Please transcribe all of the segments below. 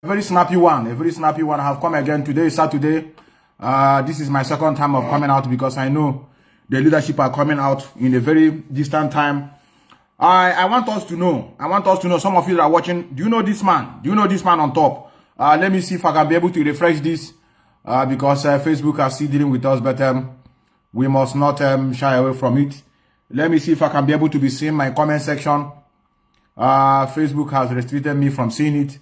A very snappy one. I have come again. Today is Saturday. This is my second time of coming out because I know the leadership are coming out in a very distant time. I want us to know. Some of you that are watching, do you know this man? Do you know this man on top? Let me see if I can be able to refresh this because Facebook are still dealing with us, but we must not shy away from it. Let me see if I can be able to be seeing my comment section. Facebook has restricted me from seeing it.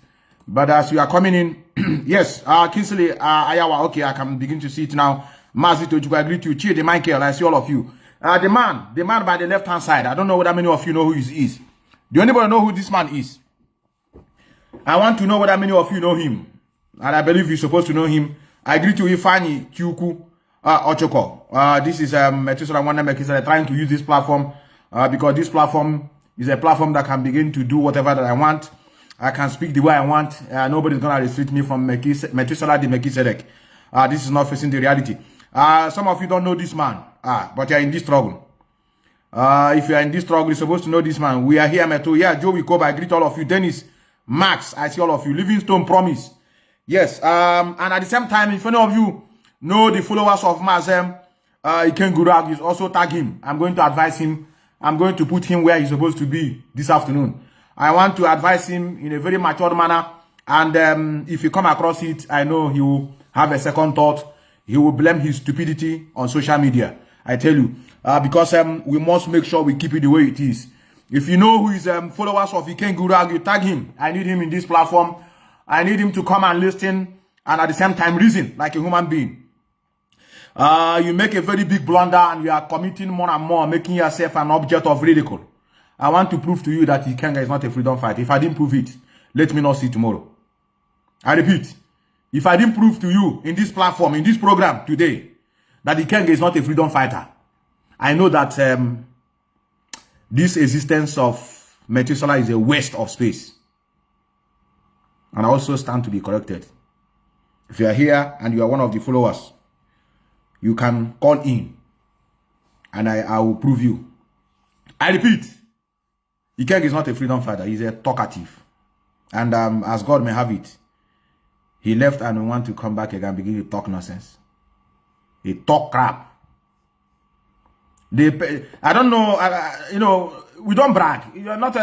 But as you are coming in, yes, Kinsley, Ayawa, okay, I can begin to see it now. Mazi Methuselah, I greet you. Cheer the Michael, I see all of you. The man by the left-hand side, I don't know whether many of you know who he is. Do anybody know who this man is? I want to know whether many of you know him. And I believe you're supposed to know him. I greet you, Ifani Kyuku Ochoko. This is Methuselah Methuselah trying to use this platform because this platform is a platform that can begin to do whatever that I want. I can speak the way I want. Nobody's going to restrict me from Methuselah the Melchizedek. This is not facing the reality. Some of you don't know this man, but you're in this struggle. If you're in this struggle, you're supposed to know this man. We are here, Meto. Yeah, Joe, we go by. I greet all of you. Dennis, Max, I see all of you. Livingstone, Promise. Yes, and at the same time, if any of you know the followers of Mazem, Iken Gurag, is also tag him. I'm going to advise him. I'm going to put him where he's supposed to be this afternoon. I want to advise him in a very mature manner. And if you come across it, I know he will have a second thought. He will blame his stupidity on social media. I tell you. Because we must make sure we keep it the way it is. If you know who is followers of Iken Gurag, you tag him. I need him in this platform. I need him to come and listen and at the same time reason like a human being. You make a very big blunder and you are committing more and more, making yourself an object of ridicule. I want to prove to you that Ikenga is not a freedom fighter. If I didn't prove it, let me not see tomorrow. I repeat, if I didn't prove to you in this platform, in this program today, that Ikenga is not a freedom fighter, I know that this existence of Methuselah is a waste of space. And I also stand to be corrected. If you are here and you are one of the followers, you can call in and I will prove you. I repeat, Ikenga is not a freedom fighter. He's a talkative. And as God may have it, he left and want to come back again and begin to talk nonsense. He talk crap. I don't know, we don't brag. You're not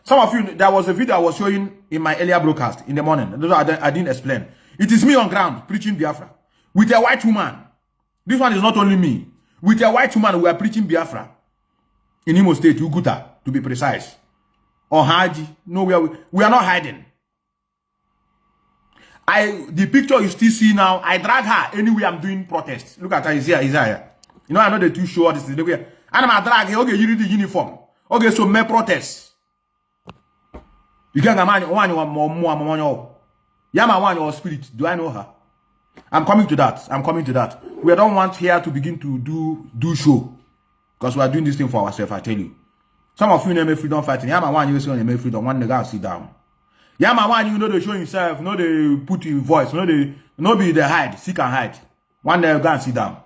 some of you, there was a video I was showing in my earlier broadcast in the morning. I didn't explain. It is me on ground preaching Biafra with a white woman. This one is not only me. With a white woman, we are preaching Biafra in Imo State, Uguta, to be precise. Or Haji. No, we are not hiding. The picture you still see now, I drag her anyway I'm doing protests. Look at her, he's here. You know, I know the two show this is the way. And I'm drag her, okay, you need the uniform. Okay, so me protest. You can't imagine one. Yama one your spirit. Do I know her? I'm coming to that. We don't want here to begin to do show. Because we are doing this thing for ourselves, I tell you. Some of you name freedom fighting. Yama one you say on freedom, one the guy sit down. Yama one you know they show himself, no they put in voice, no be the hide, seek and hide. One day go and sit down.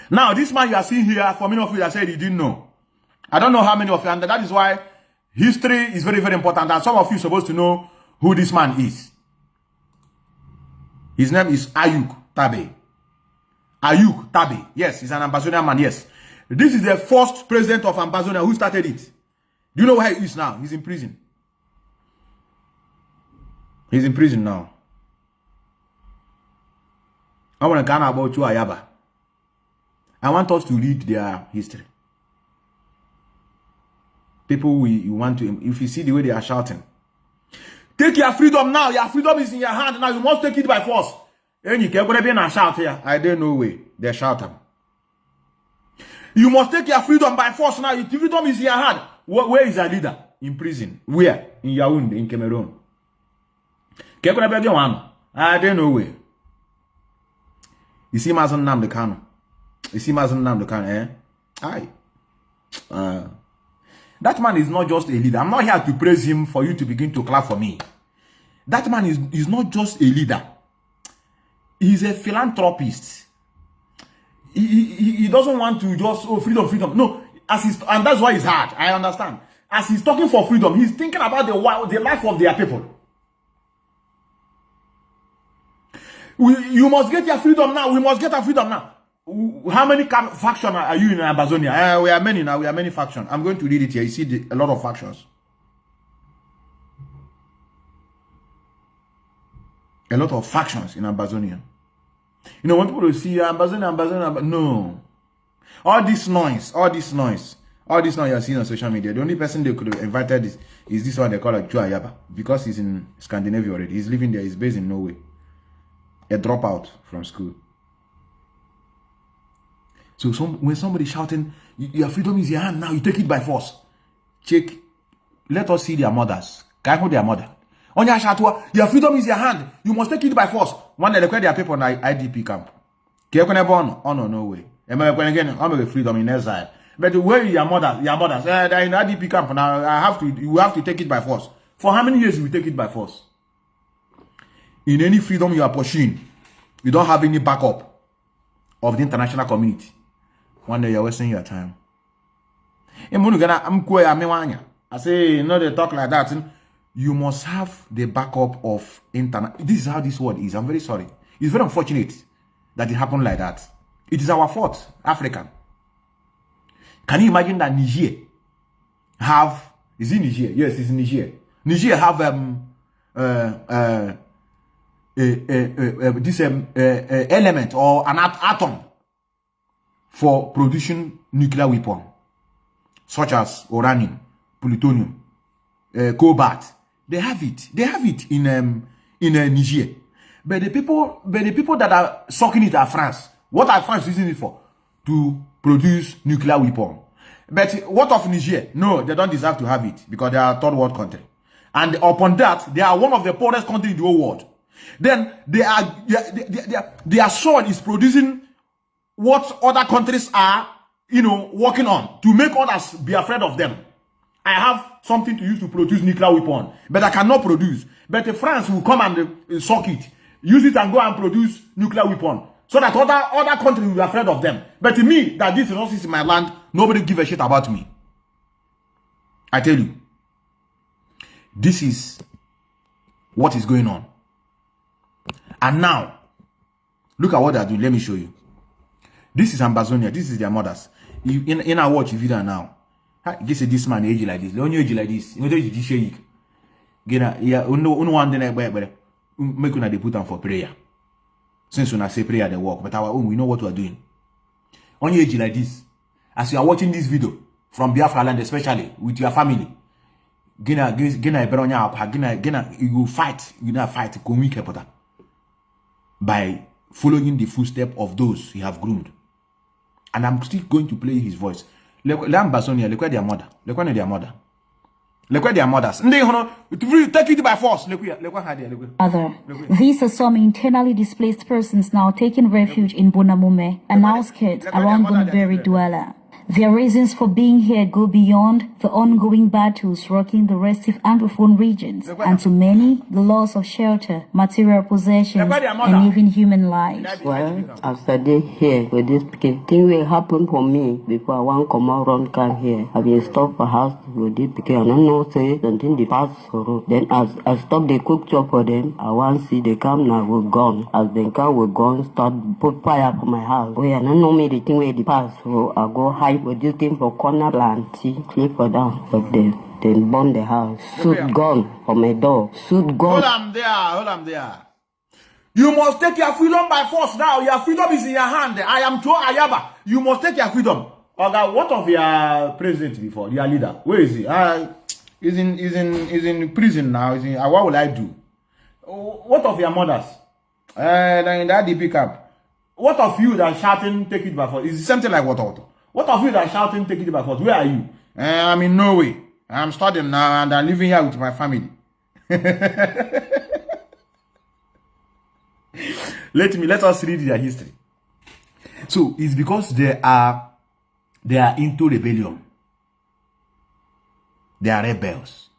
Now this man you are seeing here, for many of you that said you didn't know. I don't know how many of you, and that is why history is very, very important. And some of you are supposed to know who this man is. His name is Ayuk Tabe. Ayuk Tabe. Yes, he's an Ambazonian man, yes. This is the first president of Ambazonia who started it. Do you know where he is now? He's in prison. He's in prison now. I want to talk about you, Ayaba. I want us to read their history. People, you want to, if you see the way they are shouting, take your freedom now. Your freedom is in your hand now. You must take it by force. And you can't shout here. I don't know way. They shout them. You must take your freedom by force now. Your freedom is in your hand. Where is our leader? In prison. Where? In Yaoundé, in Cameroon. I don't know where. You see Mazi Methuselah Kanu. You see Mazi Methuselah Kanu, eh? Aye. That man is not just a leader. I'm not here to praise him for you to begin to clap for me. That man is not just a leader. He's a philanthropist. He doesn't want to just, freedom. No, and that's why it's hard. I understand. As he's talking for freedom, he's thinking about the life of their people. You must get your freedom now. We must get our freedom now. How many factions are you in Amazonia? We are many now. We are many factions. I'm going to read it here. You see a lot of factions. A lot of factions in Amazonia. You know, when people see Amazonia, no. All this noise you're seeing on social media. The only person they could have invited is this one they call Chua Yaba, because he's in Scandinavia already. He's living there. He's based in Norway. A dropout from school. So when somebody shouting, your freedom is your hand now, you take it by force. Check. Let us see their mothers. Can I hold their mother? On your shatua, your freedom is your hand. You must take it by force. One day they their people in IDP camp. Oh no way. Again, I'm a freedom in exile. But where is your mothers? They're in IDP camp now. You have to take it by force. For how many years will you take it by force? In any freedom you are pursuing, you don't have any backup of the international community. One day you're wasting your time. I say, no, they talk like that. You must have the backup of internet. This is how this world is. I'm very sorry. It's very unfortunate that it happened like that. It is our fault, African. Can you imagine that Niger have, is it Niger? Yes, it's Niger. Niger have this element or an atom for producing nuclear weapon, such as uranium, plutonium, cobalt. They have it in Niger. But the people that are sucking it are France. What are France using it for? To produce nuclear weapon. But what of Niger? No, they don't deserve to have it because they are a third world country. And upon that, they are one of the poorest countries in the whole world. Then their sword is producing what other countries are, working on to make others be afraid of them. I have something to use to produce nuclear weapon, but I cannot produce. But France will come and suck it, use it and go and produce nuclear weapon, so that other countries will be afraid of them. But to me, that this resources in my land, nobody give a shit about me. I tell you, this is what is going on. And now, look at what they are doing. Let me show you. This is Amazonia. This is their mothers. In our watch video now. This man age like this. Only age like this. You know this shake. Yeah, one day make una they put on for prayer. Since when I say prayer, they work. But our own, we know what we are doing. Only age like this. As you are watching this video from Biafra land, especially with your family, you will fight. By following the footsteps of those you have groomed. And I'm still going to play his voice. Look where their mother. Look where their mother. Look where their mothers. Take it by force. Other. These are some internally displaced persons now taking refuge in Bonamume, an outskirt around Gonberry Douala. Their reasons for being here go beyond the ongoing battles rocking the restive Anglophone regions, and to many, the loss of shelter, material possessions, and even human lives. Well, after they here with this thing will happen for me before I want to come out and come here. I've been stopped for house with this because I don't know say something the past for then as I stop the cook job for them, I want to see they come now we're gone. As they come we're gone, start put fire for my house. Well, I don't know me the thing where the past, so I go hide with this thing for corner land, see, click for down, but then burn the house. Suit gone for my door. Suit gone. Hold on there. You must take your freedom by force now. Your freedom is in your hand. I am Joe Ayaba. You must take your freedom. Okay, what of your president before? Your leader? Where is he? He's in prison now. What will I do? What of your mothers? In that DP camp. What of you that shouting take it by force? Is it something like what? What of you that shouting take it by force? Where are you? I'm in Norway. I'm studying now and I'm living here with my family. Let us read their history. So it's because they are into rebellion. They are rebels.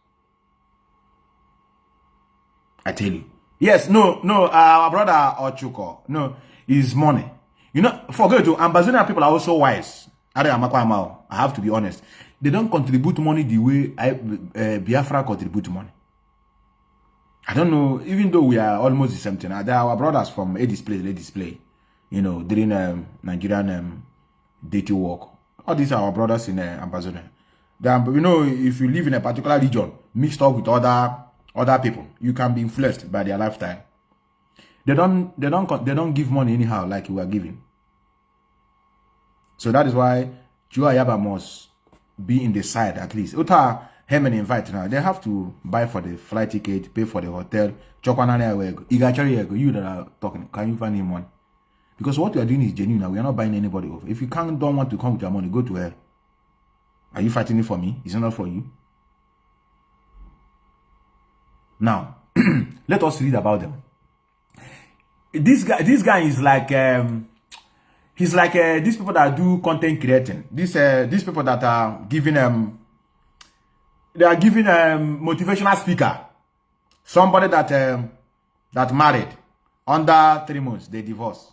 I tell you. Yes, no, our brother Ochuko. No, it's money. You know, forget to Amazonian people are also wise. I have to be honest. They don't contribute money the way Biafra contribute money. I don't know, even though we are almost the same thing, they are our brothers from a display, you know, during Nigerian dating work. All these are our brothers in Amazonia. You know, if you live in a particular region, mixed up with other people, you can be influenced by their lifestyle. They don't give money anyhow like we are giving. So that is why Joe Ayaba must be in the side at least. Uta Hemen invite now. They have to buy for the flight ticket, pay for the hotel. You that are talking, can you find him one? Because what we are doing is genuine. We are not buying anybody over. If you don't want to come with your money, go to hell. Are you fighting it for me? It's not for you. Now, let us read about them. This guy is like he's like these people that do content creating. These people that are giving they are giving motivational speaker. Somebody that married under 3 months, they divorce.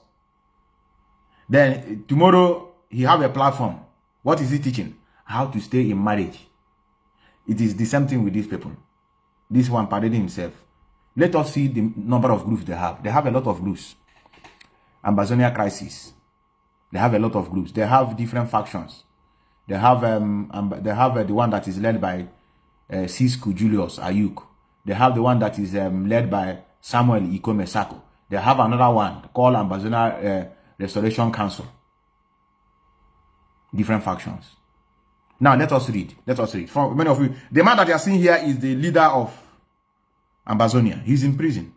Then tomorrow he have a platform. What is he teaching? How to stay in marriage. It is the same thing with these people. This one parading himself. Let us see the number of groups they have. They have a lot of groups. Amazonia Crisis. They have a lot of groups. They have different factions. They have the one that is led by Cisco Julius Ayuk. They have the one that is led by Samuel Ikome Sako. They have another one called Amazonia Restoration Council. Different factions. Now let us read. Let us read. For many of you, the man that you are seeing here is the leader of Amazonia. He's in prison.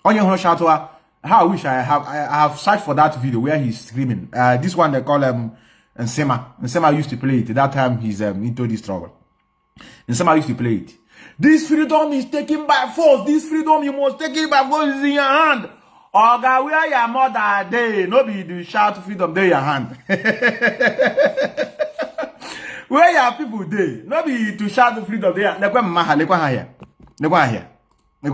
How I wish I have searched for that video where he's screaming. This one they call Nsema. Nsema used to play it. That time he's into this trouble. Nsema used to play it. This freedom is taken by force. This freedom you must take it by force. Is in your hand. Oga, where your mother day? Nobody do shout freedom there in your hand. Where your people day? Nobody to shout the freedom there. They go here. I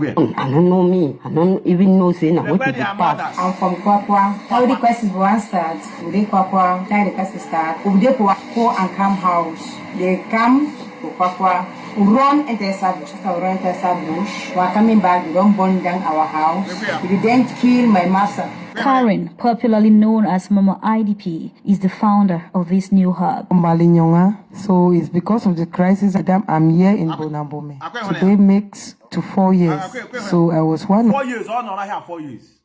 don't know me. I don't even know saying I want to be part. I'm from Kwakwa. How the question will start? Will they Kwakwa? How the question start? Will they go and come house? They come to Kwakwa, run into the bush. We're coming back. We don't burn down our house. We didn't kill my master. Karen, popularly known as Mama IDP, is the founder of this new hub. So it's because of the crisis that I'm here in Bonabome. Today makes to 4 years. So I was one. 4 years. Oh no, I have 4 years.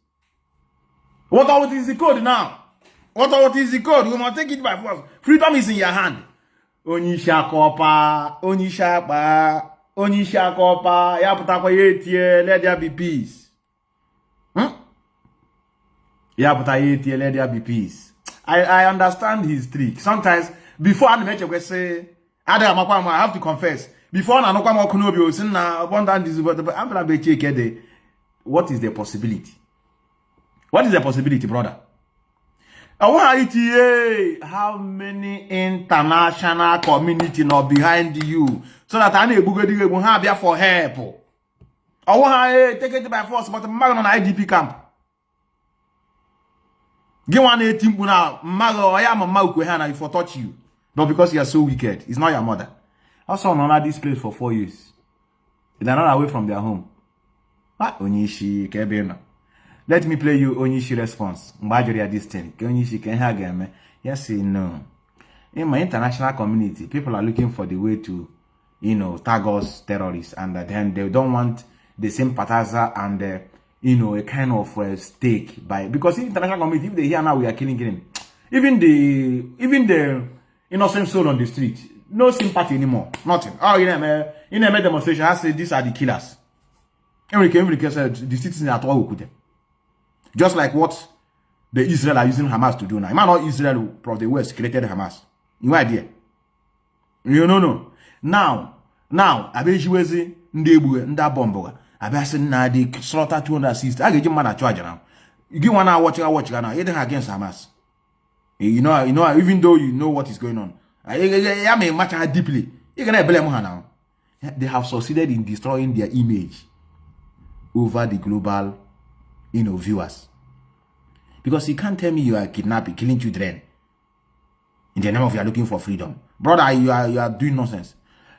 What is the code now? What is the code? We must take it by force. Freedom is in your hand. Onisha kopa, ya putakwa yetie, let there be peace. Yeah, but let there be peace. I understand his trick. Sometimes, before I make a say, I have to confess. Before I know what is the possibility? What is the possibility, brother? How many international community not behind you so that I will have for help? Take it by force, but I'm on IDP camp. Give one 18 now, I am a mouth if I touch you. Not because you are so wicked. It's not your mother. I saw on this place for 4 years. They're not away from their home. Onishi, Kebena. Let me play you Onishi response. Mbajori this thing. Onishi can have game. Yes, no. In my international community, people are looking for the way to, tag us terrorists, and then they don't want the same pataza and a kind of stake by, because in international community, if they hear now we are killing him, even the innocent soul on the street, no sympathy anymore, nothing. Oh, in a demonstration, I say these are the killers. Every case, the citizens at all with them. Just like what the Israel are using Hamas to do now. Imagine not Israel from the West created Hamas. No idea. You know. Now, I bet you was in the bomb. I bet the slaughter 260. I get you man at charge now. You give 1 hour watch now. You're against Hamas. You know, even though you know what is going on. I may matter deeply. You're gonna blame her now. They have succeeded in destroying their image over the global, viewers. Because you can't tell me you are kidnapping, killing children in the name of you are looking for freedom. Brother, you are doing nonsense.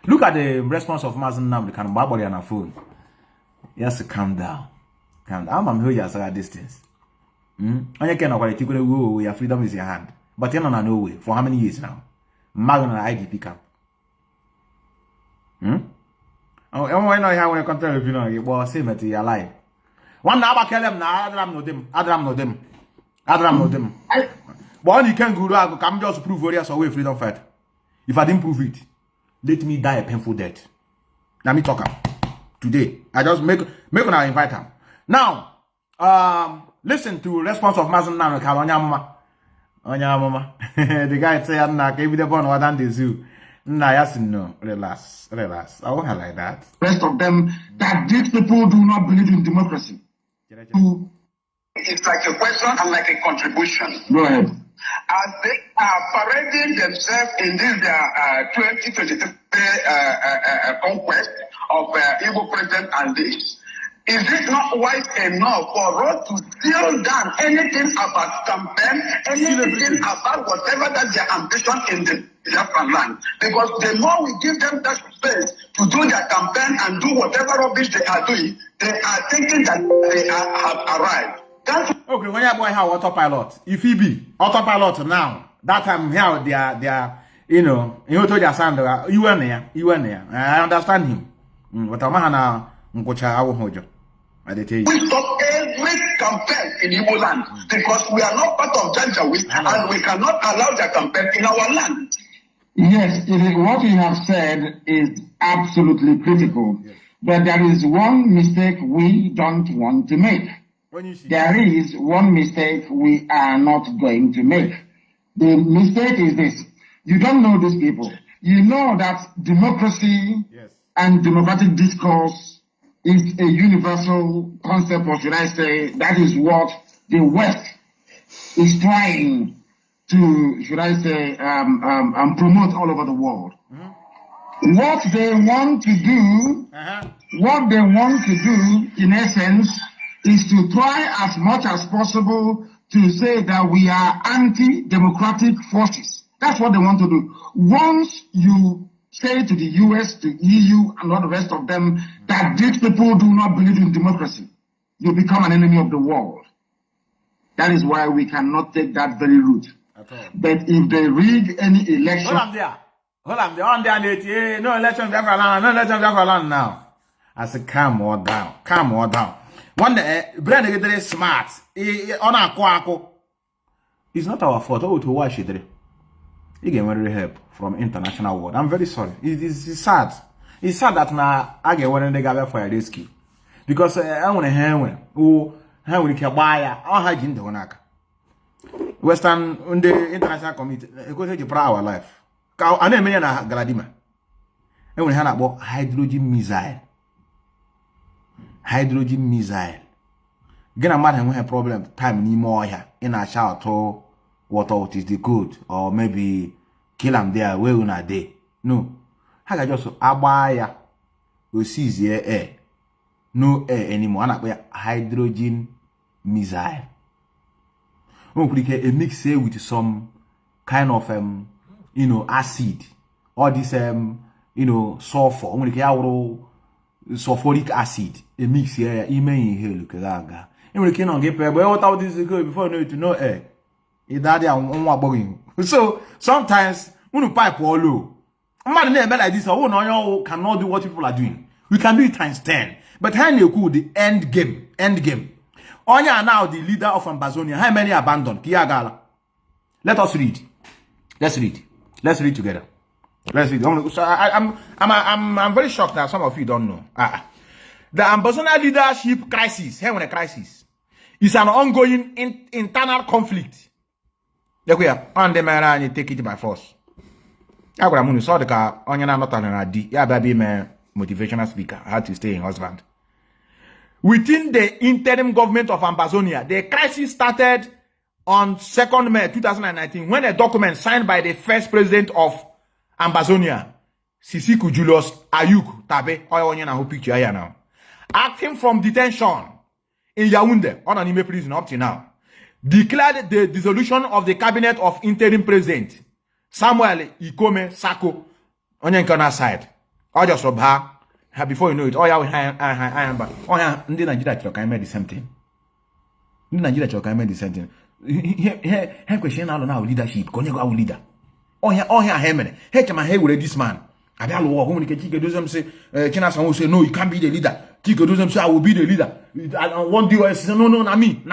Look at the response of Mazi Nnamdi on a phone. Yes, calm down. Calm down. I'm here at a distance. Onye can quality go your freedom is your hand. But you're not no way. For how many years now? Magan IDP camp. Oh, and when I have a contract with you was same at your life. One now kill them now, Adram know them. But when you can't go I come just prove warriors away freedom fight. If I didn't prove it, let me die a painful death. Let me talk today. I just make when I invite him. Now, listen to response of Mazi Onyamama. The guy say I'm not give the born or than the zoo. Yes, no, relax. I won't have like that. Rest of them that these people do not believe in democracy. It's like a question and like a contribution. Go ahead. As they are parading themselves in this 2023 conquest of Igbo president and this, is it not wise enough for us to seal down anything about campaign, anything about whatever that their ambition in the Biafran land? Because the more we give them that space to do their campaign and do whatever rubbish they are doing, they are thinking that they have arrived. Okay, when you boy how autopilot, if he be autopilot now, that time here they are, you told your son, you were there. I understand him. But I'm now, I tell you. We stop every campaign in Igbo land because we are not part of Janjaweed and we cannot allow their campaign in our land. Yes, what you have said is absolutely critical. Yes. But there is one mistake we don't want to make. There is one mistake we are not going to make. The mistake is this. You don't know these people. You know that democracy and democratic discourse is a universal concept, or should I say, that is what the West is trying to, should I say, promote all over the world. What they want to do, in essence, is to try as much as possible to say that we are anti-democratic forces. That's what they want to do. Once you say to the US, to EU, and all the rest of them that these people do not believe in democracy, you become an enemy of the world. That is why we cannot take that very route. But if they rig any election... Hold on there. On there, no election Biafra land now. I said, calm or down. One day, Brand is very smart. On a quack. It's not our fault. Oh, to watch it. You get very help from international world. I'm very sorry. It's sad. It's sad that now I get one in the Gabia for a rescue. Because I want to hear when how we can buy or hide in the Wanaka. Western on the international committee, go to the our life. I know many na Galadima. And we had about hydrogen missile. Again, a man who have problem time anymore here in a shout or what out is the good, or maybe kill them there where we are day. No, I just abaya we seize air. No air anymore. And I hydrogen missile. We click a mix with some kind of acid, or this sulfur. We click sulfuric acid. A mix here. Ime inhale kaga. And we cannot get paid. But what out this go before you know to know air. So sometimes when you pipe all low, man like this, oh cannot do what people are doing. We can do it times 10. But how you could the end game. Onya now the leader of Ambazonia. How many abandoned? Kiagala. Let us read. Let's read together. Let's read. So I'm very shocked that some of you don't know. The Ambazonia leadership crisis. Here when a crisis is an ongoing internal conflict. On the man and take it by force. I saw the car on your not on a D. Yeah, baby, man, motivational speaker. I had to stay in husband. Within the interim government of Ambazonia, the crisis started on 2nd May 2019 when a document signed by the first president of Ambazonia, Sisiku Julius Ayuk Tabe, or picture here now, acting from detention in Yaoundé on an email prison up to now, declared the dissolution of the cabinet of interim president Samuel Ikome Sako on Yankana side. Or just Robha, before you know it, oh yeah, but oh yeah, in Nigeria can make the same thing. In Nigeria can make the same thing. Here question now leadership. Can you go leader? Oh yeah, hey, hey, come here with this man. I don't know who can do them say. China will say no, you can't be the leader. Tiko do them say I will be the leader. I want DOS. No, na me.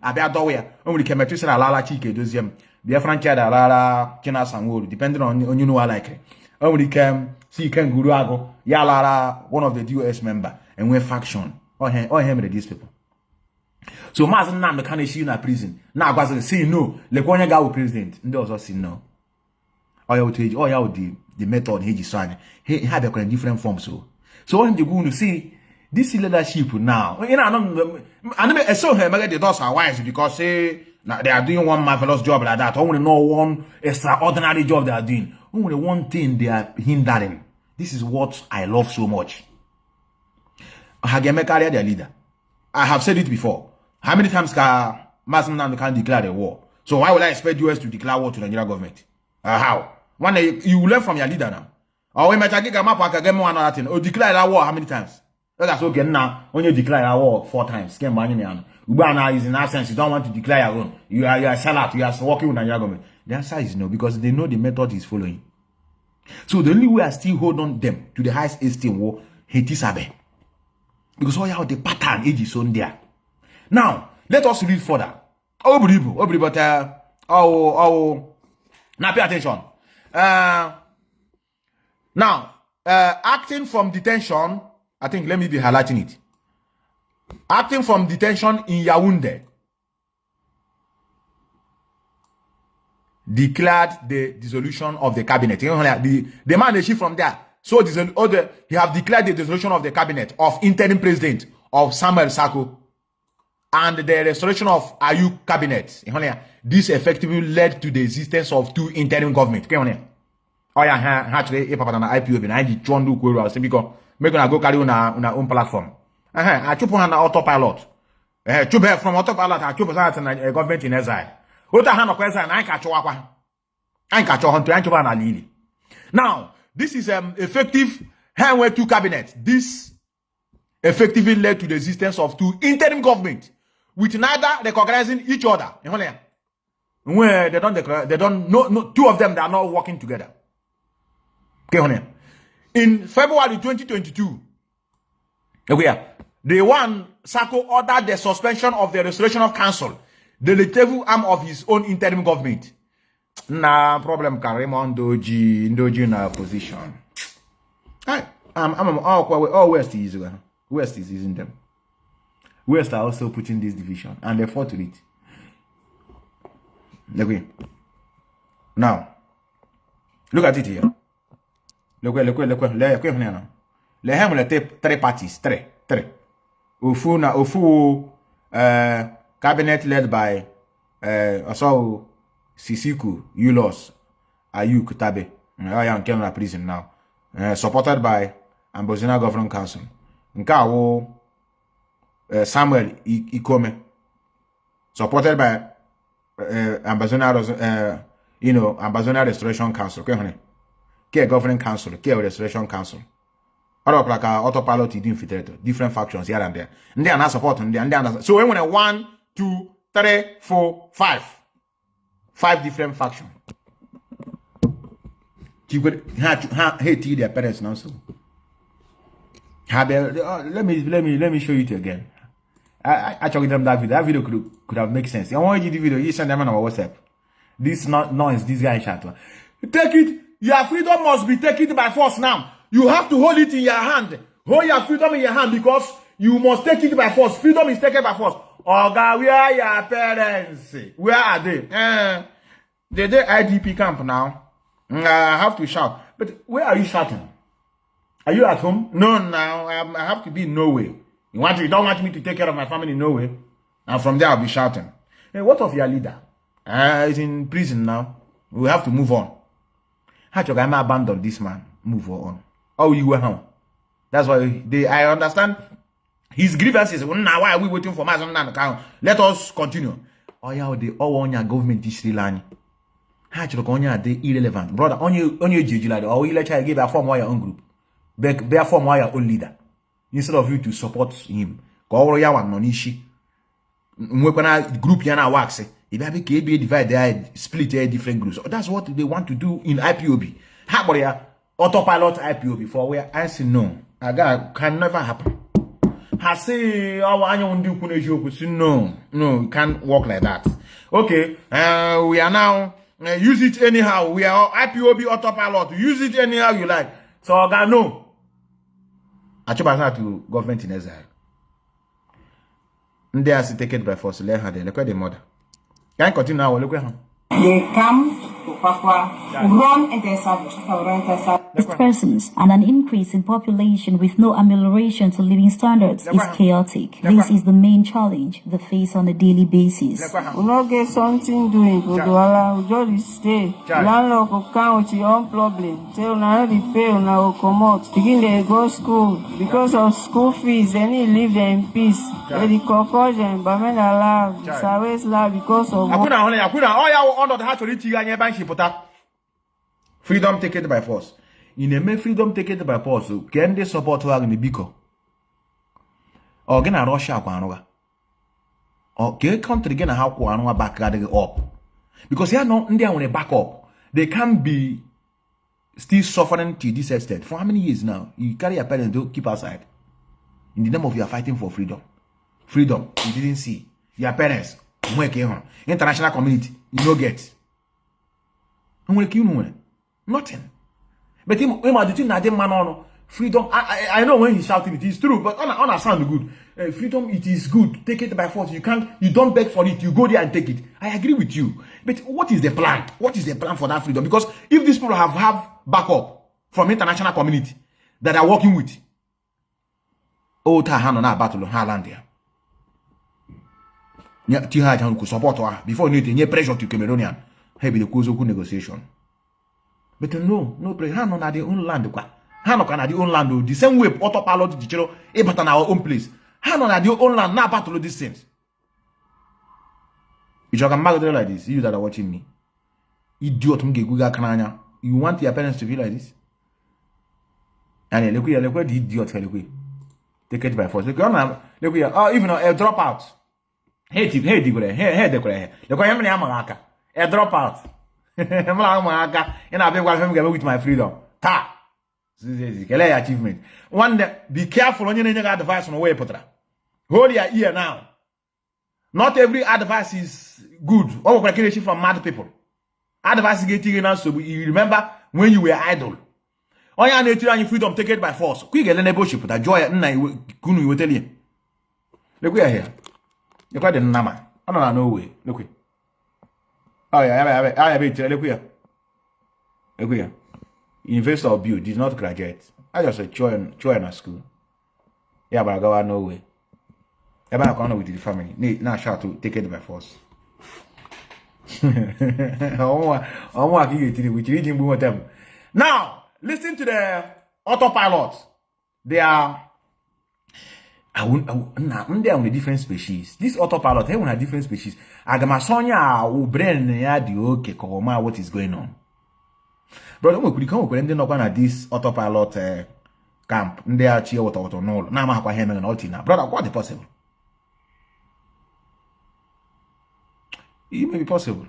I be do where. Only can make say la Chike do them. Biafran chada la China Sanwo, depending on you know I like it. Only can see can guru ago. Ya la one of the DOS member and we faction. Oh him these people. So Mazi Nnamdi can issue in a prison. Now I say no. Le konya ga president. Ndo also say no. The method he just he had a different form so when you go to see this leadership now, you know, I saw him the doors are wise because they are doing one marvelous job like that. Only know one extraordinary job they are doing. Only one thing they are hindering. This is what I love so much. Hagemekaria their leader. I have said it before. How many times can Mazi Nnamdi can declare the war? So why would I expect US to declare war to the Nigerian government? How? One day you learn from your leader now. Or we might take a map or get one other thing. Or declare that war how many times? That's okay now. When you declare a war 4 times, Ubana is in absence. You don't want to declare your own. You are salad. You are working with the government. The answer is no, because they know the method is following. So the only way I still hold on them to the highest esteem war, Hetisabe. Because all the pattern age is on there. Now let us read further. Now pay attention. Now, acting from detention, I think let me be highlighting it. Acting from detention in Yaoundé, declared the dissolution of the cabinet. You know, the man they shift from there. So he have declared the dissolution of the cabinet of interim president of Samuel Sako and the restoration of Ayuk cabinet. This effectively led to the existence of 2 interim government. Oh yeah, actually, if I'm IPO, then I did John do because make gonna go carry on our own platform. I chop on autopilot. Chop from autopilot. I chop on a government in exile. What I have a question, I catch wakwa. I catch on to Antoine Lili. Now, this is effective handware 2 cabinet. This effectively led to the existence of 2 interim government with neither recognizing each other. Where they don't declare, they don't no 2 of them they are not working together. Okay, in February 2022, the one Sako ordered the suspension of the Restoration of Council, the legislative arm of his own interim government. Nah, problem Karimon Doji in our position. I'm all West is using them. West are also putting this division and they fought to it. Okay. Now, look at it here. Look. Let him 3 parties. 3. Ofu cabinet led by also Sisiku, Yulos, Ayuk Tabe. I am in prison now. Supported by Ambozina Government Council. Nkawo Samuel Ikome. Supported by Ambazona Restoration Council. Care Governing Council, Care Restoration Council. Autopilot infiltrator, different factions here and there. And they are not supporting them. So when 1, 2, 3, 4, 5. 5 different factions. You could hate their parents now. So let me show you it again. I told them that video. That video could have made sense. I want you the video. You send them on our WhatsApp. This noise, this guy chat. Take it. Your freedom must be taken by force now. You have to hold it in your hand. Hold your freedom in your hand because you must take it by force. Freedom is taken by force. Oh God, where are your parents? Where are they? They're IDP camp now. I have to shout. But where are you shouting? Are you at home? No, now I have to be in Norway. You don't want me to take care of my family in Norway? And from there I'll be shouting. Hey, what of your leader? He's in prison now. We have to move on. How can I abandon this man? Move on. Oh, you were home. That's why I understand his grievances. Now why are we waiting for Mazi Nnamdi? Let us continue. Oh yeah, the all your government is still on. How can you irrelevant, brother? On you like or you let her give a form of your own group. Therefore, why your own leader instead of you to support him. Go ya one nonishi. Mwekwana group yana wax. If you be divide, they split different groups. That's what they want to do in IPOB. How about autopilot IPOB for where I say no. That can never happen. I say no, it can't work like that. Okay, we are now use it anyhow. We are IPOB autopilot. Use it anyhow you like. So I no. I to government in exile. They are taken by force. Let her look at the mother. Can I continue now? Look at her. They come to Papua, run and establish, persons and an increase in population with no amelioration to living standards is chaotic. This is the main challenge they face on a daily basis. We not get something doing, we just stay. Landlord will come with your own problem. Tell now the pay, now will come out. Begin they go school. Because of school fees, they need to live there in peace. The concussion, but men are loud. It's always loud because of freedom taken by force. In a freedom taken by force, can they support her in the Biko? Or get a Russia Quanoga? Or get country again how Quanoa back up? Because they are not in there when they back up. They can't be still suffering to this extent. For how many years now? You carry your parents to keep outside. In the name of you are fighting for freedom. Freedom, you didn't see. Your parents, international community, you don't get. Nothing. But freedom, I know when he's shouting it is true, but on sound good. Freedom, it is good. Take it by force. You don't beg for it. You go there and take it. I agree with you. But what is the plan? What is the plan for that freedom? Because if these people have backup from international community that are working with, hand on our battle on Harlandia. Support her before you need pressure to Cameroonian. Heavy the Kuzoku negotiation. But no pressure. Hand on their own land. Hand on their own land. The same way autopilot the chiro, but on our own place. Hand on their own land. Now battle these things. If you can make it like this, you that are watching me, idiot, you want your parents to be like this? And look here, the idiot. Take it by force. Look here, even a drop out. Hey, the a drop out. And I've been with my freedom. Ta. Achievement. One day, be careful when you need advice on the way, Potra. Hold your ear now. Not every advice is good. Or calculation from mad people. Advice is getting now, so you remember when you were idle. All your nature and your freedom, take it by force. Quick, get a negotiation with a joy. Kunu, you will tell you. Look, we are here. You're quite a Nama. I don't know way. Look here. Oh, yeah, I have it. Look here. Look here. Investor of Bill did not graduate. I just join a school. Yeah, but I go no way. I'm not going with the family. Now, shout to take it by force. Now, listen to the autopilot. They are. They are on a different species. This autopilot, they on a different species. Agamasonya will brain okay, what is going on. Brother, we come at this autopilot camp. They are cheer what no. Now I'm going to brother, what is possible? It may be possible.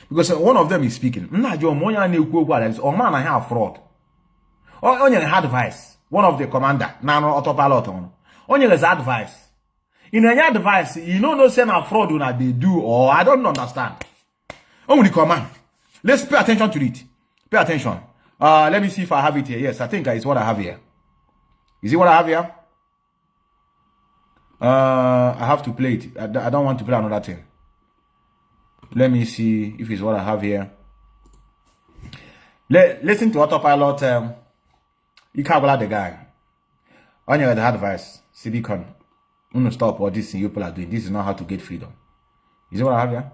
Because one of them is speaking. Or man, I have fraud. Or only advice. One of the commander, now autopilot on. Only has advice. In any advice, you know no send a fraud when they do, or I don't understand. Only command. Let's pay attention to it. Pay attention. Let me see if I have it here. Yes, I think it's what I have here. Is it what I have here? I have to play it. I don't want to play another thing. Let me see if it's what I have here. Listen to autopilot. You can't believe the guy. On your advice, Cibicon. I'm stop what this you people are doing. This is not how to get freedom. Is it what I have here?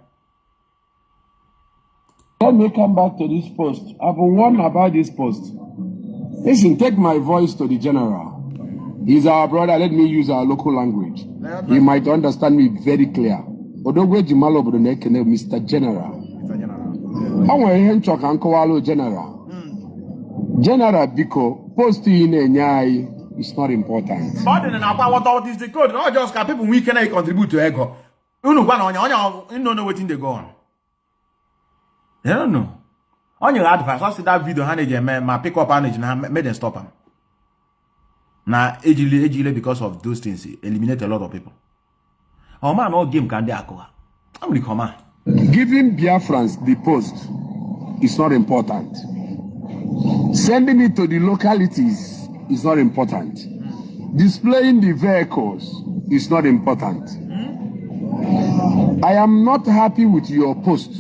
Let me come back to this post. I've been warned about this post. Listen, take my voice to the general. He's our brother. Let me use our local language. He might understand me very clear. Mr. General. How are you talking General? General Biko, post in Enyai is not important. But then what is the code? Not just people we can contribute to ego. You know one you don't know what in they go on. They don't know. On your advice, I see that video my pick up energy and made them stop them. Now, ejile because of those things, eliminate a lot of people. Oh man, all game can they acquire. I'm the command. Giving Biafrans the post is not important. Sending it to the localities is not important. Displaying the vehicles is not important. I am not happy with your post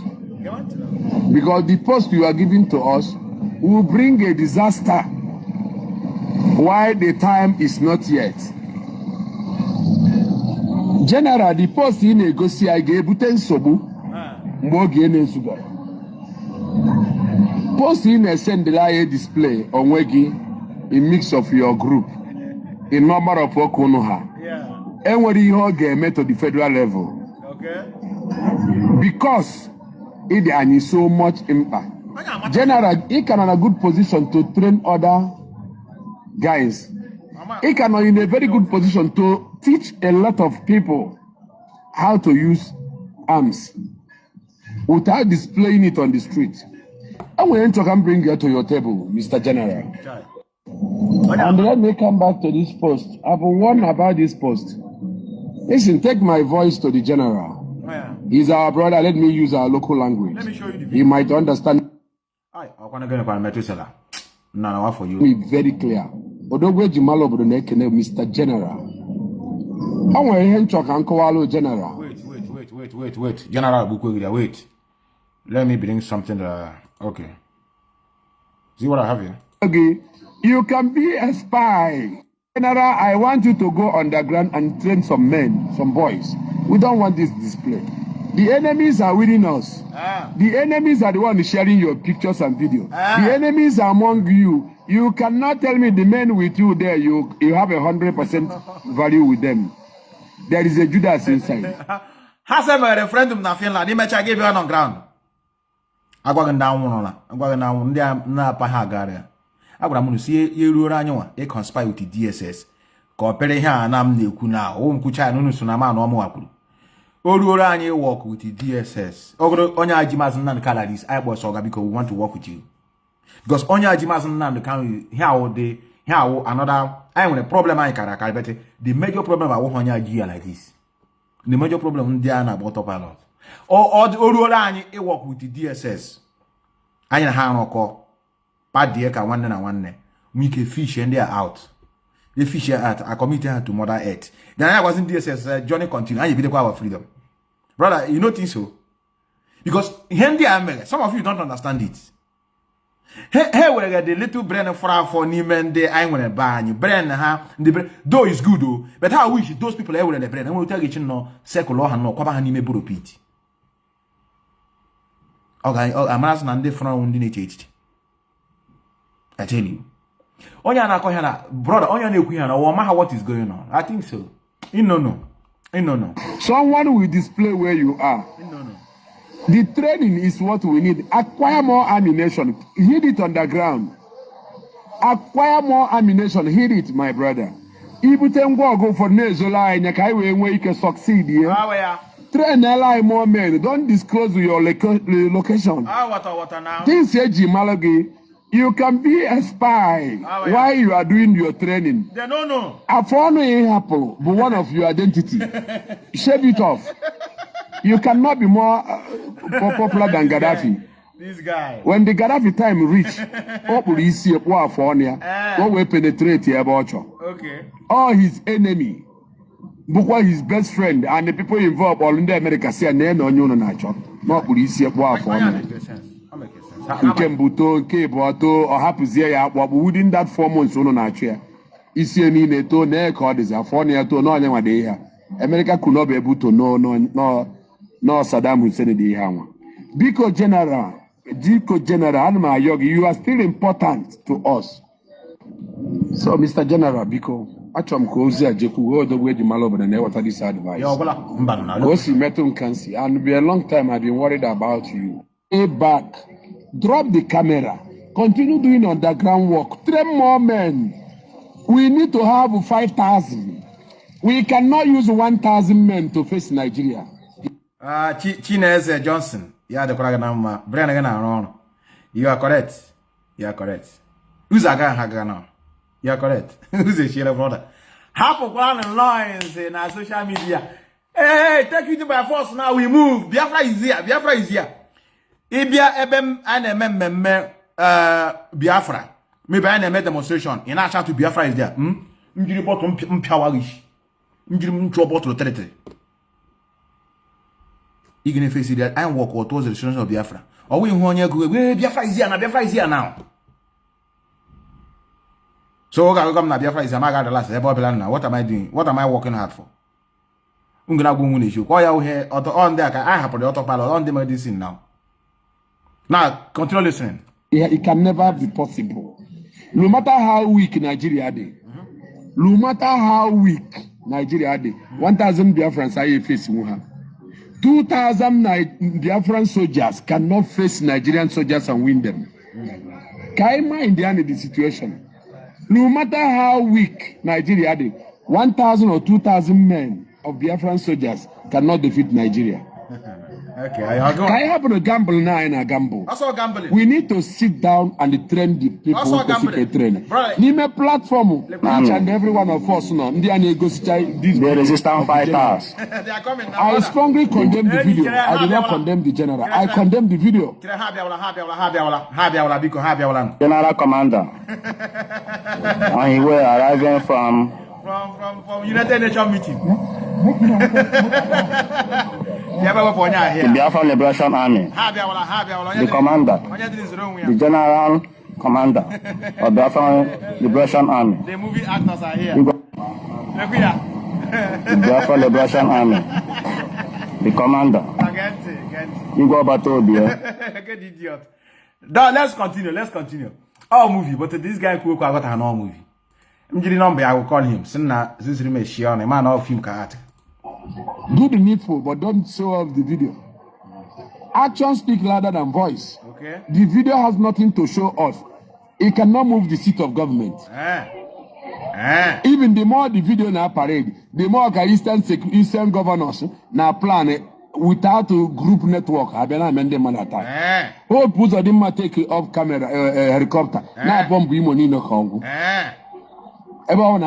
because the post you are giving to us will bring a disaster while the time is not yet. General, the post in negotiate I gave Sobu post in a send the display on Wegi, a mix of your group, a number of Okonoha. And what you get met to the federal level. Okay. Because it is so much impact. General, he can in a good position to train other guys. He can in a very good position to teach a lot of people how to use arms without displaying it on the street. I'm going to come bring it to your table, Mr. General. And let me come back to this post. I've warned about this post. Listen, take my voice to the general. He's our brother. Let me use our local language. Let me show you the video. He might understand. I want to go to Methuselah. No, for you. Be very clear. Mr. General. I want to General. Wait. General Bukwegida, wait. Let me bring something. Okay. See what I have here? Okay. You can be a spy. General, I want you to go underground and train some men, some boys. We don't want this display. The enemies are winning us. The enemies are the ones sharing your pictures and videos. The enemies are among you. You cannot tell me the men with you there, you have 100% value with them. There is a Judas inside. Has a referendum na Finland. He may give you on ground. I'm going down one. I'm going down na Pahagaria. I'm going to see you run a conspire with the DSS. Compare here and Nnamdi kuna. Kucha no sunama no mo akuru. Oruranye work with the DSS. Onya Ajimas Nan Calaris, I was Oga because we want to work with you. Because Onya Ajimas Nan can here another I want a problem I can but the major problem I want Onya Aji like this. The major problem Diana brought up a lot. Or Oruranye work with the DSS. I have no call. Bad dear can one. Make a fish and they are out. The fish out. I committed her to Mother Earth. Then I wasn't DSS. Johnny continue. And you be the power of freedom. Brother, you don't think so? Because some of you don't understand it. Hey, we get the little brain for Niemen de I want to ban you. Brain, the brain, though is good, though. But how wish those people ever in the brain? I will tell you, no, circle or no, Kwaba Hanime Burupit. Okay, I'm asking the front in the I tell you. Onya na kohyana brother onya na ekuhyana no matter what is going on. I think so. No. Someone will display where you are. No. The training is what we need. Acquire more ammunition. Hit it on the ground. Acquire more ammunition. Hit it, my brother. If you go for Nezola and you can succeed here. Train ally more men. Don't disclose your location. What now? Things say Jimalogi. You can be a spy while you are doing your training. They don't know. I follow Apple, but one of your identity. Shave it off. You cannot be more popular than Gaddafi. This guy. When the Gaddafi time reach, what will he see? What will penetrate here about you? Okay. All his enemy, Bukwa his best friend, and the people involved all in the America say, "No, natural." What will he see? What for? Nkembuto Nkeboto or hapuzie ya within that 4 months ono na atwe isi eni neto na ka odeze afọ na to no onye nwade ihe America could not be able to no Saddam Hussein dey ihe anwa Biko General Anma Yogi, you are still important to us. So Mr. General Biko achom ko ozi ajeku o dogwe di malo but na water this advice go see metum cancy and be a long time I've been worried about you. Back. Drop the camera. Continue doing underground work. Train more men. We need to have 5,000. We cannot use 1,000 men to face Nigeria. Chinese Johnson. Yeah, the Kuragana. Brian again. You are correct. You are correct. Who's a guy Hagana? You are correct. Who's a share brother? Half of one lines in our social media. Hey, take you to by force now. We move. Biafra is here. Biafra is here. Ibia ebem and Biafra. Maybe I made demonstration. In our chat to Biafra is there. You report on Pawarish. You drop to the territory. You can face that I walk or towards the destruction of Biafra. Or we want you Biafra is here now. Biafra is here now. So come now. Biafra is here. I got the last. What am I doing? What am I working hard for? I'm gonna go on issue. Why are here on there? I have the autopilot on the medicine now. Now continue listening. Yeah, it can never be possible. No matter how weak Nigeria is, no matter how weak Nigeria is, 1,000 Biafrans are facing her. 2,000 Biafran soldiers cannot face Nigerian soldiers and win them. Kaima in the situation. No matter how weak Nigeria is, 1,000 or 2,000 men of Biafran soldiers cannot defeat Nigeria. Okay, I go. I happen to gamble now in a gamble. I saw gambling. We need to sit down and train the people to train. Name platform. Each and every one of us no. The resistance fighters. They are coming now. I strongly condemn the video. I do not condemn the general. I condemn the video. General Commander. And he will arriving from United Nations meeting. The Biafra Liberation Army. The commander. The general commander of the Biafra Liberation Army. The movie actors are here. The Biafra Liberation Army. The commander. You go about to be good idiot. Now let's continue. All movie, but this guy could got an all movie. I'm getting number, I will call him. Sinna this remains Shion, a man of film cat. Do the needful, but don't show off the video. Actions speak louder than voice. Okay. The video has nothing to show us. It cannot move the seat of government. Even the more the video now parade, the more Eastern governors now plan it without a group network. I been amend them attack. All put of them take off camera helicopter. Now bomb him on no Congo. What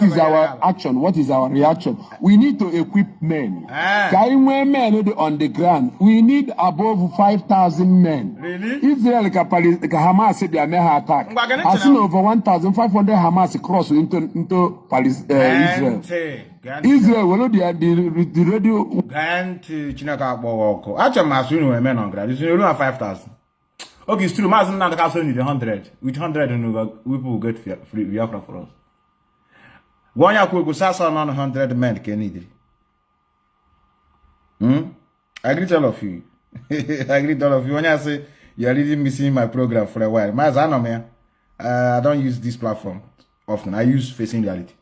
is our action? What is our reaction? We need to equip men. Men on the ground. We need above 5,000 men. Really? Israel, Hamas said they may attack. I've seen over 1,500 Hamas cross into Israel. Israel, well, the radio. Actually, men on ground. It's only 5,000. Okay, it's true. Mazi now the castle need 100. With 100, we will get free Biafra for us. One year could go sasa 100 men can need it. I greet all of you. I greet all of you. When I say you are really missing my program for a while, Mazi, I know, man. I don't use this platform often. I use Facing Reality.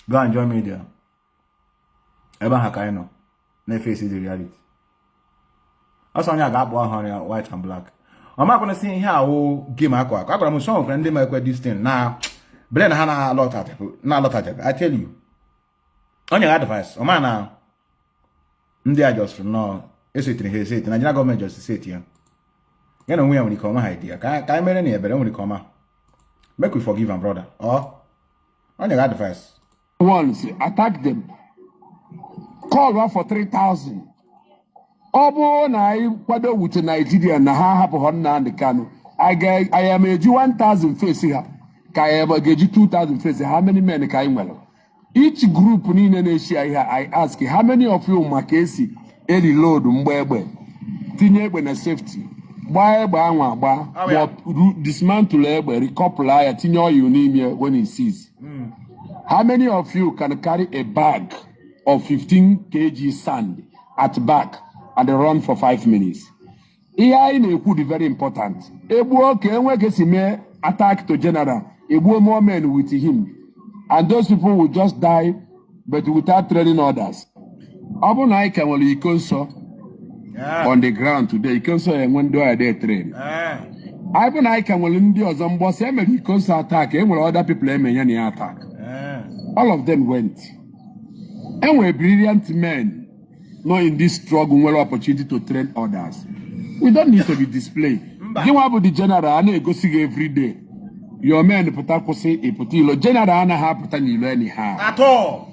Go and join me there. Eba Hakaino. Ne Facing the Reality. That's why I got 100 white and black. I'm not gonna say here oh game aqua. I'm gonna show friend them like this thing. Now Blen Hana a lot at I tell you. On your advice, oh man now. They just from no it's it in his Nigerian government just say it here. You know when you come idea. Can I make any better when you come? Make we forgive him, brother. Oh on your advice. Once attack them. Call one for 3,000. Obo na kwado with Nigeria na ha hapo honna and Kanu. I am a 1,000 face here. Ka I get 2,000 face. How many men ka imwelo? Each group ni Indonesia here I ask how many of you makesi eli load mbwebe. Tinye egbe na safety. Gba egbe anwa gba. Dismantle egbe recouple aya tinye oil n'ime when he sees. How many of you can carry a bag of 15 kg sand at back? And they run for 5 minutes. Here could be very important. Attack to general. More men with him. And those people will just die, but without training others. on the ground today. You can say when do I train. I can will in the Ozambo Semen, you can attack, and other people any attack. All of them went. And we're brilliant men, not in this struggle, well opportunity to train others. We don't need to be displayed. You want the general, I go see every day. Your men put up say a potilo general, and I have put anyhow. At all.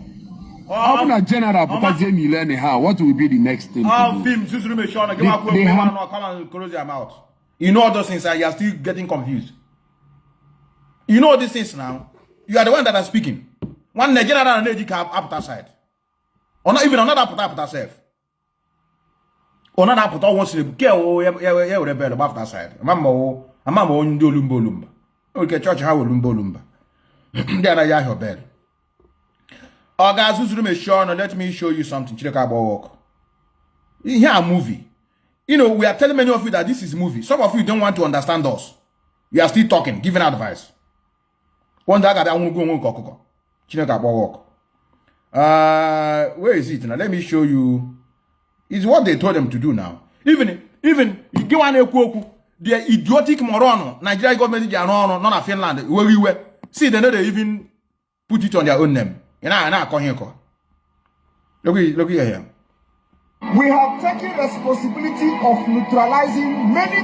I'm not general because you learn how. What will be the next thing? Film, come and close your mouth. You know all those things, and you are still getting confused. You know these things now. You are the one that are speaking. One general and lady can up that side. Or not even another put up that self. Or not put all once in a girl, rebel above that side. Mamma, on do lumbo lumba. Okay, church, how lumbo lumba. Then I your bed. Oh, guys, who's room is Sean? Let me show you something. Chileka walk. Here a movie. You know, we are telling many of you that this is movie. Some of you don't want to understand us. You are still talking, giving advice. One day I won't go. Chileka walk. Where is it now? Let me show you. It's what they told them to do now. Even you give one the idiotic moron. Nigeria government not a Finland. Where we were. See, they know they even put it on their own name. Look here. We have taken responsibility of neutralizing many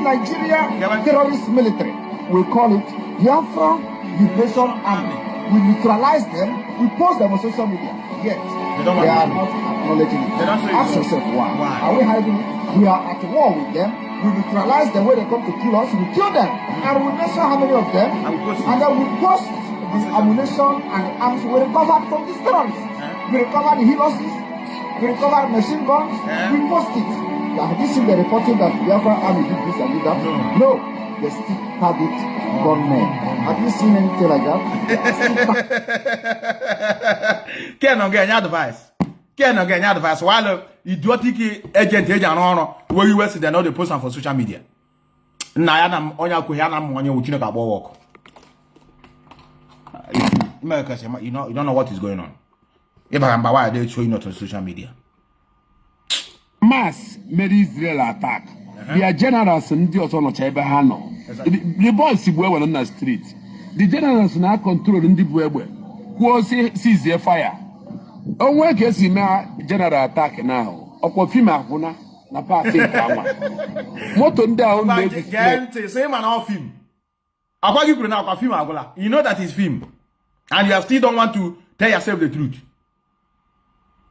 Nigeria terrorist military. We call it Biafra Liberation Army. We neutralize them, we post them on social media. Yet, they are not acknowledging it. Ask yourself why. Are we hiding it? We are at war with them. We neutralize them when they come to kill us. We kill them. And we measure how many of them. And then we post this ammunition and arms we recovered from these terrorists. We recovered the helices, we recovered machine guns, we post it. Have you seen the reporting that the Biafra army did this and did that? No, they still have it gunmen. Have you seen anything like that? Can't get any advice. While idiotic agent where you were they know they post on for social media. Now walk. You don't know what is going on. Why are they showing up on social media? Mass made Israel attack. Their generals and the The boys were on the street. The generals now control in the web. Who sees their fire? Oh, where can see my general attack now? Or female, na party. Moton down, same man off him. You know that is film. And you still don't want to tell yourself the truth.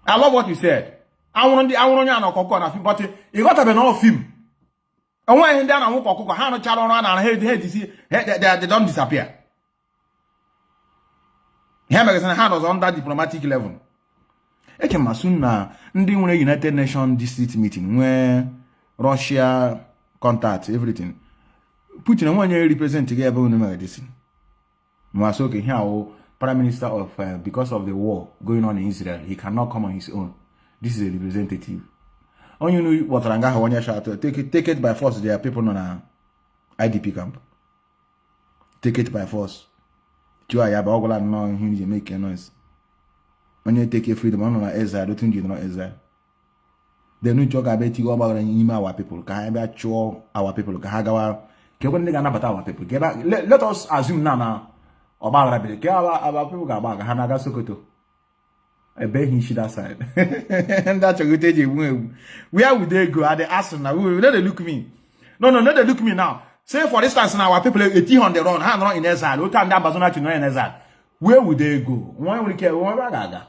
I love what you said. I want to but you got to be no film. And when down and walk, how no child around and they don't disappear. Hamburgers and hand was on that diplomatic level. Soon now, United Nations district meeting where Russia contact everything. Putin one year represent together with this. Masoke here, Prime Minister of because of the war going on in Israel, he cannot come on his own. This is a representative. Oh, you know what Rangaha one year shout take it by force. There are people on a IDP camp. Take it by force. You are about now you make a noise. When you take your freedom on Ezra, don't think you know Ezra. The new joke about you about our people. Can I show our people? Our people. Let us assume now. About people got back Hanaga Sokoto. I bet he should that side. And that's a good idea. Where would they go? Are they asking now? Let them look me. No, let them look me now. Say for instance now our people 1800 run, hand run in Ezra. What time that Bazona to know in Ezra? Where would they go? Why would care? Why Gaga?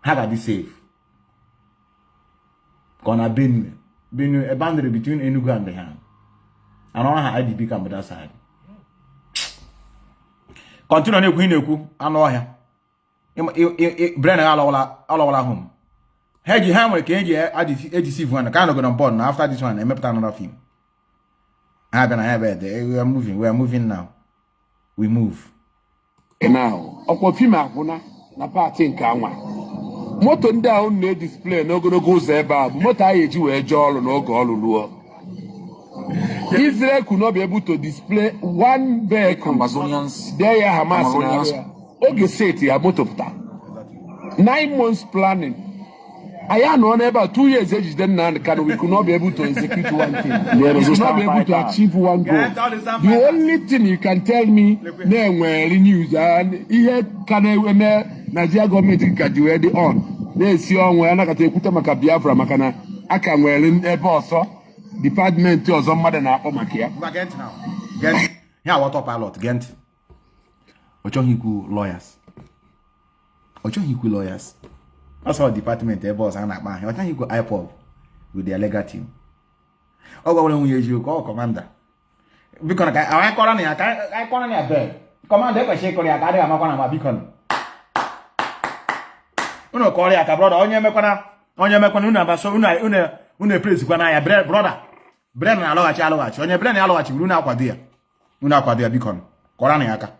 Haga be safe. Gonna been a boundary between Enugu and the hand. I don't know how IDP come with that side. Continue to Queen and know him. Brennan all home. Had you hammer, can you deceive one? I can't go on board after this one. I met another film. We are moving now. We move. Now, Okofima, na party in Kama. Moto down no display, no go Zeba, Mota Eju, a jol, no go. Israel could not be able to display one vehicle. There Hamas. Okay, say it, 9 months planning. I am on about 2 years age, then Kanu, we could not be able to execute one thing. We could not be able to achieve one goal. The only thing you can tell me, news and here can Nigeria government can do it on. Let's see on where I can take Biafra Makana. I can well in a boss department or some mother now. Gent now. Gent. Yeah, autopilot. Gent. Ochohiku lawyers. Ochohiku lawyers. That's how department boss and that man. Ochohiku IPOB with their legal team. Oh, when you call commander. Because I call on a bed. Commander, I shake on your guy. I'm on my beacon. Uno call ya brother. Onye mekwana una baso una place kwana ya brother. Brother na alogachi. Onye brother na alogachi una akwado ya beacon. Kola na aka.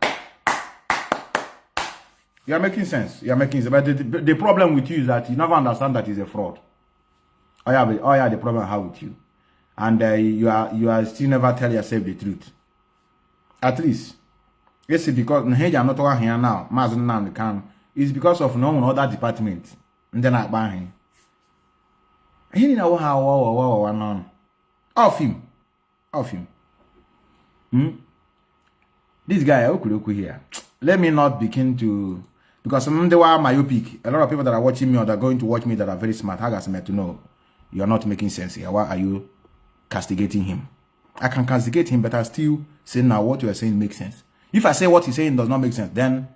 You are making sense. But the problem with you is that you never understand that it's a fraud. Oh yeah, the problem I have with you. And you are still never tell yourself the truth. At least. Yes, because I'm not talking here now. Mazi Nnamdi Kanu. It's because of no other department. And then I buy him. He didn't know how off him. This guy, Okuloku here. Let me not begin to, because they were myopic. A lot of people that are watching me or that are going to watch me that are very smart, I got to know you're not making sense here. Why are you castigating him? I can castigate him, but I still say now what you are saying makes sense. If I say what he's saying does not make sense, then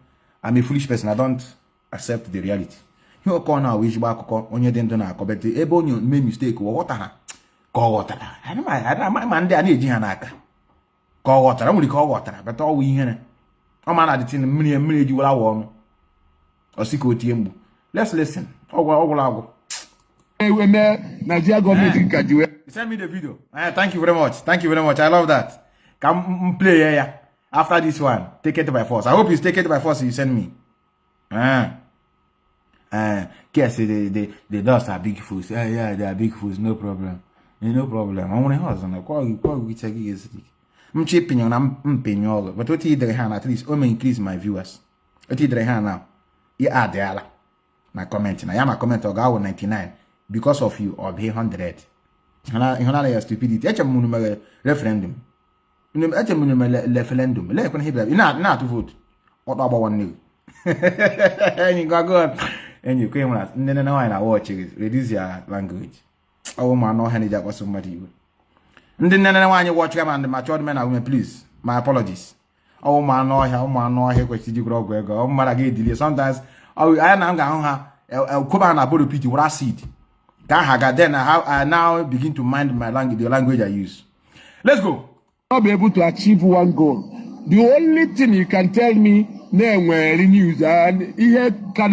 I'm a foolish person. I don't accept the reality. You call now which back on your dent on a but the able you made mistake or water. Call water. I don't mind the idea Janaka. Call water, only call water, but all we hear. Oh man, I did in a million you will warm. Or Siko Tiembu. Let's listen. Nigeria government can do it. Send me the video. Thank you very much. I love that. Come play here. After this one, take it by force. I hope you take it by force. You send me. Yes, the dust are big fools. Yeah, they are big fools. No problem. No problem. I want to husband. Call which I guess. I'm chipping on. I'm paying all. But what you hand at least only increase my viewers. What you hand now? You add the my comment. I am a comment of our 99 because of you or be 100. You stupidity. It's referendum. Referendum. Not to vote. What about one new? And you go and you came last. No, I watch it. Reduce your language. Oh, man, no, honey, that was somebody. And then when you watch him and the matured men are women, please. My apologies. Oh, man, no, I hear what you grow. Oh, man, I get delay. Sometimes I am going to come on a body pity what I see. Then I now begin to mind my language, the language I use. Let's go. Not be able to achieve one goal. The only thing you can tell me, news and here can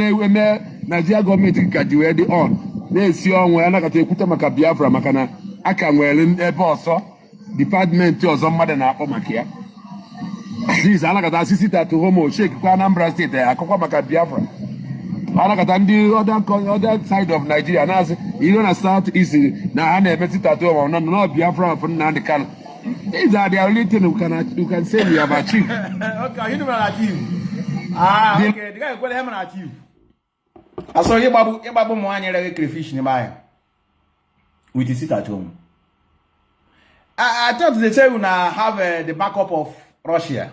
Nigeria government can do it on. Let's see on where I can take Biafra Makana. I can well in a boss department or some mother now. This I like that to homo shake Anambra State. I come Biafra. I like the other side of Nigeria. Now you don't start easy. Now I never sit at home. No Biafra from Nandi. These are the only things you can say we have achieved. Okay, you never achieve. Okay, the guy go him and achieve. I saw you babu mo anya crayfish in buy. With the sit at home. I thought they say we now have the backup of Russia.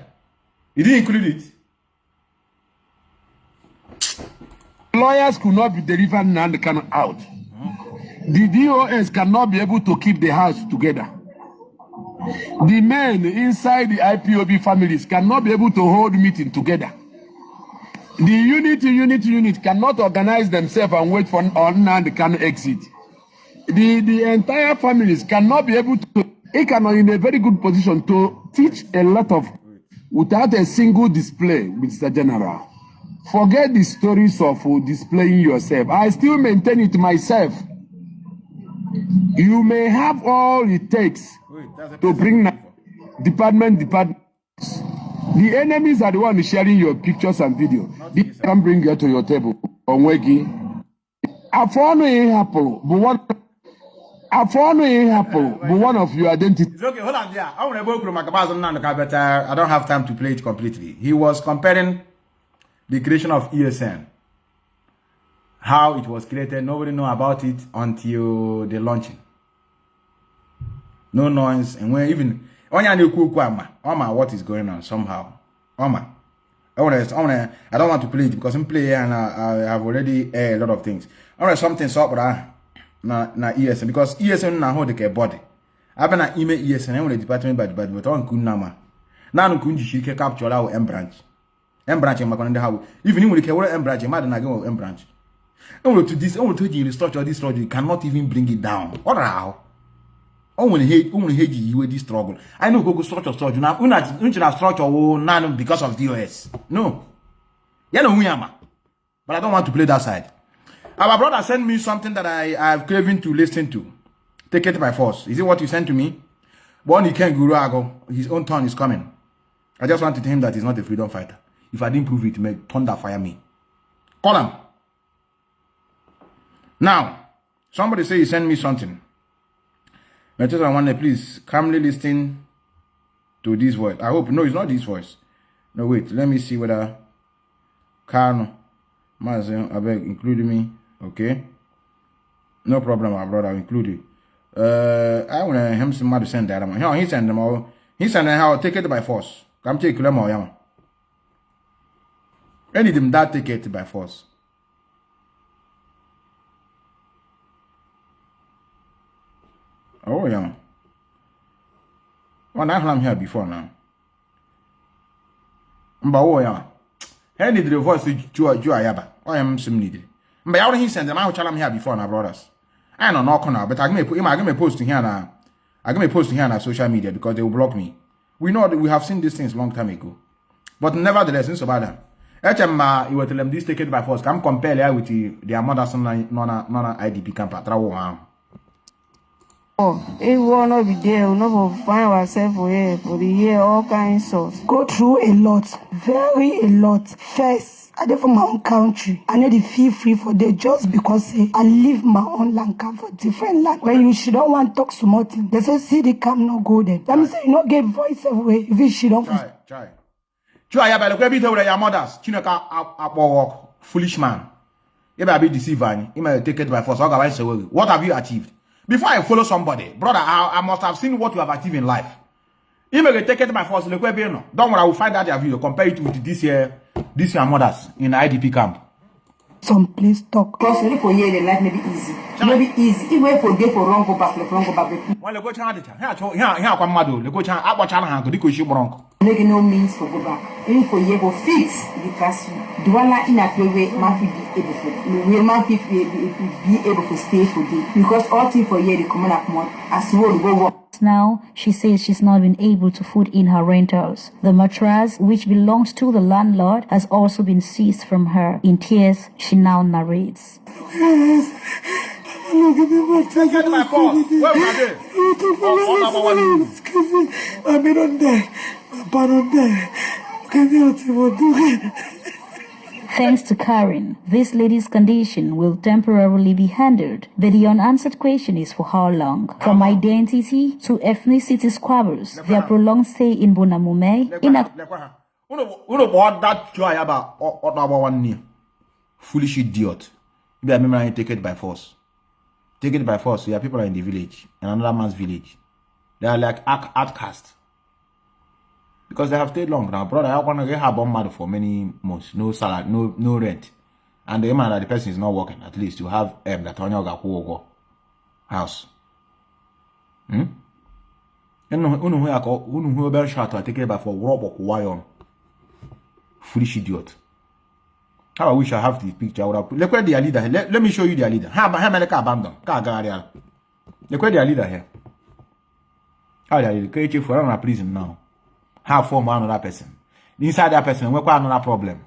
You didn't include it. Lawyers could not be delivering Nnamdi Kanu out. The DOS cannot be able to keep the house together. The men inside the IPOB families cannot be able to hold meeting together. The unit cannot organize themselves and wait for Nnamdi Kanu exit. The entire families cannot be able to. It cannot in a very good position to teach a lot of without a single display, Mr. General. Forget the stories of displaying yourself. I still maintain it myself. You may have all it takes to bring department. The enemies are the ones sharing your pictures and video. They can bring you to your table. Onwegi. One of your identity. It's okay, hold on there. I want to go through my but I don't have time to play it completely. He was comparing the creation of ESN. how it was created. Nobody know about it until the launching. No noise. And when even what is going on somehow. I don't want to play it because I'm playing and I have already aired a lot of things. Something's up with na ESN because ESN na hold the body. I've been an email ESN and the department but on Kunama. Now Kunji she capture our M branch. M branch in Maconda how even if we can M branch, a madam again M branch. And to this, only to you structure this structure, you cannot even bring it down. What how? Only hate you with this struggle. I know go structure now. Una structure none because of DOS. No. You know who I am. But I don't want to play that side. Our brother sent me something that I have craving to listen to. Take it by force. Is it what you sent to me? But he can't Guru Ago. His own turn is coming. I just want to tell him that he's not a freedom fighter. If I didn't prove it, may thunder fire me. Call him. Now, somebody say he sent me something. Methuselah, I want to please calmly listen to this voice. I hope. No, it's not this voice. No, wait. Let me see whether Kanu, Mazi, I beg, include me. Okay. No problem, my brother. I'll include you. I want him somebody to send that. He send them all. He send them how take it by force. Come take them all. Any them that take it by force. Oh yeah. Well, I'm here before now. But oh yeah. Hey, need the voice to Ayaba. I am some needed. But I he send them out. I'm here before now, brothers. I don't know now, but I give me post here now. I give me post here on social media because they will block me. We know that we have seen these things long time ago. But nevertheless, it's about them. You will tell them this take it by force. Come compare with their mother's non IDP camp. Oh, it will not be there. We'll not find ourselves for the year, all kinds of. Go through a lot, a lot. First, I did for my own country. I need to feel free for them just because I live my own land camp for different land. When you should don't want to talk so much, they say see the camp no go there. Let me say you not get voice away if you should don't. Try. Yeah, but look, your mothers. Chinaka, foolish man. You may be deceived. You may take it by force. What have you achieved? Before I follow somebody, brother, I must have seen what you have achieved in life. You may take it by force. Don't worry, I will find out your video. Compare it with this year mothers in the IDP camp. Some place talk. Because only for year the life may be easy. Maybe easy. If we for day for wrong go back. Well, the go channel. Here, come madu. The go channel. I watch channel. Go diko shi bronco. Make no means for go back. Even for year go fix the class. Duala in a way man be able to. We man be able to stay for day because all thing for year the common up more as well go work. Now, she says she's not been able to put in her rentals. The mattress, which belongs to the landlord, has also been seized from her. In tears, she now narrates. Thanks to Karen, this lady's condition will temporarily be handled, but the unanswered question is for how long. From identity to ethnicity squabbles, their prolonged stay in Bonamume, in a... Foolish idiot. You remember take it by force. Take it by force. Your people are in the village, in another man's village. They are like outcasts. Because they have stayed long now, brother. I want to get her bomb mad for many months. No salary, no rent. And the man that the person is not working, at least you have that on your house. And who better shot to take it by for rob or wire. Foolish idiot. How I wish I have the picture. I would have look where their leader. Let me show you their leader. How many abandon? Look where their leader here. How they are creating for another prison now. Have formed another person. Inside that person, we got another problem.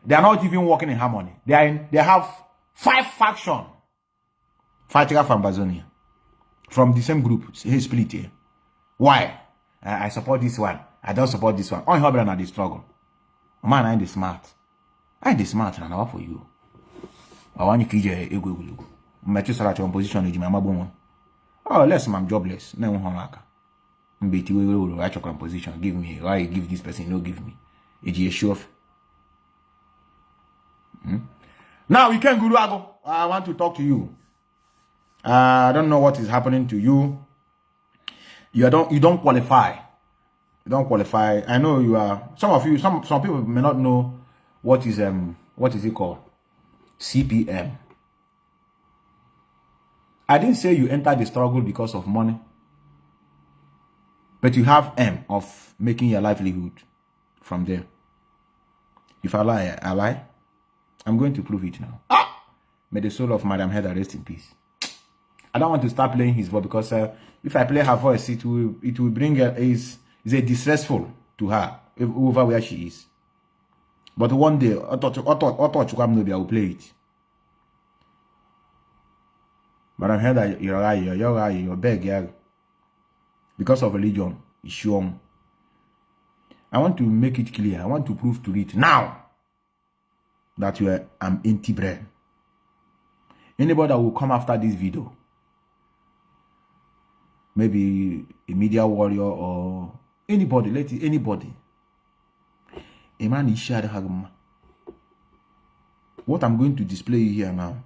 They are not even working in harmony. They have 5 factions fighting from Bazonia. From the same group. He split here. Why? I support this one. I don't support this one. Only Hobby and the struggle. Man, I ain't the smart. I ain't the smart and I for you. I want you to get a Methuselah to position in my mabon. Oh, less I'm jobless. No one But you will write your composition. Give me. Why you give this person? No, give me. It's a show off. Now we can Guru Ago. I want to talk to you. I don't know what is happening to you. You don't qualify. You don't qualify. I know you are. Some of you, some people may not know what is it called? CPM. I didn't say you entered the struggle because of money, but you have M of making your livelihood from there. If I lie, I lie. I'm going to prove it now. May the soul of Madam Heather rest in peace. I don't want to start playing his voice because if I play her voice, it will bring her is a distressful to her over where she is. But one day, I thought I will play it. Madam Heather, you're beg, yeah. Because of religion, it's sure. I want to make it clear. I want to prove to it now that you are an empty brain. Anybody that will come after this video, maybe a media warrior or anybody, anybody. A man is shared. What I'm going to display here now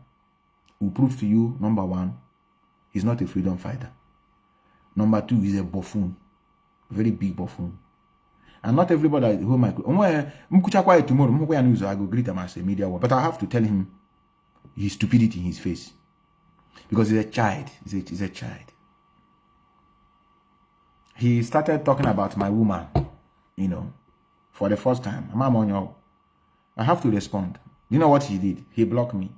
will prove to you, number one, he's not a freedom fighter. Number two, he's a buffoon. Very big buffoon. And not everybody who might tomorrow, I go greet him as a media warrior. But I have to tell him his stupidity in his face. Because he's a child. He's a child. He started talking about my woman, you know, for the first time. I have to respond. You know what he did? He blocked me.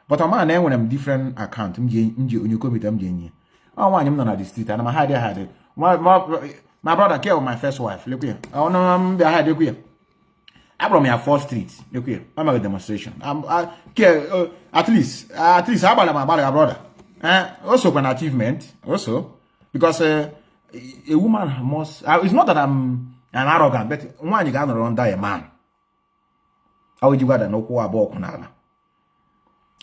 But a man then when I'm different account, I want him on the street and I'm had it. My brother care of my first wife. Look here. Oh no, I'm behind here. I brought me a 4th Street. Look here. I'm at a demonstration. At least how about my brother? Also an achievement. Also because a woman must. It's not that I'm an arrogant, but one you got around die a man. How would you got no ko about kunala?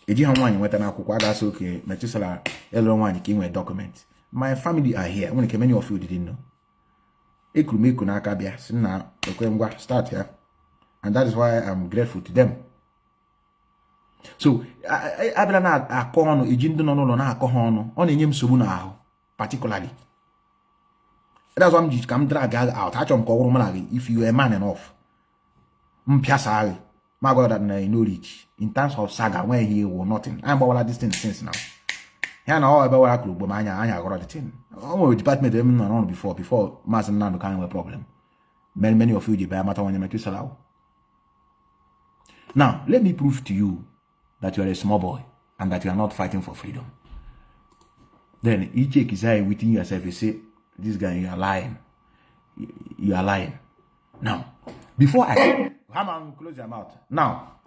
Eji hanwan went an akukwa gas okay. Methuselah Elon came with document. My family are here. When many of you didn't know. Start here. And that is why I'm grateful to them. So I believe a corner, a gin no na corner, on a name subuna, particularly. That's why I'm just come drag out. I don't call if you are a man enough. Mpiasari, my God, that knowledge in terms of saga when he or nothing. I'm about this thing since now. Here now about what I could, but I got the thing. Oh, department on before Mazi Nnamdi kind of a problem. Many of you debate matter when you make you allow. Now, let me prove to you that you are a small boy and that you are not fighting for freedom. Then you check his eye within yourself, you say, this guy, you are lying. You are lying. Now, before I close your mouth. Now,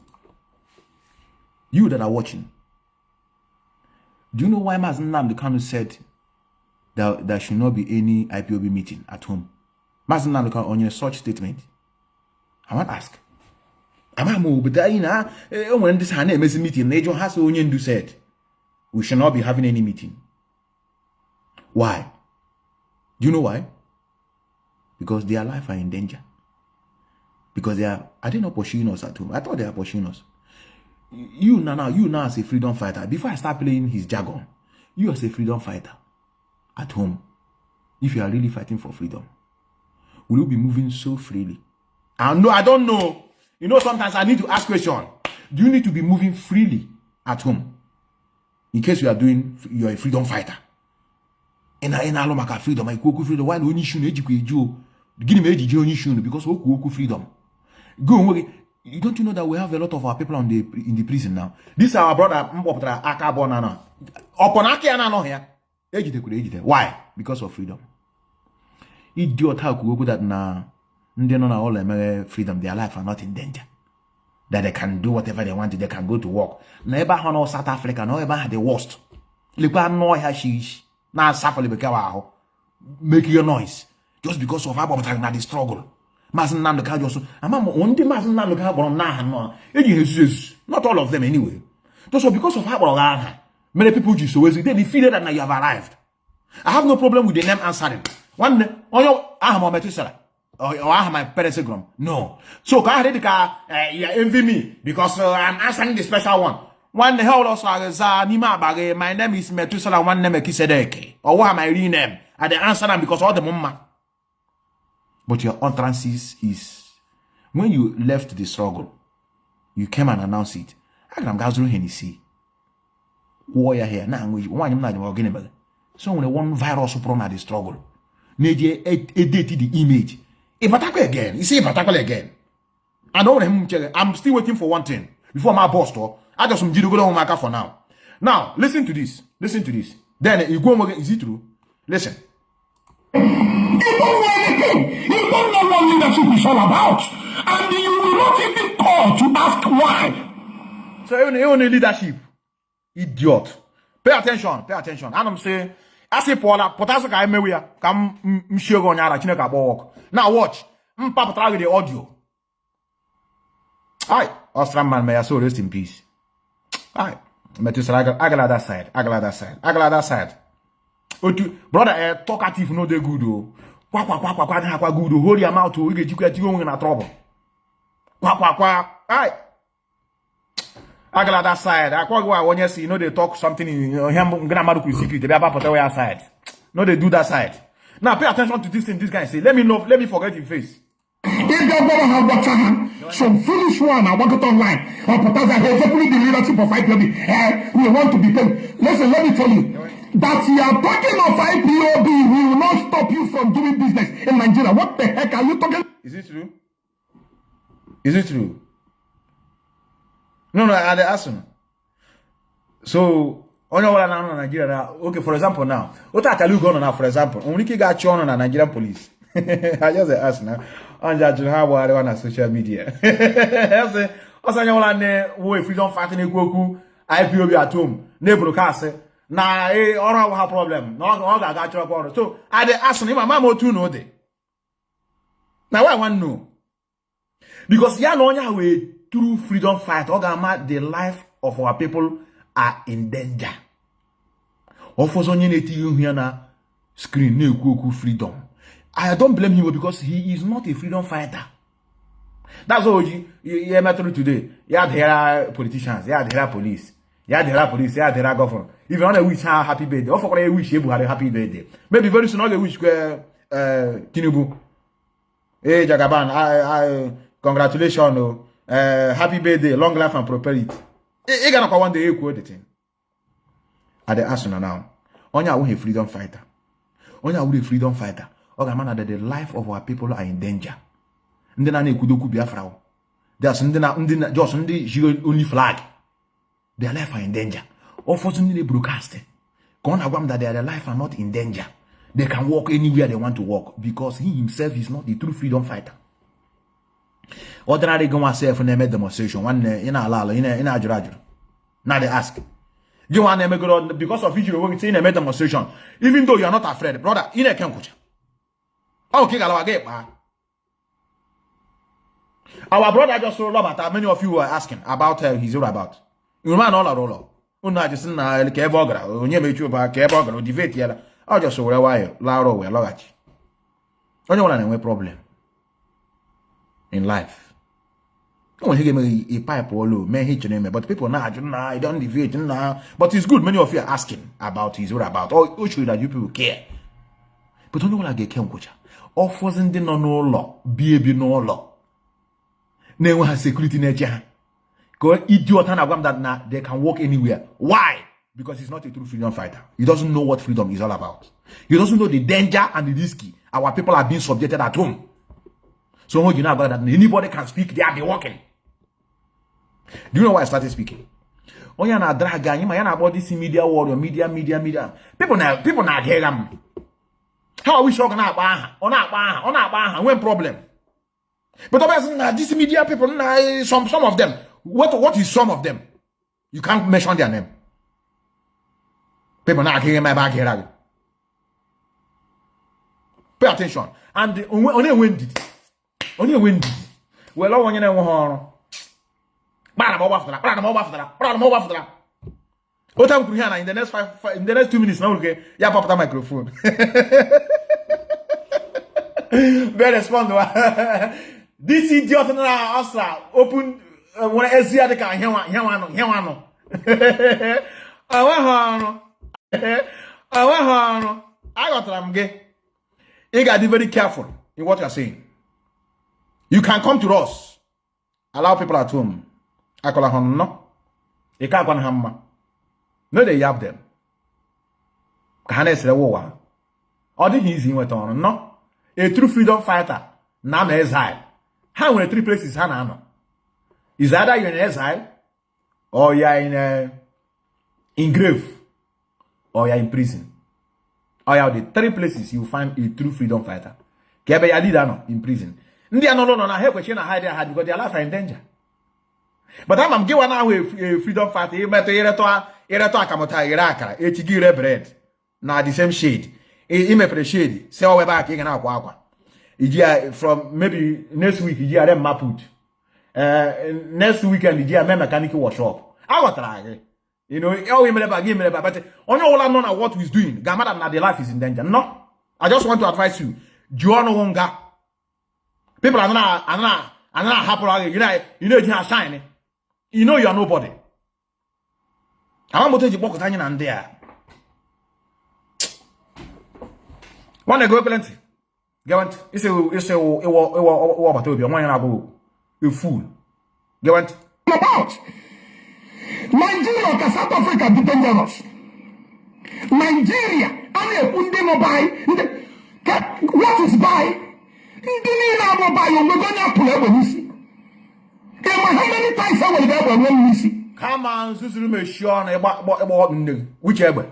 you that are watching, do you know why Mazi Nnamdi Kanu said that there should not be any IPOB meeting at home? Mazi Nnamdi Kanu on your such statement. I want to ask. When this Mazi meeting, Najon has Onyendu said we should not be having any meeting. Why? Do you know why? Because their life are in danger. Because are they not pursuing us at home? I thought they are pursuing us. You now as a freedom fighter, before I start playing his jargon, you as a freedom fighter at home, if you are really fighting for freedom, will you be moving so freely? I don't know. You know, sometimes I need to ask question. Do you need to be moving freely at home? In case you are a freedom fighter. And I maka freedom, I cook freedom. Why only should you give me a because we freedom. Go away. Don't you know that we have a lot of our people in the prison now? This is our brother Akabonana. Why? Because of freedom. Idiot how could that now? They know all freedom, their life are not in danger. That they can do whatever they want, they can go to work. Never had South Africa, never had the worst. Look no hashish. Now suffer make your noise. Just because of how the struggle. Mazi Nnamdi Kanu just one thing Mazi Nnamdi Kanu not all of them anyway. Just because of how many people just always they feel that now you have arrived. I have no problem with the name answering. One day, on your Methuselah. or I have my parents grum. No. So can I you envy me because I'm answering the special one. One the hell also Nima Bagay, my name is Methuselah, one name Kisedeke. Or what am I real name? And they answer them because all the mumma. But your utterances is when you left the struggle, you came and announced it. I can Gazru Hennessy. Warrior here now, one am not organizable. So when one virus upon the struggle, Nadia edited the image. A particle again, you see a particle again. I know him. I'm still waiting for one thing before my boss talk. I just some Jirugo on my car for now. Now, listen to this. Listen to this. Then you go again. Is it true? Listen. You don't know anything. You don't know what leadership is all about. And you will not even call to ask why. So you only leadership. Idiot. Pay attention. Pay attention. And I'm saying, I say Paula, Potasso ka emewia, kam mshiego nyara chineka walk. Now watch. Papa try the audio. Aye. Austrian man, may I so rest in peace. Aye. Methuselah, I got that side. I got that side. I got that side. Brother, talkative no de good oh. Kwa good oh. Hold your mouth oh. You get you in a trouble. Aye. I got that side. I quite when you see, you know they talk something in him grammar secret. They about put away side. No, they do that side. Now pay attention to this thing. This guy say, let me forget your face. If that brother have got some foolish one, I want it online. Or because I have definitely the leadership of IPOB. We want to be paid. Listen, let me tell you that you are talking of IPOB. We will not stop you from doing business in Nigeria. What the heck are you talking? Is it true? Is it true? No, I asked him. So, on Nigeria, okay, for example, now, what are you going on now, for example? Only got shown on Nigerian police. I just asked now. I'm just how I want on social media. I say, also, you want to freedom fighting a Goku, IPOB at home, ne broadcast. Nah, all have problem. No, I got your problem. So, I asked him, my mom too know they. Now, I want to know. Because you know, we through freedom fight, the life of our people are in danger. Screen freedom. I don't blame him because he is not a freedom fighter. That's all you matter today. You had here politicians, you had here police, you had here police, you had here government. If you want to wish her happy birthday, or for a wish you had a happy birthday. Maybe very soon I wish Tinubu. Hey Jagaban, I congratulations. Happy birthday, long life and prosperity. You gonna one day equal the thing. At the arsenal now, Onya will a freedom fighter. Onya will a freedom fighter. Ogamana that the life of our people are in danger. And then I need kudoku Biafra. There's just only flag. Their life are in danger. Unfortunately, broadcasting. That their life are not in danger. They can walk anywhere they want to walk because he himself is not the true freedom fighter. Ordinary go myself when they made demonstration. One in a lala, in a jurajur. Now they ask. You want to make it because of which you were saying a demonstration. Even though you are not afraid, brother, in a camp. Okay, our brother just rolled up at many of you were asking about his about. You man all a roller. Una just na kebogra, onye mechu ba kebogra, debate yala. I just so why Lauro we logachi. Only one and problem in life. When he gave me a pipe or low, may hit your name, but people now I don't debate now. But it's good. Many of you are asking about his about. Or should that you people care? But only one I get came coach. Offers in the no law, be no law. No one has security nature. Go idiot and agam that now they can walk anywhere. Why? Because he's not a true freedom fighter. He doesn't know what freedom is all about. He doesn't know the danger and the risky. Our people are being subjected at home. So you know about that anybody can speak, they are be walking. Do you know why I started speaking? Oh, you're not dragging, you're not about this media war, media. People now get them. How are we talking about? On when problem? But this media people, some of them. What is some of them? You can't mention their name. People now getting my back here. Pay attention. And only when did. Well, I want you to know. What time could in the next 2 minutes now? Okay, yeah, pop that microphone. Better respond. This idiot na Asra open when Ezia de can here one. I got them gay. You gotta be very careful in what you're saying. You can come to us. Allow people at home. I call them no. You can't go on hammer. No, they yab them. Can I say the war? Or did he went on? No. A true freedom fighter. Now exile. How many 3 places? Hana? Is either you're in exile, or you're in grave, or you're in prison. Or you're the 3 places you find a true freedom fighter. Kebe ya leader no in prison. Ndi no na help question hide their heart because their life are in danger. But I'm give one now a freedom fighter. You met to akamota irakara. Echigire bread. Na the same shade. He me pre shade. Say we back again na akwa. From maybe next week you are maput. Next weekend you are mechanic workshop. I got try. You know, all give me but on all I know what he's doing. Gamada na the life is in danger. No. I just want to advise you. Joanna Wonga. People are not happy. You know you are shining. You know you are nobody. I want to take you back and there. One go plenty. Get it's a fool. Get about Nigeria or South Africa be dangerous. Nigeria, what is buy? How many times I will get when we see? Come on, Susu me sure about whichever.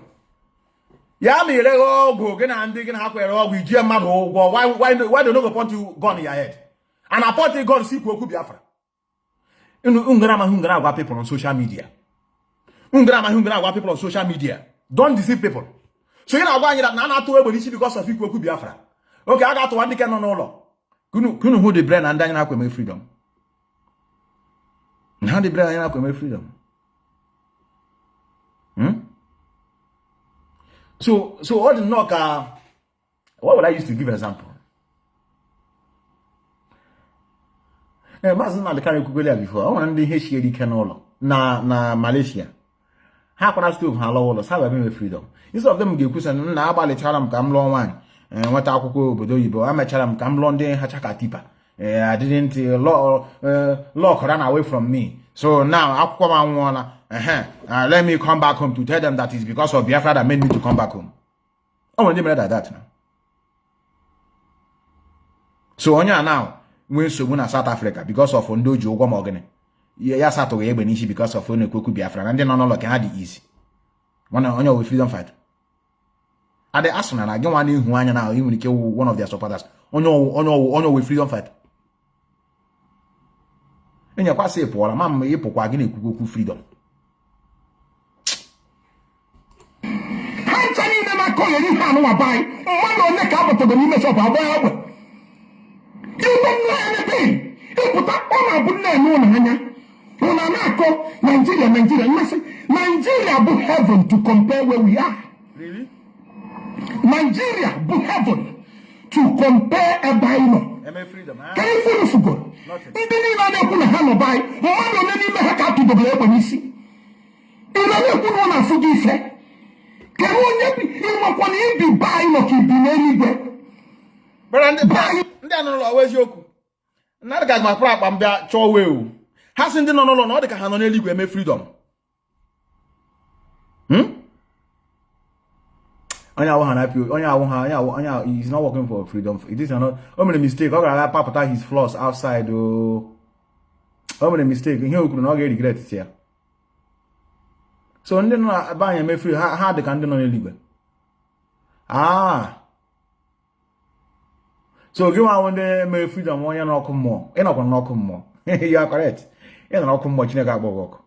Yeah, me go get and digging halfway with German. Why don't you point to gun in your head? And I point a gun see Biafra. Ungrama people on social media. Ungrama people on social media. Don't deceive people. So you know why that Nana to everybody because of you Biafra. Okay, I got to one decade on all. Kunu hold the brain and then I make freedom. How the brain and I make freedom? So all the knock what would I use to give an example? Mazi na the carry kugolia before. I want the HCD canola na Malaysia. How can I still hello all how I make freedom? Instead of them give question na about the chalam kam long one. What akuko obodo yibo I'm a chalam kam London hachaka tipa. I didn't lock run away from me. So now akuma wanna let me come back home to tell them that it's because of Biafra that made me to come back home. I want them like that now. So onya now when so na South Africa because of Ndojo Ogwamogene. Yeah, Sato Ebenishi because of Onekweku Biafra and then no look had it easy. One on with freedom fight. At the Arsenal, I don't want to now even kill one of their supporters. On your with freedom fight. And you're quite say, Paul, Mamma, you put Kuku freedom. Anthony never call any man buy. One on the cover to the image of our boy. You don't know anything. You put up on a bunna. Nigeria, Nigeria book heaven to compare where we are. Really? Nigeria book heaven to compare a Bible. Freedom, huh? Can you follow for God? Even if I don't have a Bible, one of them may have to the Bible when you see. If I don't want to forgive, can you be buying or keep being anywhere? But I'm not always yoku. Not got my prop, I'm that chow. Hasn't the no the can only make freedom. He's not working for freedom. It is not only mistake. Okay, Papa his flaws outside. Only mistake. He could not get regret here. So then buy him free. How they can do only live. So you want when they freedom, one not come more. You're not gonna come more. You are correct. You're not come much. You never work.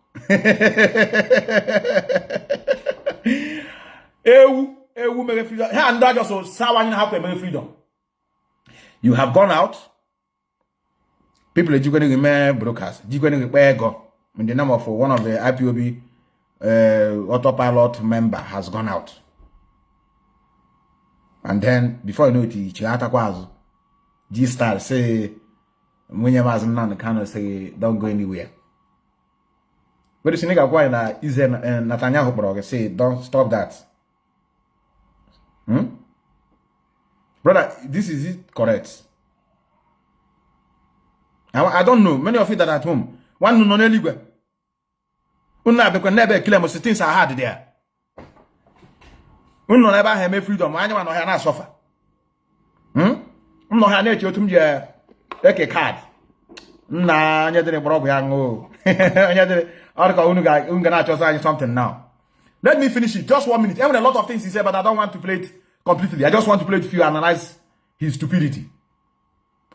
And that just so someone have to freedom. You have gone out. People are going to be brokers. You're going to be go. In the name of one of the IPOB autopilot member has gone out. And then before you know it, G-Star say, when you Mazi Nnamdi Kanu say, don't go anywhere. But this nigga why na is Netanyahu brother say, don't stop that. Brother, this is it correct? I don't know. Many of you that are at home. One no neligwe. Una be never kill most things are hard there. Uno never have me freedom. Anyone no have na suffer. No have na chotum je eke card. Na anya de brother ya ngo. Anya de arka unga na chosa something now. Let me finish it. Just 1 minute. Even a lot of things he said, but I don't want to play it completely. I just want to play it for you, analyze his stupidity.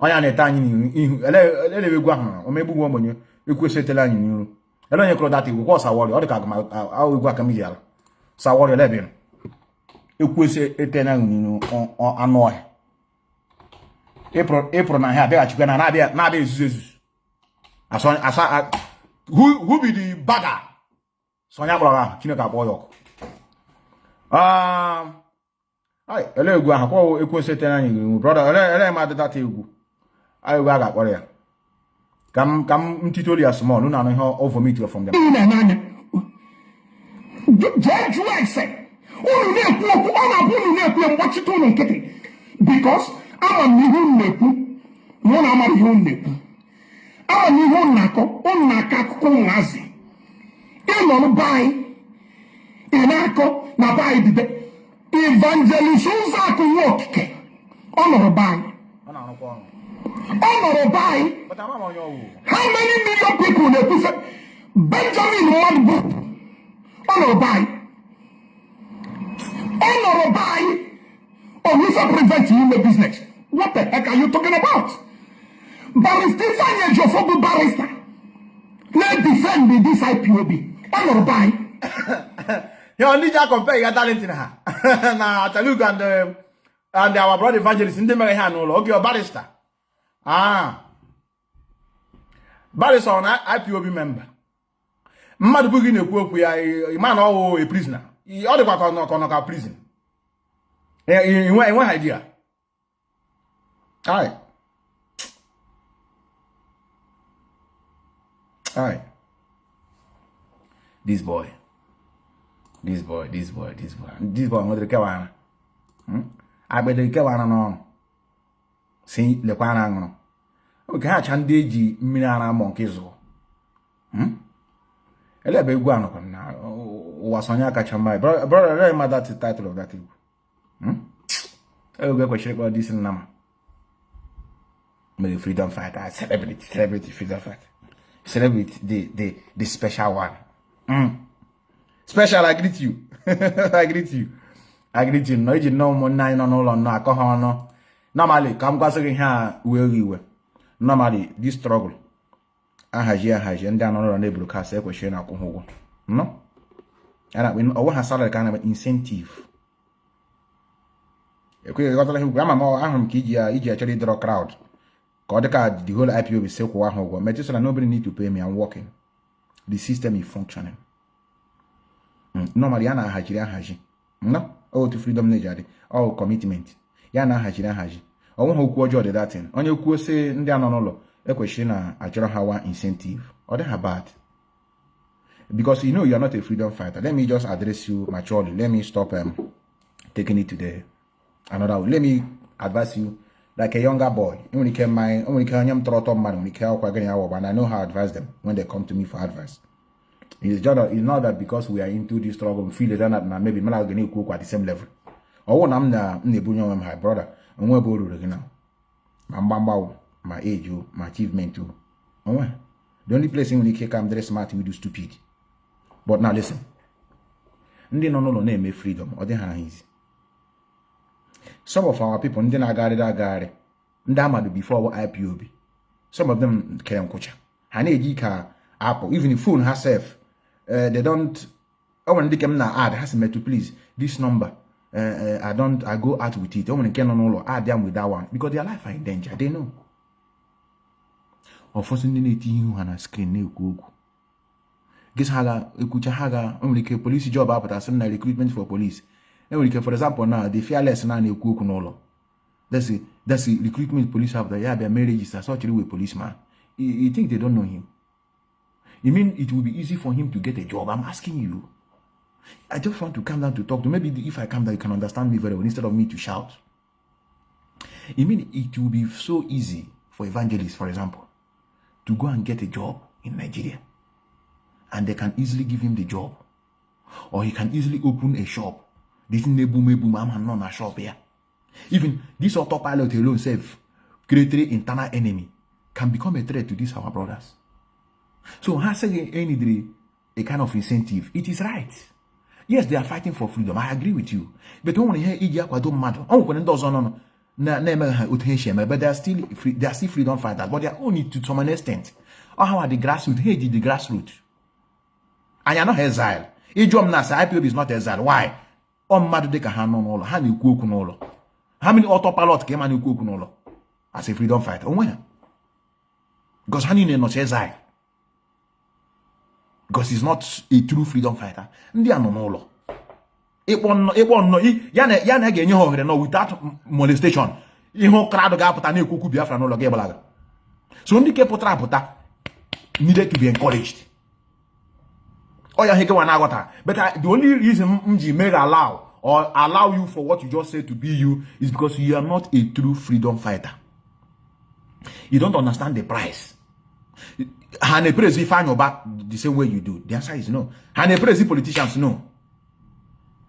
Oya na eta anyi ihu ele wegwa ha o mebu womonyo ekwesetela anyi niru ele onye kro that we go sawori o de ka wegwa kamijala sawori ele bi ekwese etena anyi niru anu ohe April na ha bia chikwa na bia ezuzu asa who be the bagger sonya brother chineka boyok ai ele egwu ha kwa ekwesetela anyi niru brother ele ma that egwu I will got warrior. Come, tutorial small. No, no, no, over me to from them. Judge like say, because I'm a new nepu, no, I'm a new nepu. I'm a new nako, naka nazi. In buy, inako, na buy the evangelism walk. On buy. Buy. But I'm on your How many million people they put Benjamin one group? Buy. Buy. Or you prevent you in the business. What the heck are you talking about? Barrister Fanya Jofobu Barrister. Let defend me this IPOB. Buy. You only just compare your talent in her. Now Taluk and our brother evangelist in the American okay, your barrister. Barrister on IPOB member. Mad Bugin a man or a prisoner. He all about not a prison. In one idea. Aye. This boy, I'm going to Kawana. I bet the Kawana no. See the Kwana. Okay, I can deji Minana monkezo. Ele be guano na wasonya kachamba. Brother, let me that title of that. I will go check about this in Nama. Maybe freedom fighter, celebrity freedom fighter. Celebrity, the special one. Special, I greet you. I greet you. No, you know, more nine on all on no. Normally, come passing here where we were. Normally, this struggle. I have and down on the broadcast a question. No, and I mean, I salary kind of incentive. Okay, got him grandma more. I'm actually draw crowd. Got the whole IPO is silk one. Methuselah, nobody need to pay me. I'm working. The system is functioning. Normally, Yana Haji. No, oh, to freedom Najadi. Oh, commitment. Yana Haji. I won't go to that thing. On your course, say, Ndianolo, a question, a general incentive. Or they have bad. Because you know you're not a freedom fighter. Let me just address you maturely. Let me stop taking it to the another way. Let me advise you like a younger boy. Only can mind, only can young throttle man, only care and I know how to advise them when they come to me for advice. It's not that because we are into this struggle, we feel that maybe I'm not going to cook at the same level. Or when I'm my brother, and we're both now. My age, my achievement too. The only place in which I'm very smart, we do stupid. But now listen. No name freedom or the hands. Some of our people didn't agare. Ndamadu before IPOB. Some of them can coach. Hanejika Apple, even the phone herself. They don't. Oh, when they come now, add has to please this number. I go out with it. Oh, when can no add them with that one because their life are in danger. They know. Unfortunately, you on a screen new Google. Guess haga ekucha haga only police job up at some recruitment for police. For example, now the fearless now new cook no law. That's a recruitment police have that. Yeah, they may register such a policeman. You think they don't know him? You mean it will be easy for him to get a job? I'm asking you. I just want to come down to talk to. Maybe if I come down, you can understand me very well instead of me to shout. You mean it will be so easy for evangelists, for example, to go and get a job in Nigeria, and they can easily give him the job, or he can easily open a shop. This a shop here. Even this autopilot alone self create internal enemy can become a threat to these our brothers. So has any a kind of incentive. It is right. Yes, they are fighting for freedom. I agree with you. But when you hear but they are still free, they are still freedom fighters, but they are only to some extent. Or how are the grassroots? Hey, the grassroots. And you're not exile. IPOB is not exile. Why? How many autopilot came and you as a freedom fighter? Because Hanine not exile. Because he's not a true freedom fighter. They are no. It won't no. Yana again, you know, without molestation. You crowd gap and you could Biafra no logabalaga. So only Kepotra needed to be encouraged. Oh, yeah, but the only reason Mji may allow you for what you just said to be you is because you are not a true freedom fighter. You don't understand the price. And a praise if I know back the same way you do. The answer is no. And a praise politicians no.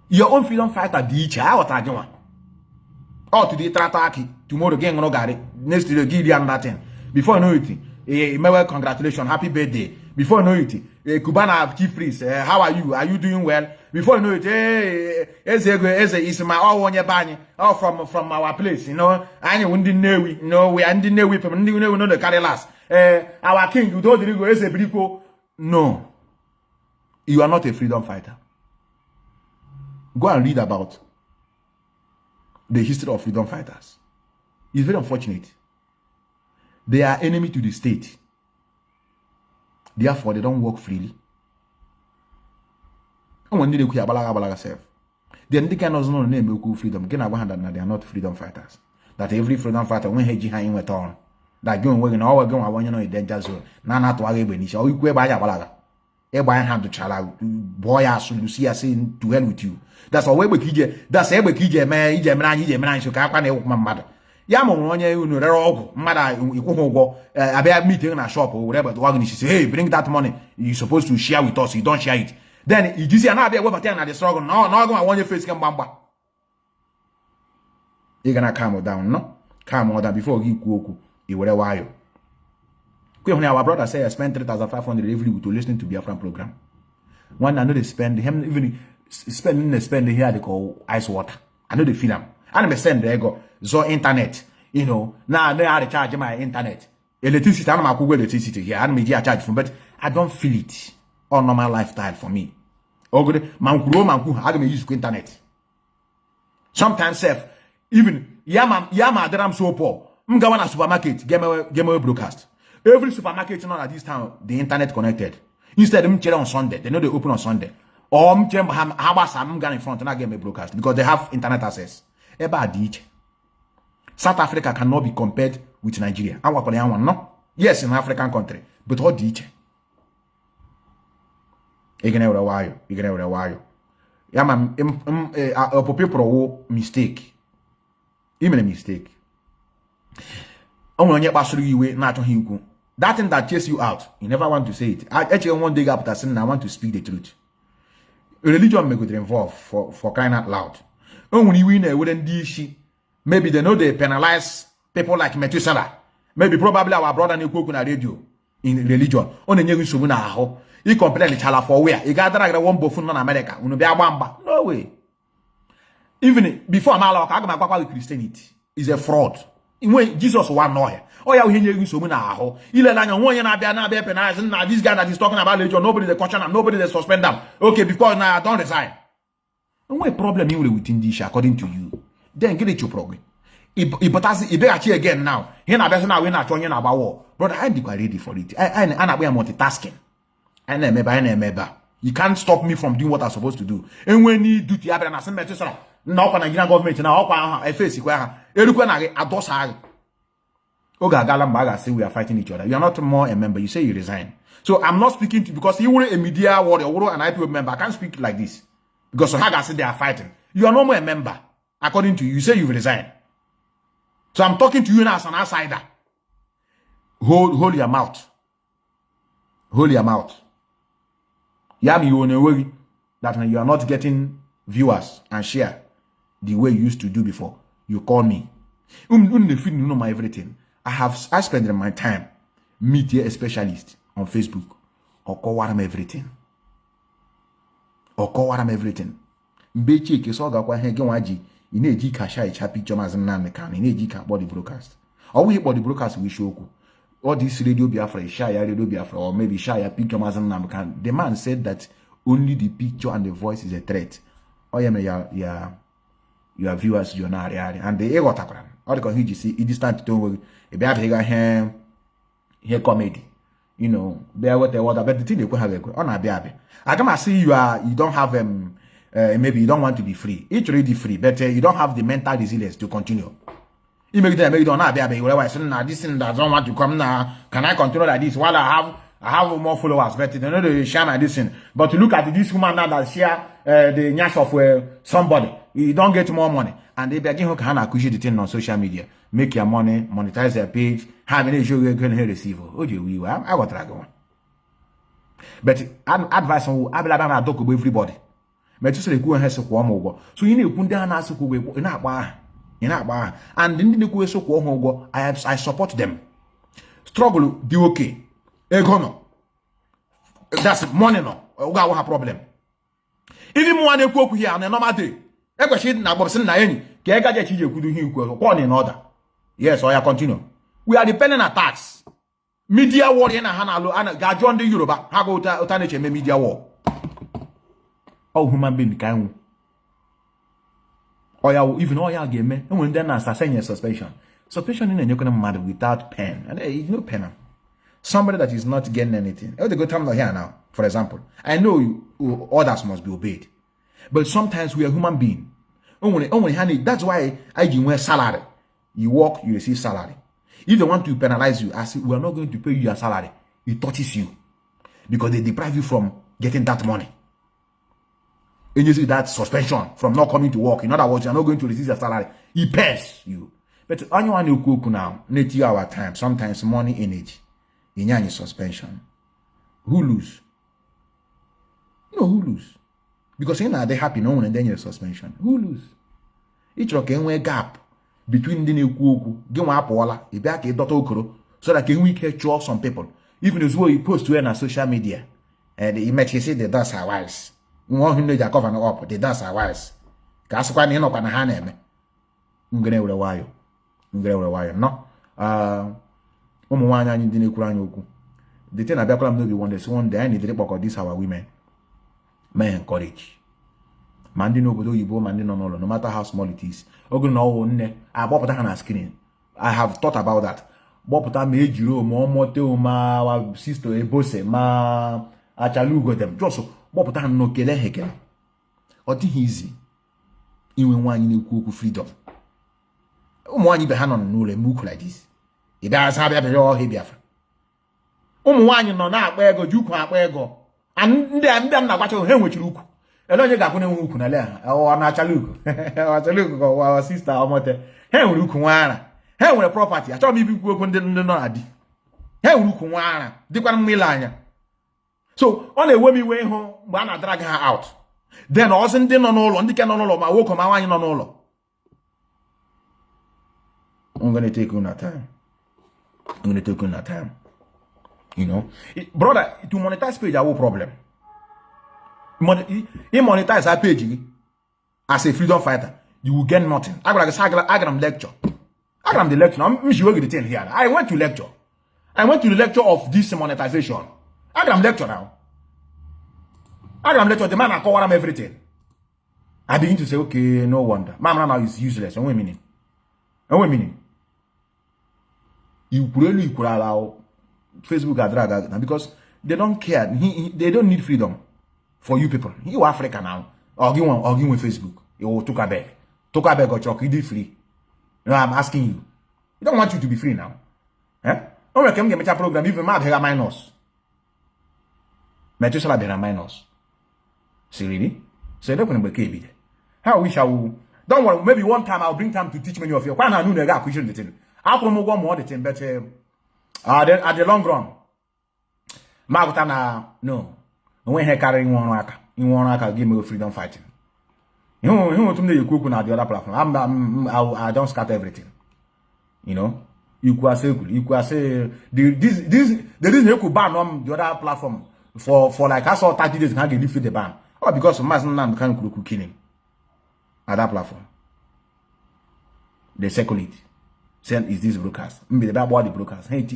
Your own freedom fighter the each or Tajawan. Oh, today Trataki, tomorrow again no got it. Next to the Gideon Latin. Before you know it, congratulations, happy birthday. Before you know it, Cubana chief priest, how are you? Are you doing well? Before you know it, is my all on your bany, all from our place, you know. I wouldn't know we, we are in the Navy, we know the Cadillacs. Our king, you don't go as a brico. No, you are not a freedom fighter. Go and read about the history of freedom fighters. It's very unfortunate. They are enemy to the state. Therefore, they don't work freely. And when they balaga self, then they cannot know name freedom. They are not freedom fighters. That every freedom fighter when he behind with on that going working all going I want you know in danger zone. Nana to Arabe Nisha or you go by balaga. Everybody hand to chala boy as Lucia saying to hell with you. That's all we kije. That's every kije man, Ijemran, so can't my mother. Yamo onye you know they're all mother I be meeting in a shop or whatever. She say, hey, bring that money. You're supposed to share with us. You don't share it. Then you see another way at the struggle. No, I want your face can bamba. You're gonna calm down, no? Calm down before you go. You will while. When our brother say I spend 3,500 every week to listen to Biafran program. One I know they spend him even spend here they call ice water. I know they feel them. And I send there go so internet. You know, now they are to charge my internet. Electricity, I'm not Google electricity here. I'm charge from, but I don't feel it on normal lifestyle for me. Okay, manku, I don't use internet. Sometimes, self, even yama that I'm so poor. I'm going to supermarket, get my broadcast. Every supermarket you know at this time, the internet connected. Instead, I'm on Sunday. They know they open on Sunday. Or I'm going in front and I get my broadcast because they have internet access. South Africa cannot be compared with Nigeria. No. Yes, in an African country, but all ditch. A mistake. Even a mistake. That thing that chase you out, you never want to say it. I actually one day after saying I want to speak the truth. Religion may get involved for crying out loud. When you win a wooden dish, maybe they know they penalize people like Methuselah. Maybe probably our brother Nico on radio in religion. Only you should know. He complained chala for where he got like one buffoon in America. No way. Even before I'm Christianity is a fraud. When Jesus one no here. Oh yeah, we hear you so many now. This guy that is talking about religion, nobody they question him, nobody they suspend them. Okay, because now I don't resign. And what problem you within this according to you? Then get it your problem. But as if they again now, here now better now we're not talking about war. Brother, I am ready for it. I am multitasking. I never. You can't stop me from doing what I'm supposed to do. And when you do the other and I send Methuselah, now Nigerian government now I face it where Erukwenagi adosari. Oga Galambaga say we are fighting each other. You are not more a member. You say you resign. So I'm not speaking to because you were a media warrior or an IPO member. I can't speak like this. Because Haga said they are fighting. You are no more a member. According to you, you say you've resigned. So I'm talking to you now as an outsider. Hold your mouth. Hold your mouth. Yami, you wanna worry that you are not getting viewers and share the way you used to do before. You call me. You know my everything. I spend my time media specialist on Facebook or call what I'm everything. Mbechi keso ga kwa hege waji ineji kasha icha picture Mazi Nnamdi Kanu ineji ka body broadcast. Or we body broadcast we show ku. All this radio Biafra, radio Biafra, or maybe share picture Mazi Nnamdi Kanu. The man said that only the picture and the voice is a threat. Oh yeah, your viewers you na and the ego takran. All the he see it distant to worry. E be have here comedy. You know, bear what the water, but the thing they could have on a baby. I come and see you don't have maybe you don't want to be free. It's already free, but you don't have the mental resilience to continue. You make them, you don't have baby. Whatever I say now, this thing that don't want to come now. Can I continue like this while I have more followers? But they know they share my this thing. But to look at this woman now that share the nyash of somebody, you don't get more money. And they begin to kind of push the thing on social media. Make your money, monetize their page, have any show you're going to receive. Oh, you I got that going. But advice on Abelabama talk with everybody. Methuselah go and so kwa so you need put down as in bar. And in the go so kwa I support them. Struggle the okay. Egono. That's money no. Oga have problem. Even more than cook here on a normal day. Na Bobson na any ke ga je chije kudu hin ku ko in order. Yes, or continue. We are depending on tax. Media war na hanalo and ga join the Yoruba. Ha go uta na cheme media war. Oh human being kan. Or even all ya game and when then as a suspension. Suspension in you can mad without pen. And there is no pen. Somebody that is not getting anything. Oh, they go time here now. For example, I know orders must be obeyed. But sometimes we are human beings. Only that's why I give you salary. You work, you receive salary. If they want to penalize you, I say we are not going to pay you your salary. It touches you because they deprive you from getting that money. And you see that suspension from not coming to work. In other words, you are not going to receive your salary. It pays you. But anyone who cook now, need you our time. Sometimes money, energy. In your suspension, who lose? No, who lose? Because you know they happy no one and then your suspension. Who lose? Each rock can wear gap between the new kuku, give one apola, a back a dot okro, so that can we catch off some people. Even as well you post to on social media. And you might say that that's our wives. We want to know that cover up, they that's our wives. Casquan in up and a hand. Ngre with a wire. No. Umwanya ni dine kuranyoku. The thing about no be one one day I need to report this our women. May encourage. Mandi no go do yibo mandi no matter how small it is. Ogo no nne I bought that on screen. I have thought about that. Bought that me jiro mo mote ma wa sister ebose ma achalu go them. Just bought that no kele heke. Oti easy. Iwe nwanyi ni ku freedom. Umwanyi be hanon no le muku like this. Ibe asabe be yo he Biafra. Umwanyi no na akpa ego juku akpa ego. And them na kwacho he nwechiri uku. Elo nye ga kwene uku na le o na achalugo. Achalugo go wa sister omote. He nwere uku nwara. He nwere property. Acho mi bi ku okwu ndị no adi. He nwere uku nwara. Dikwa mmile anya. So on ewe mi we ho mgbe a na drag her out. Then ozi ndị no n'ụlọ, ndị ke no n'ụlọ ma woko ma nwanyi no n'ụlọ. I'm going to take you that time. You know, brother, to monetize page, I have a problem. You monetize that page as a freedom fighter, you will get nothing. I got a lecture. I got the lecture. I'm sure the thing here. I went to lecture. I went to the lecture of this monetization. I got lecture now. I got lecture. The man I call him everything. I begin to say, okay, no wonder. Man now is useless. And wait a minute. You really could allow Facebook drag because they don't care. They don't need freedom for you people. You Africa now. Arguing with Facebook. You took a bag or chalk. You did free. No, I'm asking you. You don't want you to be free now. Eh? Oh, we can get a program even mad here minus. Methuselah be minus. See really? So they're going to be KB. How we shall don't worry, maybe one time I'll bring time to teach many of you. Why not know the question the thing? I'll promote one more the thing, but at the long run. Magutana no. When he carrying one raka, in one raka give me freedom fighting. You want to you cook on the other platform. I don't scatter everything. You know, you could say the reason you could ban on the other platform for like I saw 30 days can't get lift the ban. Or because of Mazi Methuselah can't cook killing at that platform. They circle it. Send is this broadcast. Maybe the body broadcast. Hey,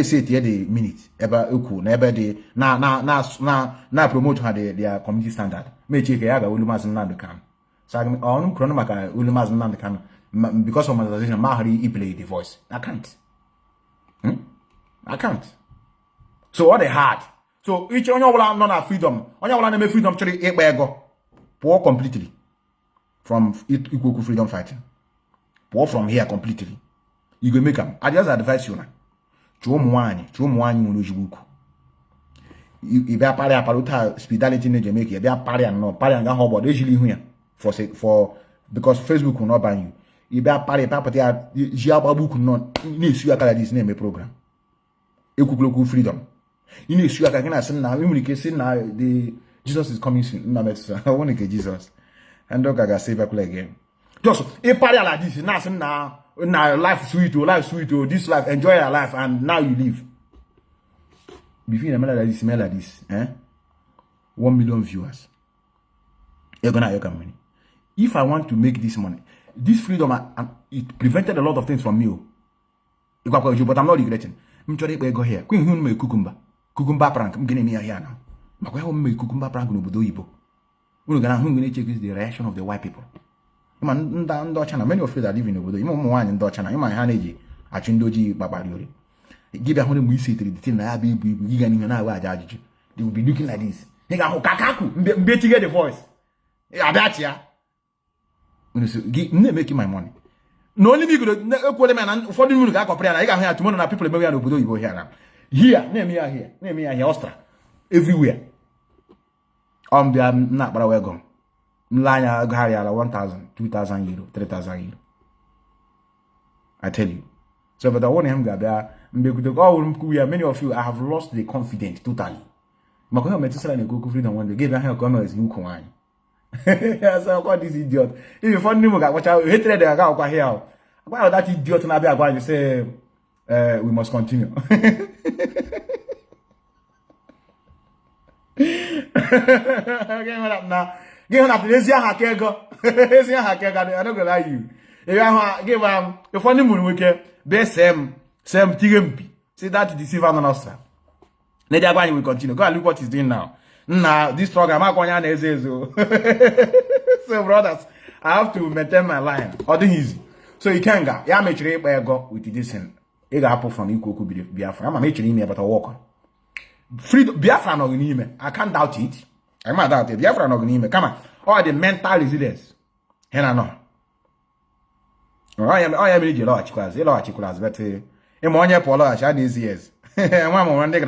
say here the minute. Ever equal, never the na promote her their community standard. May check yaga Mazi Methuselah can. So I on chronomaka Mazi Methuselah can because of monetization. Mahari he play the voice. I can't. I can't. So what they had. So each on your non freedom. On your one freedom actually go poor completely from equal freedom fighting. Poor from here completely. You go make them. I just advise you now. Chuomwani unojibuku. You be a pari aparuta hospitality in Jamaica. You be a pari and no pari and go home. They usually here for because Facebook will not ban you. You be a pari property. Jiababu could not. You need to see this name a program. Equal freedom. You need to see I send now. We can say now the Jesus is coming soon. I want to get Jesus. And don't get save again. Just a party like this is now life sweet oh, this life, enjoy your life, and now you live. Before you smell like this, 1 million viewers. You're gonna make money. If I want to make this money, this freedom, it prevented a lot of things from me. But I'm not regretting. I'm trying to go here. Queen make cucumber prank. I'm getting here now. But why make cucumber prank no bodo ibo? We're gonna check is the reaction of the white people. Many of you that live in Obodo, you know, in Dutchana, you might handy a chindoji babariori. Give a hundred we to the thing I be gigan and I judge. They will be looking like this. They got Kakaku, bet to get the voice. Yeah, that's ya. Making my money. No only could put them and for the moon got prayer. I got here tomorrow people maybe Obodo you go here now. Here, name me here, Ostra. Everywhere. They are not but welcome. Mlanya Gahari 1,000, 2,000 euro, 3,000 euro. I tell you. So, but I want him there. Many of you, I have lost the confidence totally. Makoya Methuselah and Goku Freedom one day gave a hair corner as you coin. Yes, I got this idiot. If you find him, watch out, hatred the guy here. Why that idiot and I going to say, we must continue. Okay, what up now? Give up this year, Hakego. This year, Hakego. I don't lie you. If I give the funny moon wicked, best same TMP. See that deceiver on us. Let that will continue. Go and look what he's doing now. Now, this program, I'm going to say so. So, brothers, I have to maintain my line. Or the easy. So, you can go. Yeah, make sure you go with this and it apple from equal could be Biafra. I'm making email about a walker. Freedom, Biafra no ime. I can't doubt it. I might doubt it. Biafra no ime. Come on. All the mental resilience. Hena no. I am really large class. But I'm on your polo. I shall these years. One more day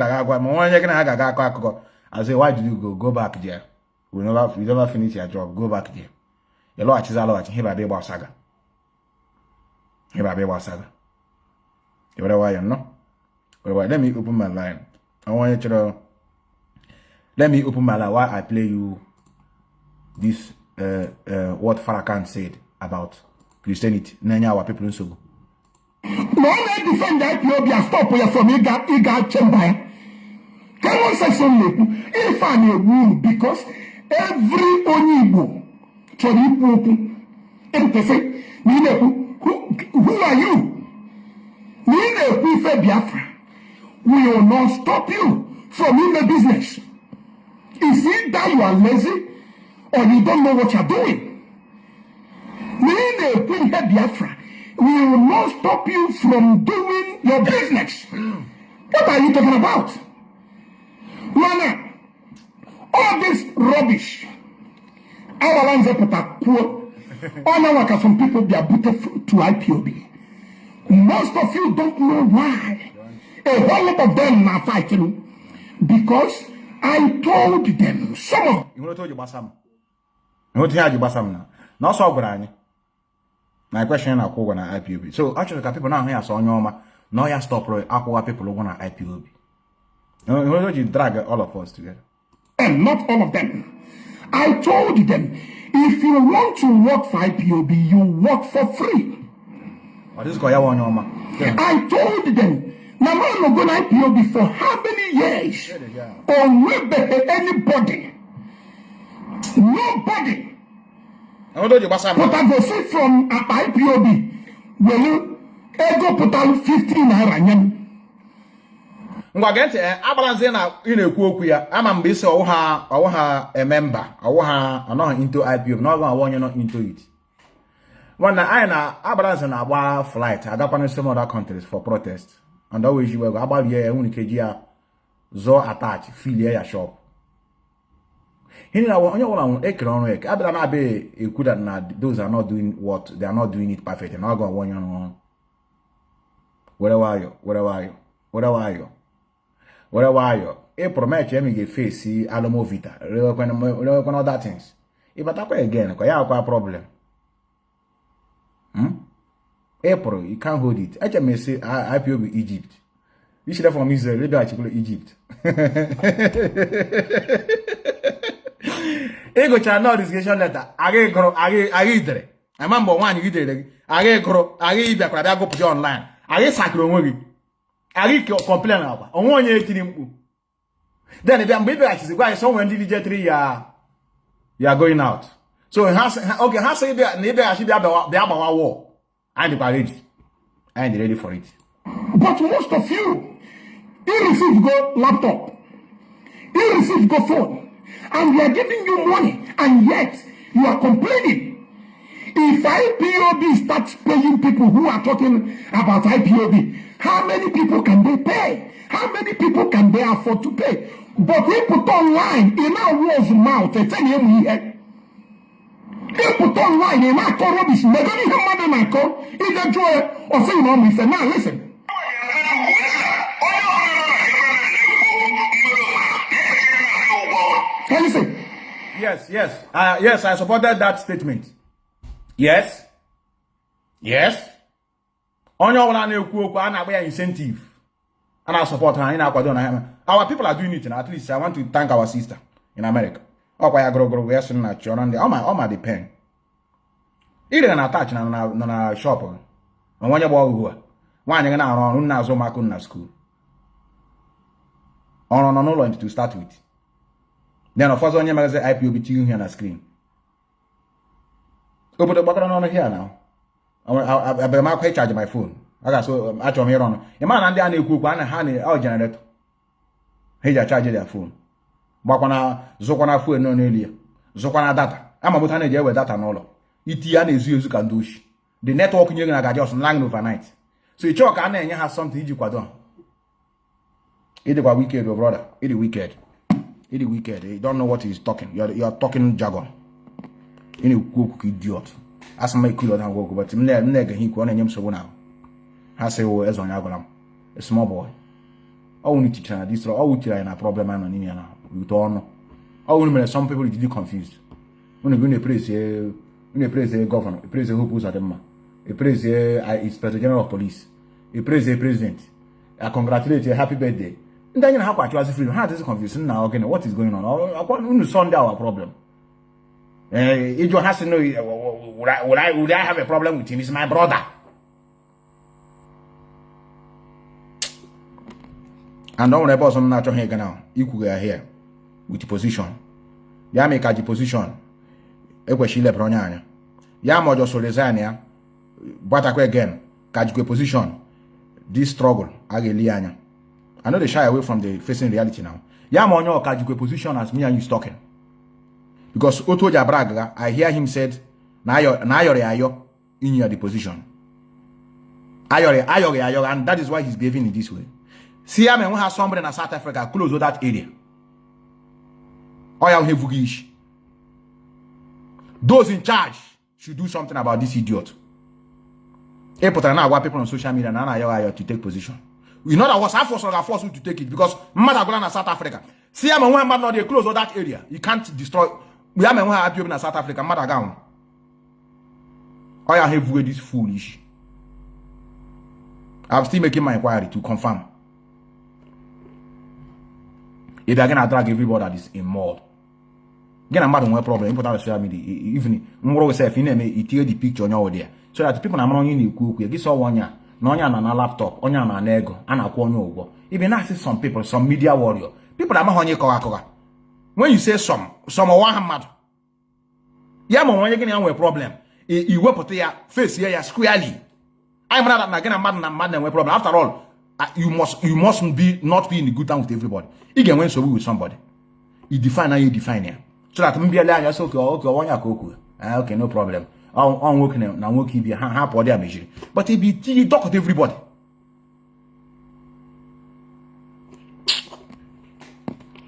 I say, why did you go back there? We never finish your job. Go back there. Your large is a large. Here by Baby Saga. Here by Baby Saga. You know why you know? Let me open my line. I want you to let me open my line while I play you this what Farrakhan said about Christianity. Nanya our people in Sogo. No one defend that Ethiopia stop here from Iga Chamber. Can one say something? If I'm a woman, because every Onibo, Chonipo, and they say, who are you? We Biafra. We will not stop you from in the business. Is it that you are lazy or you don't know what you're doing? We Biafra. We will not stop you from doing your business. What are you talking about? Mana, all this rubbish. Our lands are poor. All our some people be booted to IPOB. Most of you don't know why. A whole lot of them are fighting because I told them some of. You want to tell you basam? You want to hear you basam now? Now so good. My question now call na IPOB. So actually, people now here so nyoma. Now you stop akwa people who want IPOB. You drag all of us together. And not all of them. I told them, if you want to work for IPOB, you work for free. What is going on? I told them, now I'm not going to IPOB for how many years? Or maybe anybody. Nobody. But I go see from IPOB, well, I go put out 15 naira. Ngwagente abalanze na ina-ekwu okwu ya ama mbe ise ọwụha a member ọwụha anọghị into IPOB na ọgụ awonye no into it. Wana anyị na abalanze na agba flight agakwana some other countries for protest and always you go agbali ya enwe keji ya zo attach filie ya shop. Hini na onye wona ekere ọrụ eke abịa na be ekwu that na those are not doing what they are not doing it perfect na ọgụ awonye no. Where are you? A promise me get face Alamo Vita. When other things. If I talk again, because you have a problem. April, you can't hold it. I just say IPOB Egypt. This is from Israel. Maybe I should Egypt. Ego channel discussion letter. I remember one you did. I go put you online. I sacro. I complain about. On one year, then if I'm baby, I say, why someone did it 3 years? You are going out. So okay, how say maybe I should be about war. I'm ready. I'm ready for it. But most of you receive go laptop, you receive go phone, and we are giving you money, and yet you are complaining. If IPOB starts paying people who are talking about IPOB, how many people can they pay? How many people can they afford to pay? But they put online in our world's mouth, they tell him here. They put online in our call rubbish. They don't even matter my call. If they do it or say, no, say, now listen. Can you say? Yes, I supported that statement. Yes. Onye ọbụla na-ekwu okwu a na-agba ya incentive. And I support her. Our people are doing it, and at least I want to thank our sister in America. All my depend. Either an attach na shop. And when you go, one you're going to zo maku na school. On to start with. Then of course when you say IPOB here on the screen. Open the button on here now. I be my charge my phone. I got so actually here on. A man and the cook and honey our generator. He just charge their phone. But when I zokwana phone no earlier. Zokwana data. I'm about to with data no lo. ETN is you can do. The network you gonna just lying overnight. So you talk and then you have something you can. It was wicked, brother. It is wicked. You don't know what he's talking. You're talking jargon. Any cook idiot. As my cool and walk, but neg he can name so now. I say, oh, as on Yagolam, a small boy. Only teacher, this or all in a problem on Indiana. You don't know. Only some people did confused. When you praise a governor, a praise who puts at them, a praise a inspector general of police, a praise a president, I congratulate you, happy birthday. And then you know how I was free. How is it confusing now? Okay, what is going on? I want to solve our problem. If you have to know, would I have a problem with him? He's my brother. And don't worry about some natural here now. You could get here with the position. Ya make a position. Ekwe shile bronyanya. Ya mojo so resign but again, catch position. This struggle agelianya. I know they shy away from the facing reality now. Ya monyo catch position as me and you talking. Because Oto Jabraga, I hear him said, Ayo in your deposition. Ayo, and that is why he's behaving in this way. See, I mean, we have somebody in South Africa close to that area. Oya Hevugish. Those in charge should do something about this idiot. People on social media to take position. You know that was I force you to take it because mother go in South Africa. See, I'm when man they close all that area. You can't destroy. We are when happy in South Africa. Mother down. I have way this foolish. I'm still making my inquiry to confirm. If they're gonna drag everybody that is immoral. Again, I'm not problem. Important social media. Even more self in it tear the picture on there. So that the people are running in the cook. You saw one year. No one on a laptop, on an ego, and a corner. Even I see some people, some media warrior. People are not on. When you say some are one mad. Yeah, when you're getting a problem, you will put your face here squarely. I'm not again a mad and problem. After all, you must be not be in a good time with everybody. You can win so with somebody. You define how you define here. So that maybe I say okay, one year cook. Okay, no problem. I'm working now. I'm working here. But it be you talk with everybody.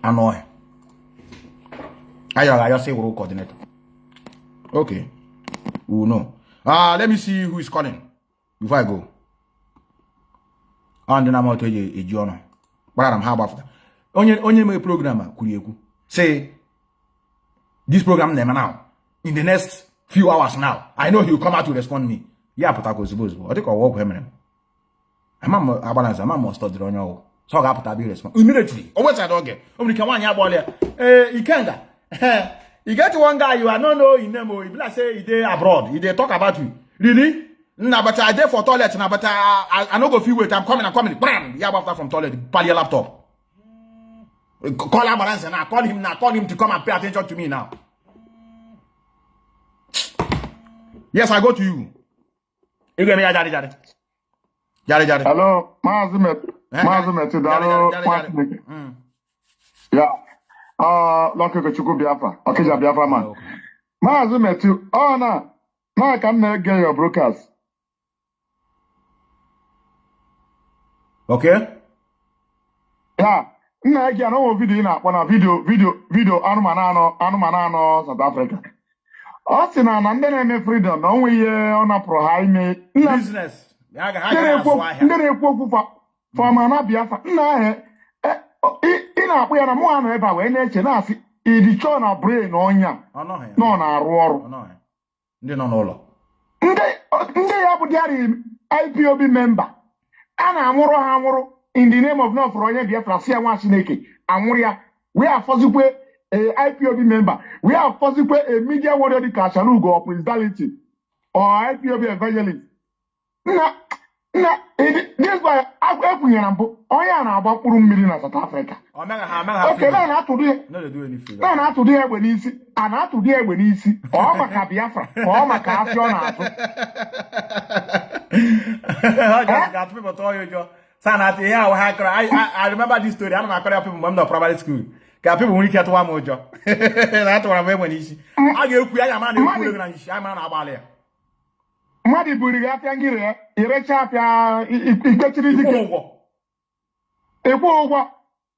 Annoy. I just say we'll coordinate. Okay. Oh no. Let me see who is calling before I go. And then I'm out to a journal. But I'm how about that? Only my programmer Kurieku say this program name now in the next few hours now. I know he'll come out to respond me. Yeah, but I go suppose. I think I'll walk with him. I'm a balance. I'm a study on your. So I got to be respond immediately. Always I don't get. Only can one year you can't. You get one guy you are not know in name. If I say he abroad, he talk about you. Really? Nah, but I there for toilet now. But I no go feel wait. I'm coming. Bam! Yeah, after from toilet, pal your laptop. Call Amarance now. Call him to come and pay attention to me now. Yes, I go to you. You get me, Jari. Hello, Mazi Methuselah. Yeah. Look, Chuku Biafra. Okay, Biafra man. Mazi Methuselah. Oh, no. Now I can get your broadcast. Okay. Yeah. Nna ege no video na akpọ na video anụmanụ South Africa. Ọ sị na ndị na-eme freedom na onwe ihe ọ napụrụ ha ime business. Ndị na-ekwu okwu fọma na Biafra. Nna ahụ ị na-akpọ ya na mụ anọ ebe a wee na-eche na-asị ịdịchọ na brain ọnya nọ na-arụ ọrụ. Ndị nọ n'ụlọ. Ndị ya bụ diary IPOB member a na-amụrụ ha amụrụ in the name of no for onye Biafra si nwa Chineke amụrụ ya. We are physically a IPOB member. We are physically a media warrior di Kashalugo or Presidality or IPOB evangelist. This boy ekwenyere na mbụ onye a na-agba mkpụrụ mmiri na South Africa. Okay, na na-atụdị egbe n'isi. A na-atụdị egbe n'isi. Ọ maka Biafra, ọ maka afọ ọ na-atụ. I remember this story. I don't know people from the primary school. People when you get one more job. That's what I'm when easy. I get I am man about it. Madi Buriga Tangire, Irechapia, Iketri. Epo,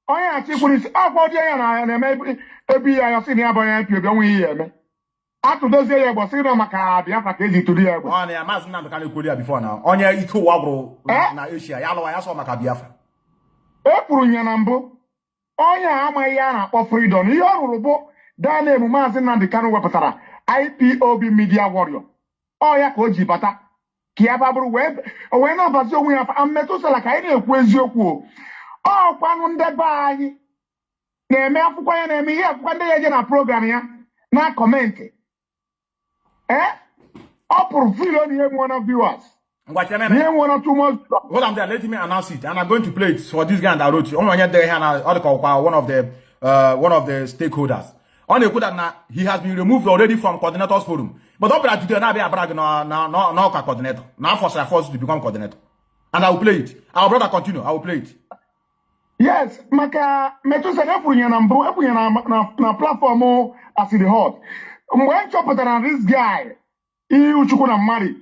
I actually is about Diana and maybe I have seen here by MP going here. After those days, was in Maca, Biafra crazy to the air. On a mass number can you before now. On your equal wabro, na Asia, Yellow, I saw Maca Biafra. Epurunyambo. Onya ama yana of freedom. You are robo. Dane Mazi Nnamdi Kanu wepatara. IPOB media warrior. Oya koji bata. Kiababru web. Wena bazo we have Methuselah ka ine ekwu eziokwu. O kwanu ndeba anyi. Na-eme akwụkwọ ya na-eme ihe akwụkwọ ndị ya je na program ya na comment. Upper feel one of viewers. One or 2 months. Hold on there, let me announce it. And I'm going to play it for this guy that wrote it. One of the stakeholders. On the that now he has been removed already from coordinators forum. But don't be today now be a brag no coordinator. Now forced to become coordinator. And I will play it. Our brother continue. I will play it. Yes, Maka Methuselah na platform as the hot. When chopper this guy, he should marry.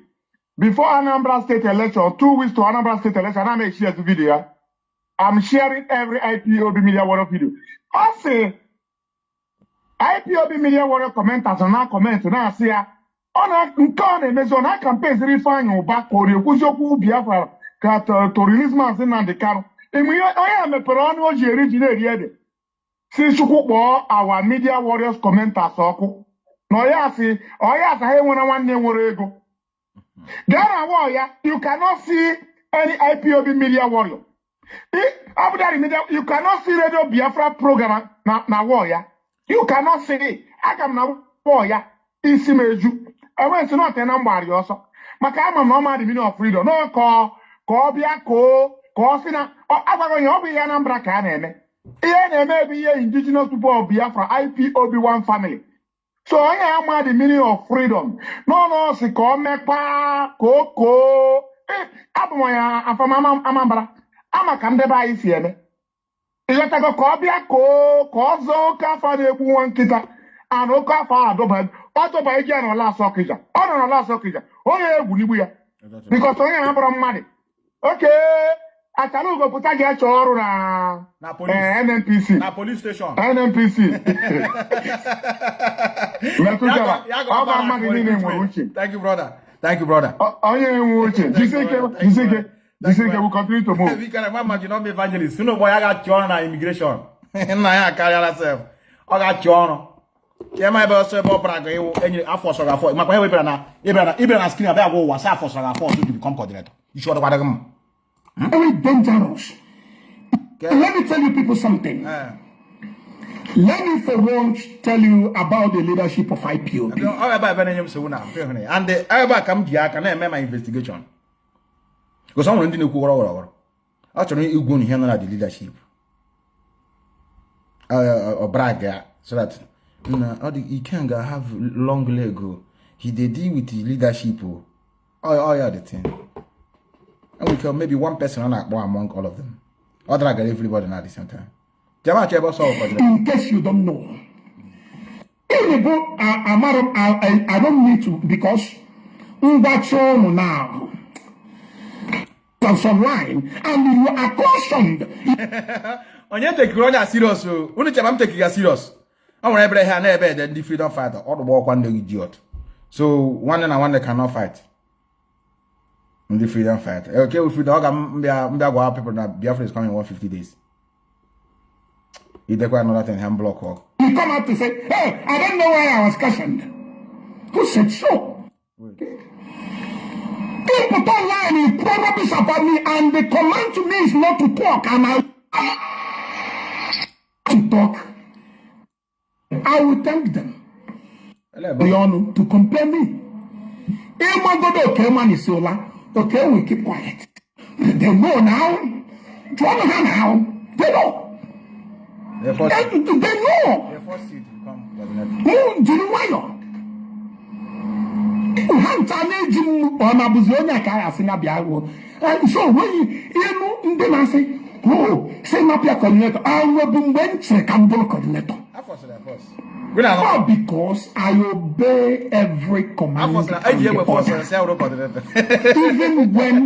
Before Anambra State election, 2 weeks to Anambra State election, I make share the video. I'm sharing every IPOB media warrior video. I say IPOB media warrior commenters and now comment now say nke ọ na-emezi ọ na-akampezi Ifeanyi Ụba ka o na-ekwuzi okwu Biafra ka to release Mazi Nnamdi Kanu. Onye a mepere ọnụ o ji eri ji na-eri ede si Chukwu kpọọ our media warriors commenters ọkụ na ọya asị ha enwere nwanne nwere ego. Gaa na Warrior, you cannot see any IPOB media warrior. You cannot see Radio Biafra program na Warrior. You cannot see it. Agam na Warrior isi meju. Enwe si not na mgbari ọsọ. Maka ama na ọma the meaning of freedom. No ka ọ bịa ka ọ si na agwago ya ọ bụ ihe Anambra ka a na-eme. Ihe na-eme ebe ihe indigenous people of Biafra IPOB one family. So onye ama the meaning of freedom. No si ka ọ mekpa koko. Abụ m ya afọ Amambra. Ama ka ndebe anyị si eme. Ịghọtago ka ọ bịa ka ọ zọọ oke afọ na-egbu nwa nkịta. Ana oke afọ adọba iji ya n'ọla asọ Ọkịja. Ọ nọ n'ọla asọ Ọkịja. Onye egwu n'igbu ya. Because onye na-abụrụ mmadụ. Okay. Achara ugo pụta gị achọ ọrụ na NNPC. Na police station. NNPC. Methuselah. Ọ bụ mmadụ niile nwere uche. Thank you, brother. Thank you, brother. Onye nwe uche. Jisike. We continue to move. We can imagine not be evangelist. You know, boy, I got you on immigration. I carry myself. I got you on. Yeah, my boss said, "Bob Praga, you after so after." My boy, Ibrahim screen about go was after so after to become coordinator. You sure about them? Very dangerous. Let me tell you people something. Let me for once tell you about the leadership of IPOB. And the I come here, can I make my investigation? Because someone didn't go actually you go in here the leadership. Or brag so that you can't have long leg. He did deal with the leadership. Oh yeah, the thing. And we can maybe one person among all of them. Or drag everybody at the same time. In case you don't know, in the book, I don't need to because now. Online and you are cautioned. On you take Roger serious, so only time I'm taking you serious. I want every hand ever then the freedom fighter or the walk one day idiot. So one and one they cannot fight. The freedom fighter. Okay, if we dog I'm people that Biafra is coming in 150 days. You take another thing hand block walk. You come out to say, hey, I don't know why I was cautioned. Who said so? Wait. People don't lie and throw rubbish about me, and the command to me is not to talk, and to talk. I will thank them. To compare me. Okay, we keep quiet. They know now. Now. They know. They know. They force you to come. Do you know? So when you know, say, oh, say not your coordinator, I will be when coordinator. Because I obey every command. Even when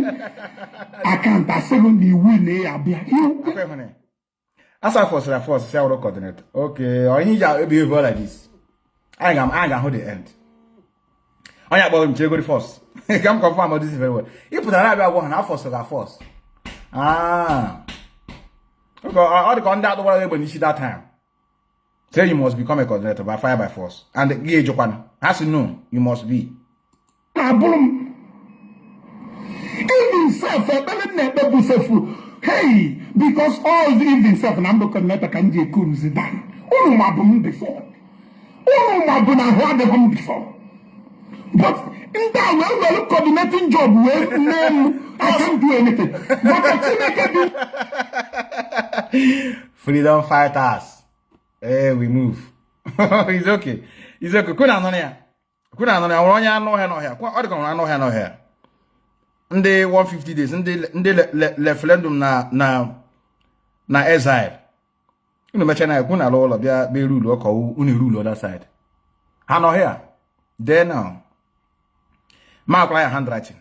I can't, I say when you will, as I force say I will coordinate. Okay, or you just behave like this. I am hold the end. I am going to go first. I can confirm all this very well. You put another one, I force. Ah. Okay, all the conduct over when you see that time. Say you must become a coordinator by fire by force. And the gauge Japan has to know you must be. Hey, because all the evening self and I'm not coordinator can get cool Zidane. Oh, my boom before. Oh, my boom, I had the home before. But in that well, coordinating job, I can't do anything. But I Freedom fighters. Hey, we move. It's okay. It's okay. Kuna anonia. Onya no here. What do you know here? Nde 150 days. Nde referendum na exile. You know, na kuna law be rule or call uni rule other side. I know here. There now. Mark like handwriting.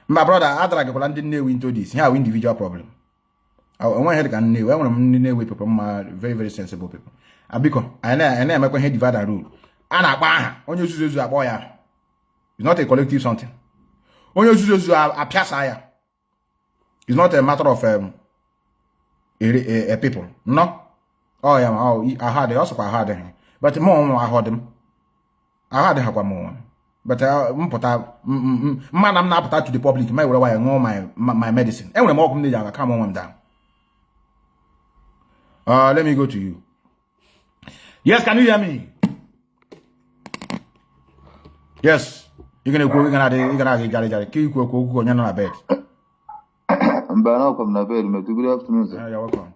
My brother, I drag a didn't know into this. Here, individual problem. I want to can new. I want to people, very, very sensible people. Because I make one divide and rule. And I on your choose a boy. It's not a collective something. On your choose a piazza. It's not a matter of a people. No. Oh yeah, I had it also. I had it, but more I heard them. I had it more. But man, I'm not put to the public. My way, I know my medicine. And when I'm walking there, I come on down. Let me go to you. Yes, can you hear me? Yes. You're gonna get keep go na bed. Mbana come na bed, me good afternoon, sir. You're welcome.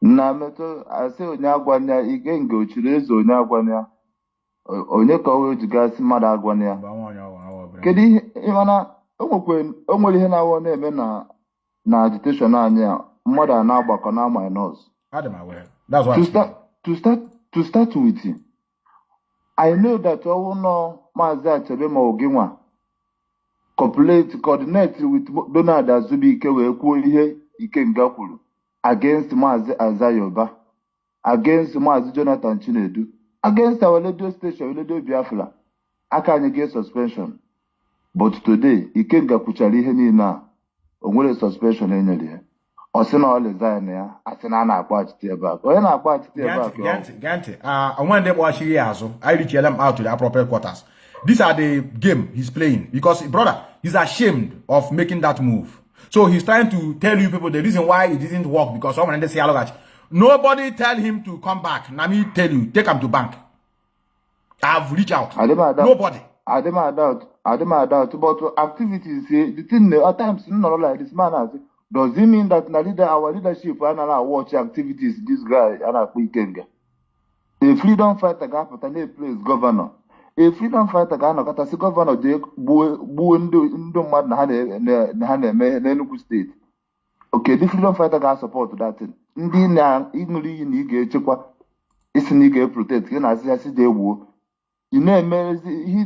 Na meto ase onya agwanya ike ngo chiri ezo onya agwanya. Onye ka o jigasị mmadụ agwanya. Kedu ịmana o nwere ihe na-awọ na-eme na agitation anyị a mmadụ a na-agbakọ na minus. That's why to start with, I know that ọwụ nọ Maazị Achebe ma Oginwa coordinate with Donald Azubike wee kwuo ihe Ikenga kwuru against Maazị Azayoba, against Maazị Jonathan Chinedu, against our radio station, Radio Biafra. I can't get suspension. But today, Ikenga kwuchara ihe niile a o nwere suspension enyere. Osina all design ya asina na akpa achite back. Onye na akpa achite back. Gante. When they watch here also, I reach them out to the appropriate quarters. These are the game he's playing because brother, he's ashamed of making that move. So he's trying to tell you people the reason why it didn't work because someone they say nobody tell him to come back. Let me tell you, take him to bank. I've reached out. Nobody. I doubt. But activities, the thing at times not like this man has. Does it mean that our leadership and watch activities this guy and Ikenga? A freedom fighter guy for place governor. A freedom fighter guy no kata si governor de bu ndo mad na Enugu state. Okay, the freedom fighter guy support that thing. Ndi na iguri ni ga-echekwa isi ni ga-protect ke na asị de wo. You know he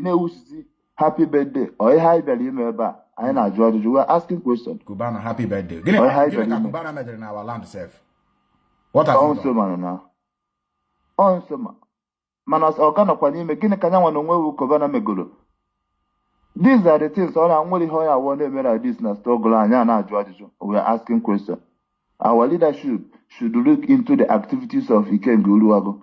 knows happy birthday or hi beli ebe I na ajụ we are asking question. Kubana happy birthday. Kubana made in our land self. What are you doing? Manas organo kwa n'ime gịnị ka nyanwa na onwe wu Kubana megolo. These are the things all I'm really how I want to make this na struggle anya na ajụ ajụjụ. We are asking question. Our leadership should look into the activities of Ikenga Oluwago.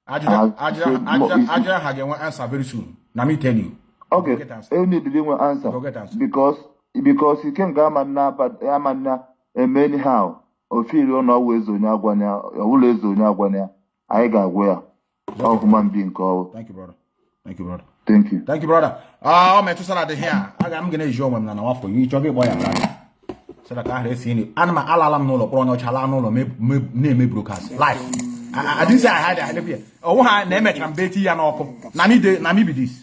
Ajira have answer very soon. Let me tell you. Okay, I need the answer. Because you can go and anyhow, or feel you always on Yagwania, always on Yagwania. I got where all human being called. Thank you, brother. Thank you, brother. Thank you. Thank you, brother. Methuselah here. I'm gonna show them now for you. Choke boy, so that I see you. And my alarm no, or chala no, me broadcast live. I didn't say I had it here. Oh, I never can bet you and all. Nami be this.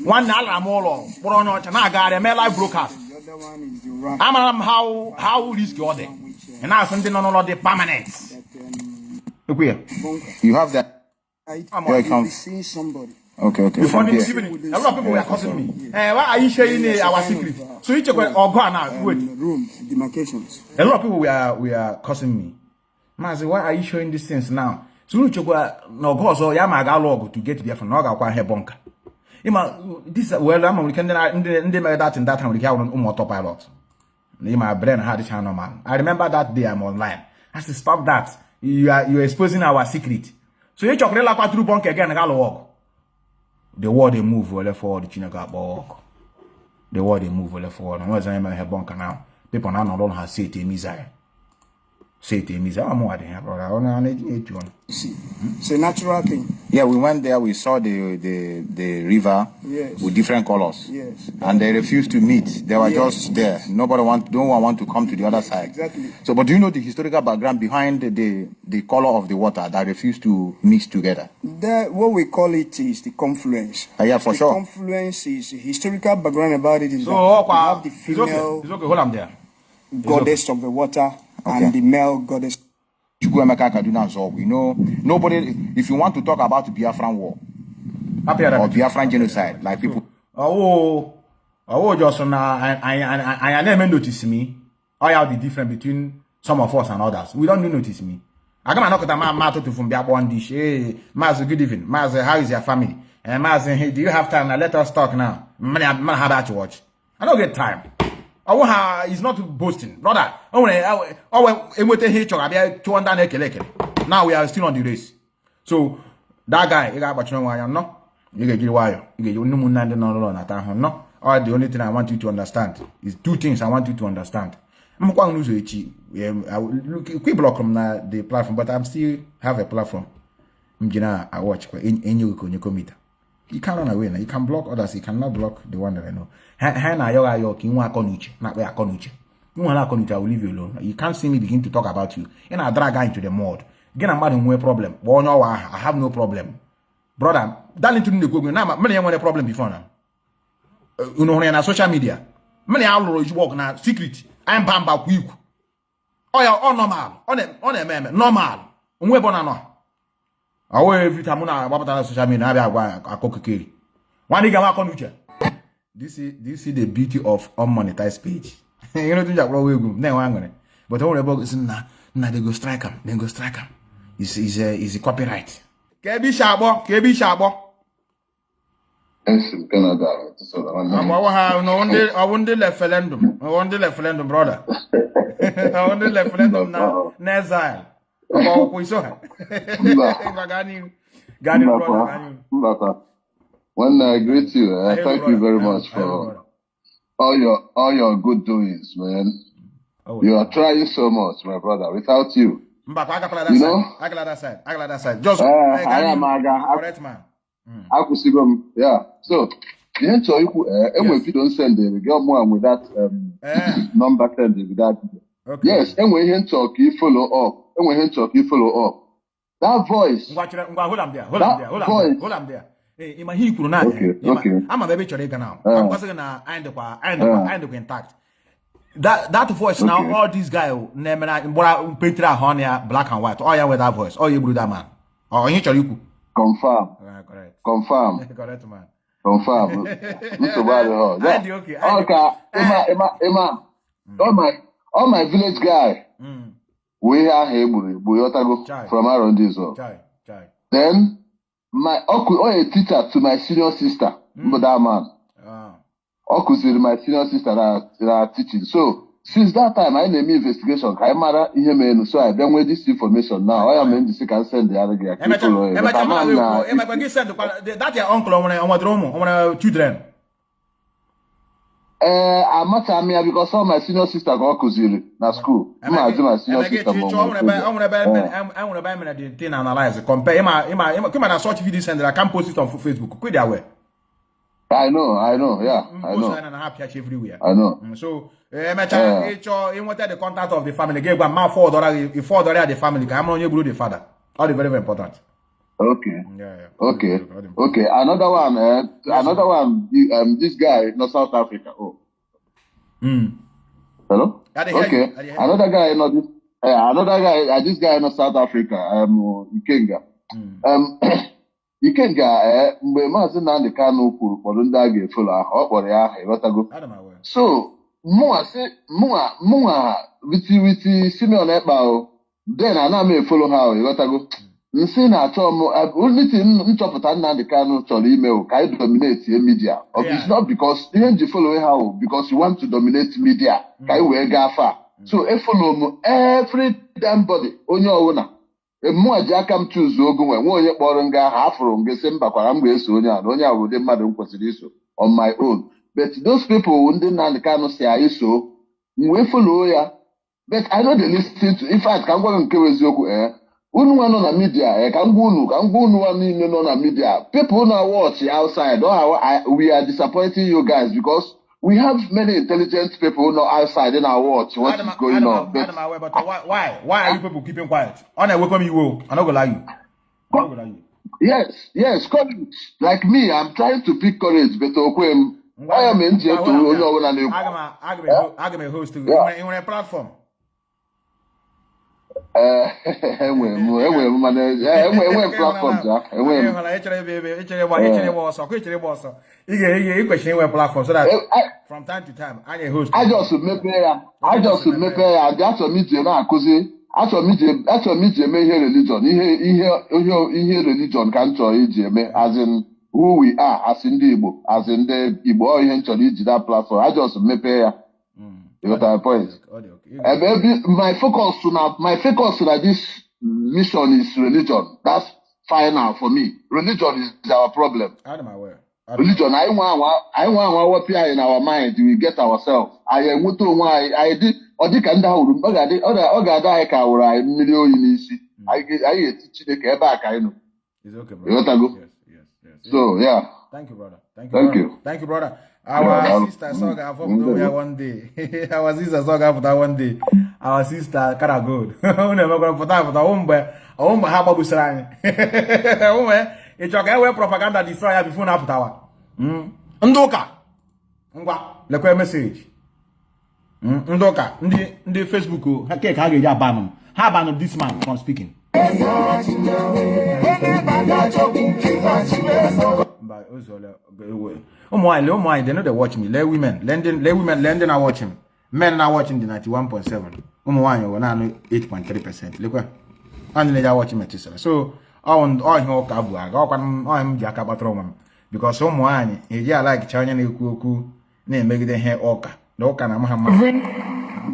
One alarm all or not, and I got a live broadcast. I'm how risky are they? And now something on all the permanents. Look here. You have that. I can see somebody. Okay. A lot of people were cussing me. Why are you sharing our secret? So you check or go now. Wait. Room demarcations. A lot of people were cussing me. Mazi, why are you showing these things now? So you check no go so yamaga log to get Biafra no ga kwa he bunker. This well I'm can that in that time we have on autopilot. My brain had this channel man. I remember that day I'm online. I said stop that. You're exposing our secret. So you check la kwa through bunker again ga log. The war they move well forward, the Chinaga walk. The war they move well forward. And what's the name of her bunker now? People now don't have say to missile. Say to me, I'm more than here, brother. It's a natural thing. Yeah, we went there, we saw the river with different colors. Yes. And they refused to meet. They were just there. No one want to come to the other side. Exactly. So, but do you know the historical background behind the color of the water that refused to mix together? What we call it is the confluence. Yeah, for sure. The confluence is historical background about it is so, that you have the female it's okay. Hold on there. goddess of the water. Okay. And the male goddess. You know, nobody, if you want to talk about the Biafran war or Biafran genocide, like people. Oh, just I never notice me. I have the difference between some of us and others. We don't notice me. I come and knock at my mouth to from Biafra dish. Hey, Mazi, good evening. Mazi, how is your family? And Mazi, hey, do you have time? Now let us talk now. Man, have that to watch. I don't get time. He's not boasting, brother. Now we are still on the race. So that guy, you got what you know why I'm not. You get why you get no no. Or the only thing I want you to understand is two things I want you to understand. I'm going to lose I will quick block from the platform, but I'm still have a platform. I watch in you commit. You can't run away now. You can block others. You cannot block the one that I know. I will leave you alone. You can't see me begin to talk about you. And I drag her into the mud. Again, I'm not no problem. Well, no, I have no problem. Brother, darling to the Google. Now, many have a problem before now. You know, on social media. Many always walk now secret. I'm bamba quick. Oh, yeah, all normal. On a meme. Normal. We're born no. Every time I social media, I cook a one day I come This is the beauty of unmonetized page. You know, but all about is nah, they go strike him. Then go strike him. Is a copyright. KB Shabo. In Canada, I won't the referendum. I want the referendum, brother. I want the referendum now. Nezile. When I greet you, thank you very much for all your good doings, man. You are trying so much, my brother. Without you, you know, I got that side. Just I am correct man. Yeah. So, if you don't send it, get more with that number send it with that. Okay. Yes, and when you talk, you follow up. And when you talk, you follow up. That voice. Hold on there. Hey, okay. I'm a baby chorega now. I'm gonna end intact. That voice now, all these guys, black and white. Oh yeah, with that voice. Oh, you that man. Oh, you choriku. Confirm. Correct. Confirm. Correct, man. Confirm. Okay. Emma. All my village guy. We are Buyotago from around this. Then my a teacher to my senior sister, that man. Oku's my senior sister that are teaching. So since that time, I name investigation. So I then with this information now. I am in the second send the other guy. That's your uncle on children. I'm not Amia because all my senior sister got Kuzili na school. My senior sister. I want to buy the thing analyze. Compare. Come and search video sender. I can post it on Facebook. Quit that way. I know. Yeah, I know. Everywhere. I know. So, he wanted the contact of the family. Gave my $4 at the family. I'm not able to the father. All the very, very important. Okay. Yeah. Okay. Another one. This guy, not South Africa. Oh. Hello. Okay. Another guy, not this. Another guy. This guy, not South Africa. Ikenga. Ikenga. Mgbe Mazi Nnamdi Kanu kwuru ụfọdụ ndị a ga-efolo aha ọ kpọrọ ya aha ịghọtago. So mụnwa witi Simeon Ekpa o. Then ana m efolo ha o ịghọtago. Nsi na-achọ m nchọpụta Nnamdi Kanu chọrọ ime o ka anyị dominate media. It's not because ihe nji follow ha o because you want to dominate media ka anyị wee gaa far. So follow m every damn body onye ọwụna. Mụnwa ji aka m choose ogo nwe onye kpọrọ nga ahụ afụrụ m gị mbakwara m ga-eso onye a na onye a bụ ụdị mmadụ m kwesịrị iso on my own. But those people ndị Nnamdi Kanu si anyị so m wee follow ya. But I know they listen to. In fact, ka m gwa nke eziokwu unu nwa nọ na media ka m gwa unu nwa niile nọ na media. People now watch outside. We are disappointing you guys because we have many intelligent people now outside in our watch. What is going on? But why are you people keeping quiet? On a welcome you. I'm not gonna lie you. Yes, courage. Like me, I'm trying to pick courage, but I am in jail to I'm a host to you on a platform. platform, Jack. Platform so that from time to time I host. I just prepare. That's what me na akuzi. That's what me me here religion. Here religion can as in who we are, as in the Igbo, as in the Igbo that platform. I just prepare. You got my point. My focus to this mission is religion. That's final for me. Religion is our problem. I'm aware. Religion, I want what we are in our mind. We get ourselves. I did. Or the can down. I know. It's okay, brother. Yes. So yeah. Thank you, brother. Thank you, brother. Our sister saw that one day. Our sister saw that one day. Our sister kind of good. Never gonna put out for the home, how about Busrani? It's okay, propaganda destroyer before now tower. Ndoka. Ngwa, message. Ndoka, ndi Facebook, hake kage ya ban. How ban this man from speaking? Why, they know they watch me. Let women lending are watching. Men are watching the 91.7. Why you now 8.3%. Look where only they are watching Methuselah. So all him kabu, I'm Jakabatrom. Because someone like China Kuku, name make the hair oka. No can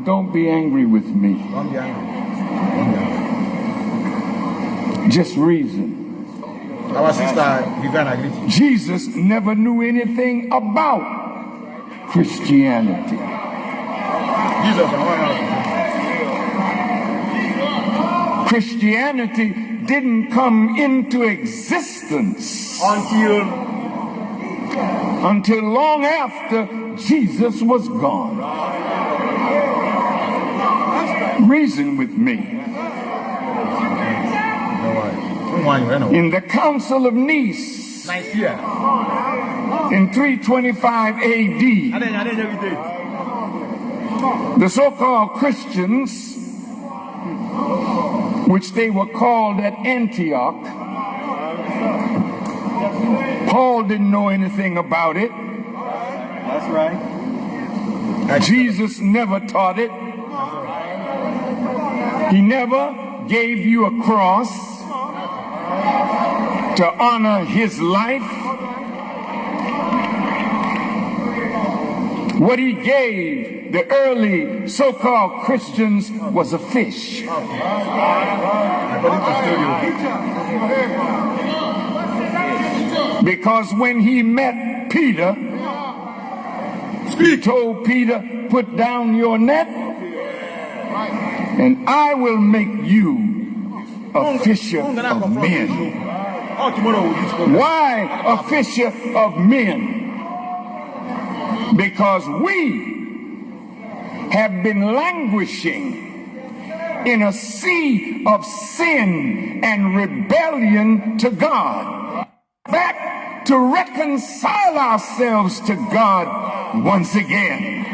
Don't be angry with me. Don't be angry. Just reason. Our sister Vivian agreed. Jesus never knew anything about Christianity. Christianity didn't come into existence until long after Jesus was gone. Reason with me. In the Council of Nice in 325 AD, the so-called Christians, which they were called at Antioch, Paul didn't know anything about it. That's right. Jesus never taught it. He never gave you a cross to honor his life. What he gave the early so-called Christians was a fish. Because when he met Peter, he told Peter, put down your net and I will make you a fisher of men. Why a fisher of men? Because we have been languishing in a sea of sin and rebellion to God. Back to reconcile ourselves to God once again.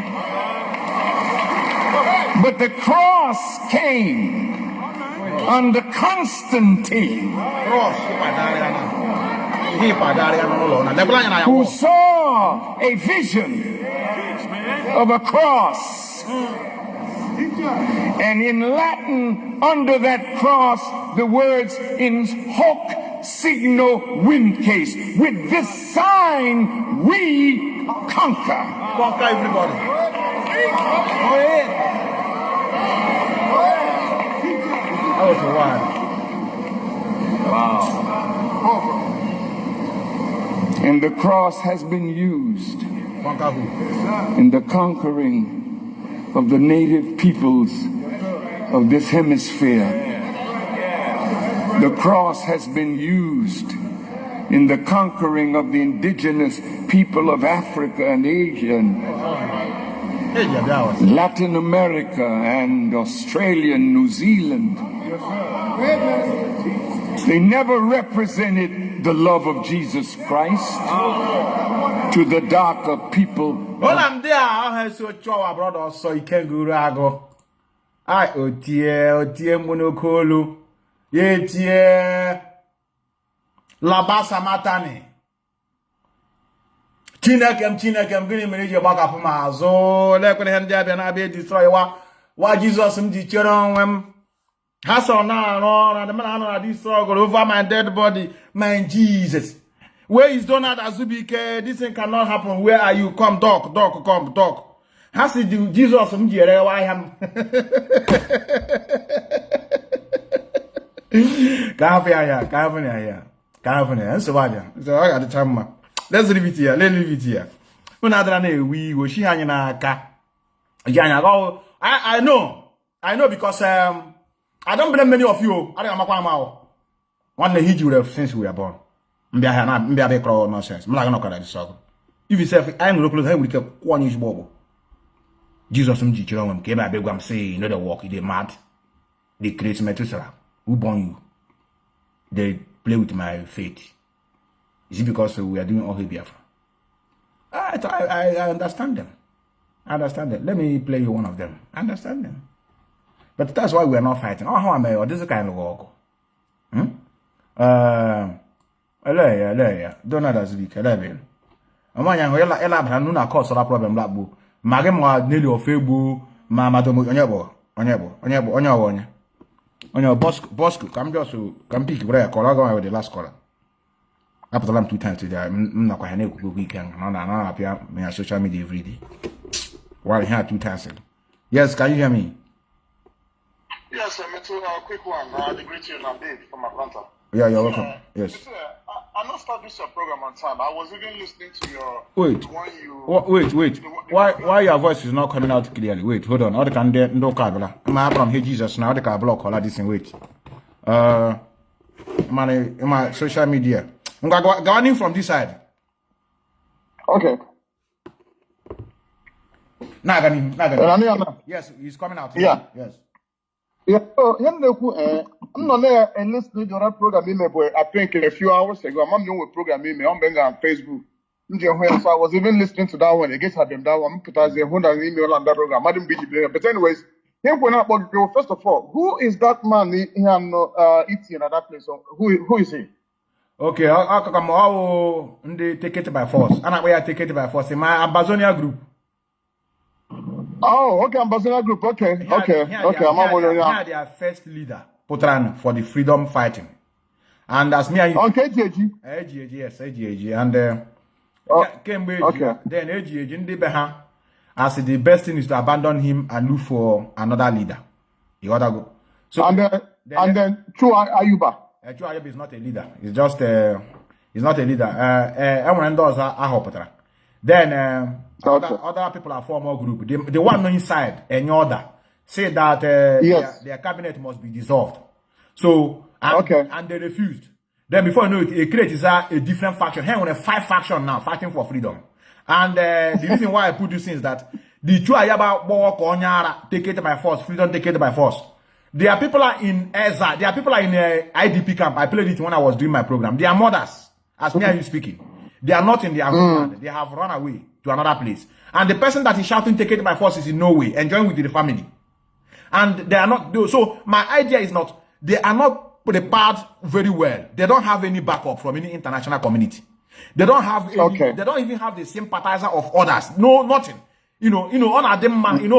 But the cross came under Constantine, who saw a vision of a cross. And in Latin, under that cross, the words in hoc signo vinces. With this sign, we conquer. Conquer everybody. That was a while. Wow. And the cross has been used in the conquering of the native peoples of this hemisphere. The cross has been used in the conquering of the indigenous people of Africa and Asia, Latin America and Australia and New Zealand. They never represented the love of Jesus Christ to the darker people. Ai, otie monokolo. Yetie. Labasa matani. Chinekem, gini merije baka pumazo. Lekwe hende abia na abia destroy wa Jesus mji chiron wem. Hassle now, and the man I this struggle over my dead body. My Jesus. Where is Donald Azubike? This thing cannot happen. Where are you? Come, doc, come, doc. Has to do Jesus from Jere? Why am California. So I got the time. Let's leave it here. Let's leave it here. We will see I know because I don't blame many of you. I don't know one day he would have since we were born. Mbia crow nonsense. I'm not gonna this struggle. If you say I'm gonna close, I will keep one inch bobo. Jesus came I beg say, you know the walk, they mad. They create Methuselah. Who born you? They play with my faith. Is it because we are doing all the Biafra? I understand them. I understand them. Let me play you one of them. I understand them. But that's why we are not fighting. Oh, how am I? This is kind of walk. Don't know that's weak. Amanya hoyela ela bra nu na cause that problem black bu. Mage mo nearly of febu ma madomo onye Bosco come just come pick where I call go with the last caller. After them 2 times today. I'm not quite a weekend. No, appear me on social media every day. While here 2 times. Yes, can you hear me? Yes, I met a quick one. I greet you, Nnamdi from Atlanta. Yeah, you're welcome. Yes. I not start this program on time. I was even listening to your Wait. Why your voice is not coming out clearly? Wait, hold on. How can there no cabla? I'm from here Jesus now. The cabla call this and wait. My social media. I'm going from this side. Okay. Nagani. Yes, he's coming out. Yeah. Yes. Yeah, so I'm not there and listening to that program I think a few hours ago. I'm doing a program on Facebook. So I was even listening to that one. I guess I them that one put as a email on that program. I didn't be but anyways, first of all, who is that man eating at that place? Who is he? Okay, I'll come how they take it by force. And I take it by force in my Ambazonia group. Oh, okay, Ambassador Group. Okay. He had their first leader, Potran, for the freedom fighting. And as me and AGAG. Yes, AGAG. And came with then AGAG in the Beha. As the best thing is to abandon him and look for another leader. You gotta go. So and then Chua Ayuba. Chua Ayuba is not a leader. It's just he's not a leader. Everyone does Potran. Then other people are former group. The one inside any other say that their cabinet must be dissolved. So and they refused. Then before you know it creates a different faction. Here on a 5 faction now fighting for freedom. And the reason why I put this in is that the Chuayaba walk Onyara take it by force, freedom take it by force. There are people are in Eza, there are people are in IDP camp. I played it when I was doing my program. They are mothers, as me and you speaking. They are not in their homeland. They have run away to another place. And the person that is shouting take it by force is in Norway, enjoying with the family. And they are not, so my idea is not, they are not prepared very well. They don't have any backup from any international community. They don't have any, they don't even have the sympathizer of others. No, nothing. You know, on them man, we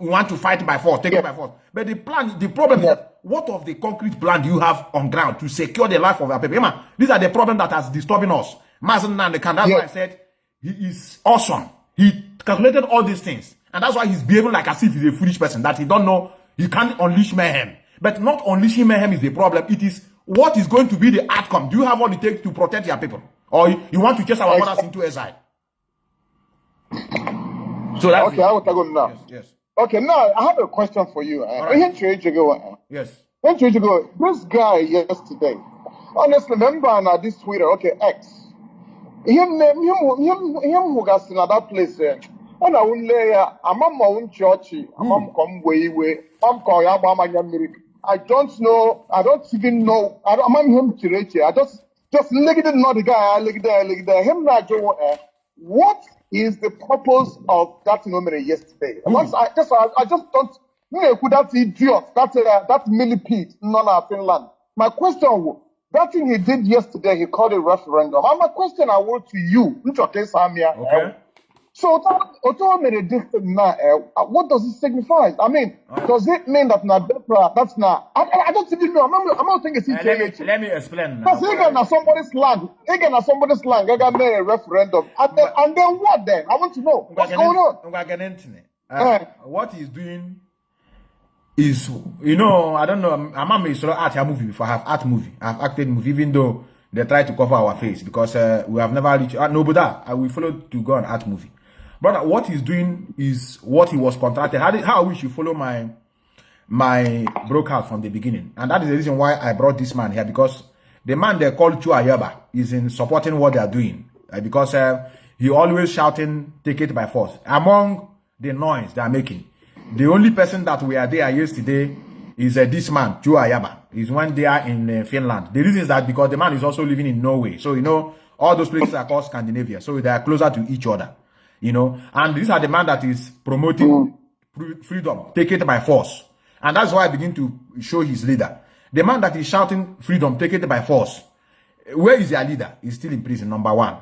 want to fight by force, take it by force. But the problem is that what of the concrete plan do you have on ground to secure the life of our people? These are the problems that are disturbing us. Mazi Methuselah, that's why I said he is awesome. He calculated all these things. And that's why he's behaving like as if he's a foolish person, that he don't know he can't unleash mayhem. But not unleashing mayhem is the problem. It is what is going to be the outcome. Do you have what it takes to protect your people? Or you want to chase our mothers into exile? So that's okay, I will tell you now. Yes. Okay, now I have a question for you. Right. Yes. This guy yesterday, honestly, remember on this Twitter, X. Him who got in that place. On our own layer, I'm on my own church. I don't know. I don't even know. I'm on him to I just look at the guy. Look there. Him not what is the purpose of that phenomenon yesterday? I just don't That idiot, that millipede, none of Finland. My question was, that thing he did yesterday, he called a referendum. And my question I want to you, okay. So, what does it signify? I mean, does it mean that Biafra, that's not, I don't even know. I'm not thinking it's let me explain. Because again, at somebody's land, I got made a referendum. And then what then? I want to know. What's going on? What he's doing is, you know, I don't know, I'm not art movie before. I have art movie. I have acted movie, even though they try to cover our face because we have never reached, no, but that, I will follow to go on art movie. But what he's doing is what he was contracted. How I wish you follow my broadcast from the beginning. And that is the reason why I brought this man here, because the man they call Chua Ayaba is in supporting what they are doing. Because he always shouting, take it by force. Among the noise they are making, the only person that we are there yesterday is this man, Chua Ayaba. Is when they are in Finland. The reason is that because the man is also living in Norway. So, you know, all those places are called Scandinavia. So they are closer to each other. You know, and these are the man that is promoting freedom, take it by force. And that's why I begin to show his leader. The man that is shouting freedom, take it by force. Where is their leader? He's still in prison, number one.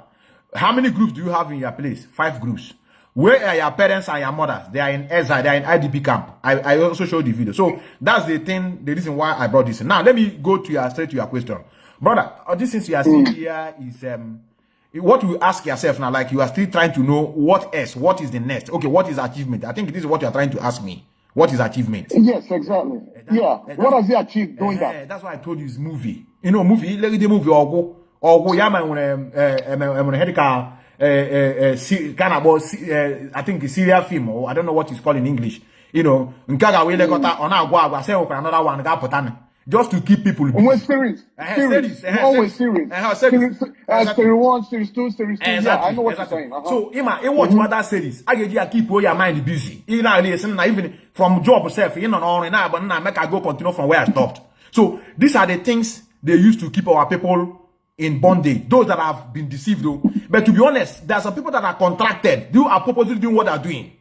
How many groups do you have in your place? 5 groups. Where are your parents and your mothers? They are in exile, they are in IDP camp. I also showed the video. So that's the thing, the reason why I brought this in. Now, let me go to straight to your question. Brother, this thing you are seeing here is... what you ask yourself now, like you are still trying to know what else, what is the next? Okay, what is achievement? I think this is what you are trying to ask me. What is achievement? Yes, exactly. What has he achieved doing that? That's why I told you it's movie. You know, movie, let the movie or go yama I think a serial film, or I don't know what it's called in English. You know, another one, just to keep people busy. Series. Series. Series 1, Series 2, Series 2. Exactly. Yeah, I know what you're saying. So, I watch other series. I get keep your mind busy. Even from job self, but now make I go continue from where I stopped. So, these are the things they used to keep our people in bondage. Those that have been deceived, though. But to be honest, there are some people that are contracted. They are purposely doing what they're doing.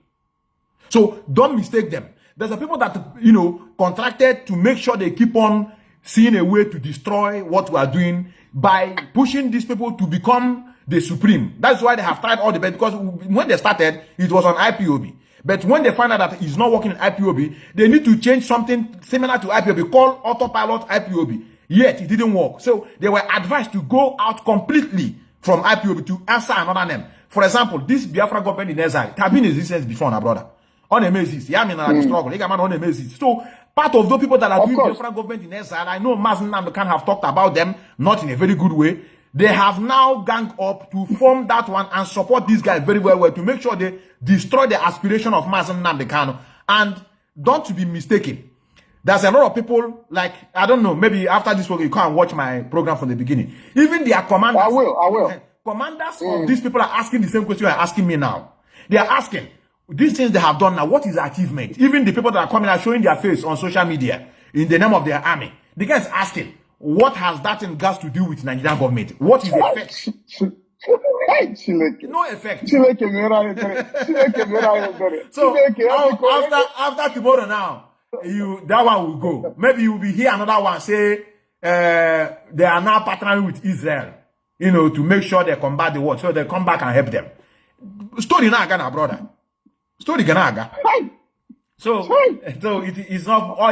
So, don't mistake them. There's a people that, you know, contracted to make sure they keep on seeing a way to destroy what we are doing by pushing these people to become the supreme. That's why they have tried all the best, because when they started, it was on IPOB. But when they find out that it's not working in IPOB, they need to change something similar to IPOB called autopilot IPOB. Yet it didn't work. So they were advised to go out completely from IPOB to answer another name. For example, this Biafra government in exile, it has been in existence before, now, brother. On a basis, yeah, I mean, the struggle. On a basis. So, part of those people that are doing different government in exile, I know Mazi Nnamdi have talked about them, not in a very good way. They have now ganged up to form that one and support these guys very well to make sure they destroy the aspiration of Mazi Nnamdi. And don't be mistaken. There's a lot of people, like, I don't know, maybe after this work, you can't watch my program from the beginning. Even their commanders. I will. Commanders of these people are asking the same question you're asking me now. They are asking, these things they have done now, what is the achievement? Even the people that are coming out showing their face on social media in the name of their army, the guys asking, what has that in gas to do with Nigerian government? What is the effect? No effect. So after tomorrow now, that one will go. Maybe you will be here another one say they are now partnering with Israel, you know, to make sure they combat the war. So they come back and help them. Story now, Ghana, brother. Story Ghana. So it is not all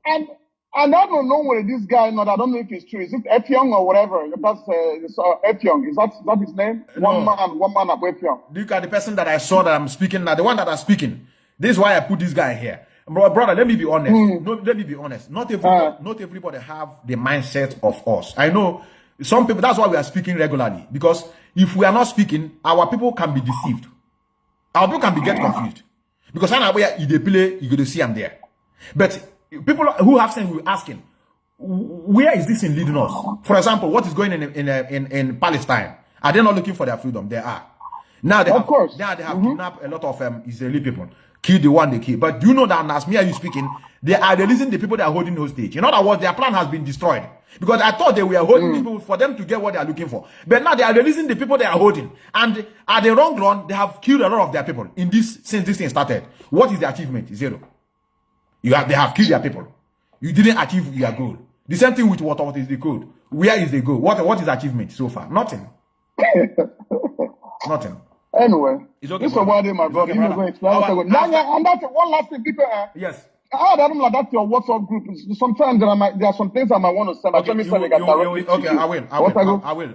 and I don't know whether this guy, I don't know if it's true. Is it Efyong or whatever? That's Efyong. Is that his name? No. One man of Efyong. Look at the person that I saw that I'm speaking now, the one that I'm speaking. This is why I put this guy here. Brother, let me be honest. Let me be honest. Not everybody have the mindset of us. I know some people, that's why we are speaking regularly. Because if we are not speaking, our people can be deceived. Our people can get confused. Because I know where they play, you're going to see them there. But people who have sense will be asking, where is this in leading us? For example, what is going on in Palestine? Are they not looking for their freedom? They are. Now they have kidnapped a lot of Israeli people. Kill the one they kill. But do you know that as me are you speaking, they are releasing the people they are holding hostage. In other words, their plan has been destroyed. Because I thought they were holding people for them to get what they are looking for. But now they are releasing the people they are holding. And at the long run, they have killed a lot of their people since this thing started. What is the achievement? Zero. They have killed their people. You didn't achieve your goal. The same thing with what is the code. Where is the goal? What is achievement so far? Nothing. Nothing. Anyway, it's okay. This is what my brother. Okay, You go explain. And that's one last thing, people. Yes. I don't know that's your WhatsApp group. Sometimes there are some things I might want to send. Okay, I